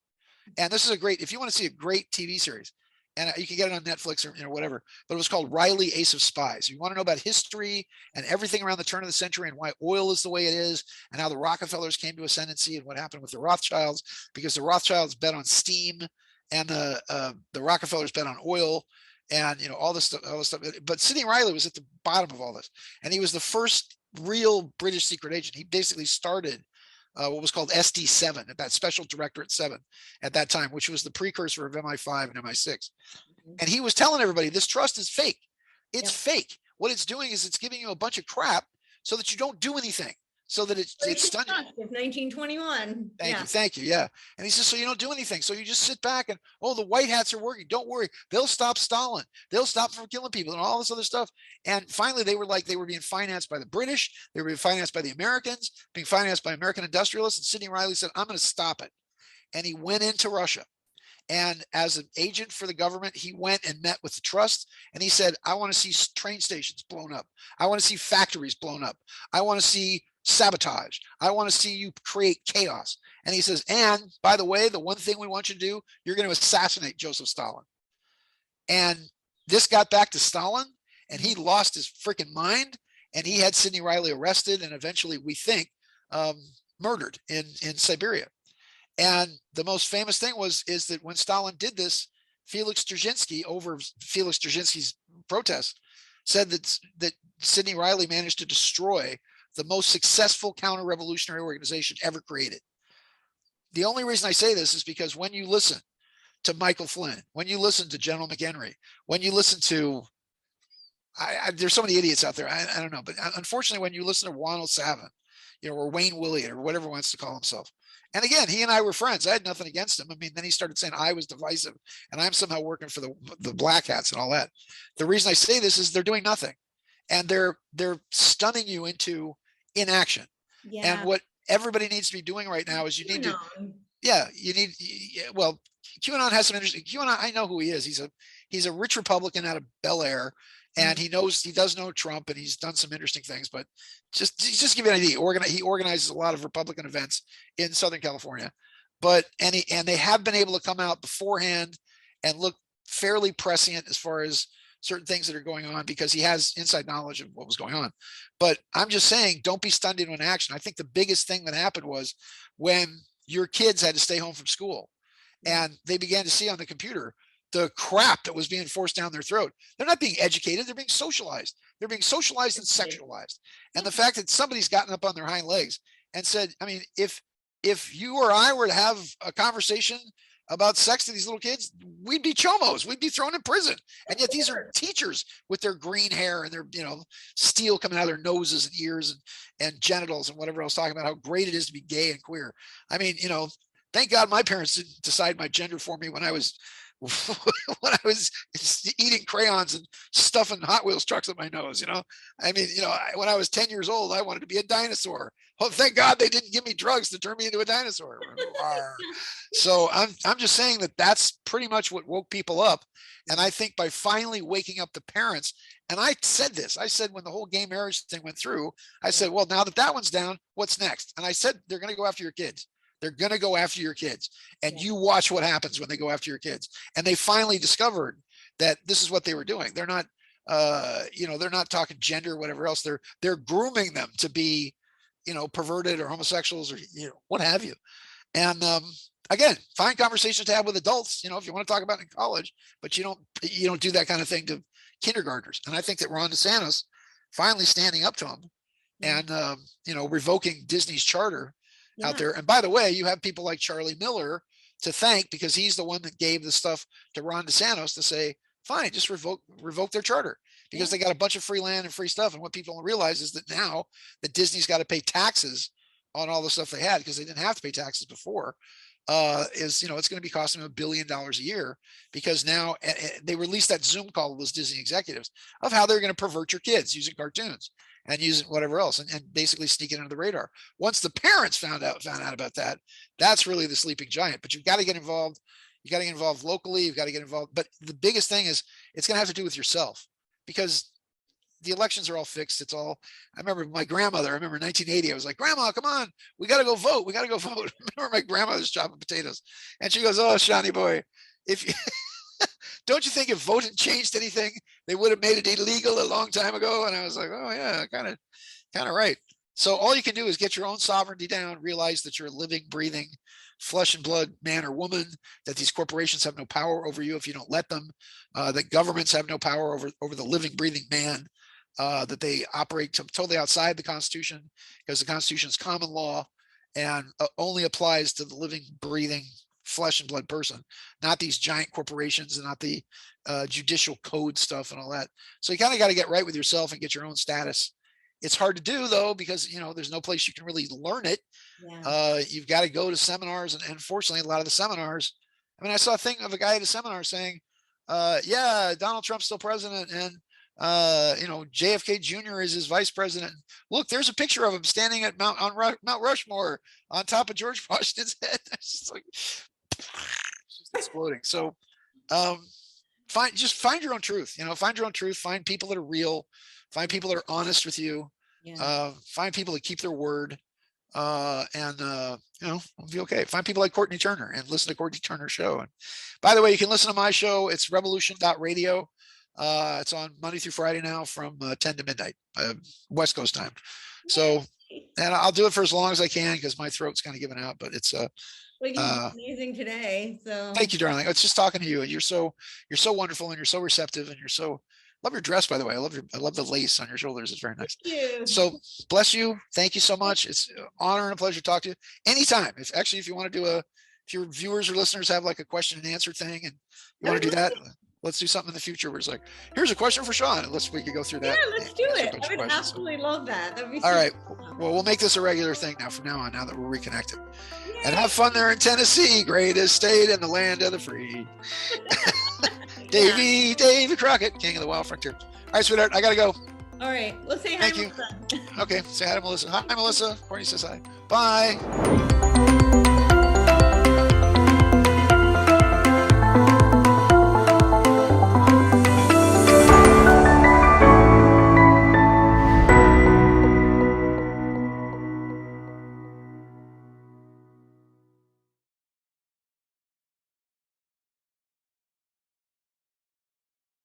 And this is if you want to see a great TV series, and you can get it on Netflix or whatever, but it was called Riley, Ace of Spies. You want to know about history and everything around the turn of the century and why oil is the way it is and how the Rockefellers came to ascendancy and what happened with the Rothschilds, because the Rothschilds bet on steam and the Rockefellers bet on oil and all this stuff. But Sidney Riley was at the bottom of all this, and he was the first real British secret agent. He basically started what was called SD7, that Special Directorate 7 at that time, which was the precursor of MI5 and MI6. Mm-hmm. And he was telling everybody, this trust is fake. It's fake. What it's doing is it's giving you a bunch of crap so that you don't do anything. So that it's stunning. 1921. Thank you. Yeah. And he says, so you don't do anything. So you just sit back and, the white hats are working. Don't worry. They'll stop Stalin. They'll stop from killing people and all this other stuff. And finally, they were being financed by the British. They were being financed by the Americans, being financed by American industrialists. And Sidney Riley said, I'm going to stop it. And he went into Russia. And as an agent for the government, he went and met with the trust. And he said, I want to see train stations blown up. I want to see factories blown up. I want to see sabotage. I want to see you create chaos. And he says, and by the way, the one thing we want you to do, you're going to assassinate Joseph Stalin. And this got back to Stalin, and he lost his freaking mind, and he had Sidney Riley arrested and eventually, we think, murdered in Siberia. And the most famous thing is that when Stalin did this, Felix Dzerzhinsky, over Felix Dzerzhinsky's protest, said that Sidney Riley managed to destroy the most successful counter-revolutionary organization ever created. The only reason I say this is because when you listen to Michael Flynn, when you listen to General McHenry, when you listen to, there's so many idiots out there, I don't know, but unfortunately, when you listen to Juan O'Savin, or Wayne Williott, or whatever he wants to call himself. And again, he and I were friends. I had nothing against him. I mean, then he started saying I was divisive and I'm somehow working for the black hats and all that. The reason I say this is they're doing nothing, and they're stunning you into inaction. Yeah. And what everybody needs to be doing right now is you need well, QAnon has some interesting, QAnon, I know who he is. He's a rich Republican out of Bel Air, and he does know Trump, and he's done some interesting things, but just give you an idea. He organizes a lot of Republican events in Southern California, and they have been able to come out beforehand and look fairly prescient as far as certain things that are going on, because he has inside knowledge of what was going on. But I'm just saying, don't be stunned into inaction. I think the biggest thing that happened was when your kids had to stay home from school and they began to see on the computer the crap that was being forced down their throat. They're not being educated, they're being socialized. They're being socialized and sexualized. And the fact that somebody's gotten up on their hind legs and said, I mean, if you or I were to have a conversation about sex to these little kids, we'd be chomos, we'd be thrown in prison. And yet these are teachers with their green hair and their, steel coming out of their noses and ears and genitals and whatever else, talking about how great it is to be gay and queer. I mean, thank God my parents didn't decide my gender for me when I was eating crayons and stuffing Hot Wheels trucks up my nose. I mean, when I was 10 years old, I wanted to be a dinosaur. Oh, thank God they didn't give me drugs to turn me into a dinosaur. So I'm just saying that's pretty much what woke people up. And I think by finally waking up the parents, and I said this, when the whole gay marriage thing went through, I said, well, now that one's down, what's next? And I said, they're going to go after your kids. They're going to go after your kids, and you watch what happens when they go after your kids. And they finally discovered that this is what they were doing. They're not, they're not talking gender or whatever else. They're grooming them to be, perverted or homosexuals or, what have you. And again, find conversations to have with adults, if you want to talk about it in college, but you don't do that kind of thing to kindergartners. And I think that Ron DeSantis finally standing up to him and, revoking Disney's charter out there. And by the way, you have people like Charlie Miller to thank, because he's the one that gave the stuff to Ron DeSantis to say, fine, just revoke their charter, because they got a bunch of free land and free stuff. And what people don't realize is that now that Disney's got to pay taxes on all the stuff they had, because they didn't have to pay taxes before, it's going to be costing them $1 billion a year, because now they released that Zoom call with those Disney executives of how they're going to pervert your kids using cartoons and using whatever else, and basically sneak it under the radar. Once the parents found out about that, that's really the sleeping giant. But you've got to get involved. You got to get involved locally. You've got to get involved. But the biggest thing is it's going to have to do with yourself, because the elections are all fixed. It's all, I remember my grandmother, in 1980, I was like, Grandma, come on, we got to go vote. We got to go vote. I remember my grandmother's chopping potatoes, and she goes, oh, Shawnee boy, if you, don't you think if voting changed anything, they would have made it illegal a long time ago? And I was like, oh yeah, kind of right. So all you can do is get your own sovereignty down, realize that you're a living, breathing, flesh and blood man or woman, that these corporations have no power over you if you don't let them, that governments have no power over the living, breathing man, that they operate totally outside the Constitution, because the Constitution is common law and only applies to the living, breathing, flesh and blood person, not these giant corporations and not the judicial code stuff and all that. So you kind of got to get right with yourself and get your own status. It's hard to do though, because there's no place you can really learn it. You've got to go to seminars, and unfortunately a lot of the seminars, I saw a thing of a guy at a seminar saying, Donald Trump's still president, and JFK Jr. is his vice president. Look, there's a picture of him standing at Mount Rushmore on top of George Washington's head. It's just like, it's just exploding. So find your own truth. Find your own truth. Find people that are real. Find people that are honest with you. Find people that keep their word, and it'll be okay. Find people like Courtenay Turner and listen to Courtenay Turner's show. And by the way, you can listen to my show. It's revolution.radio. It's on Monday through Friday now from 10 to midnight, West Coast time. So, and I'll do it for as long as I can because my throat's kind of giving out, but it's amazing today. So thank you, darling. It's just talking to you, and you're so wonderful, and you're so receptive, and love your dress, by the way. I love the lace on your shoulders. It's very nice. Thank you. So bless you. Thank you so much. It's an honor and a pleasure to talk to you anytime. If you want to do if your viewers or listeners have like a question and answer thing and you want to do that, let's do something in the future where it's like, here's a question for Sean. We could go through that. Yeah, let's do it. I would absolutely love that. That'd be all right. Well, we'll make this a regular thing from now on, now that we're reconnected. Yay. And have fun there in Tennessee, greatest state in the land of the free. Davy Crockett, king of the wild frontier. All right, sweetheart, I gotta go. All right, let's say hi. Thank you. Okay, say hi to Melissa. Hi, Melissa. Courtney says hi. Bye.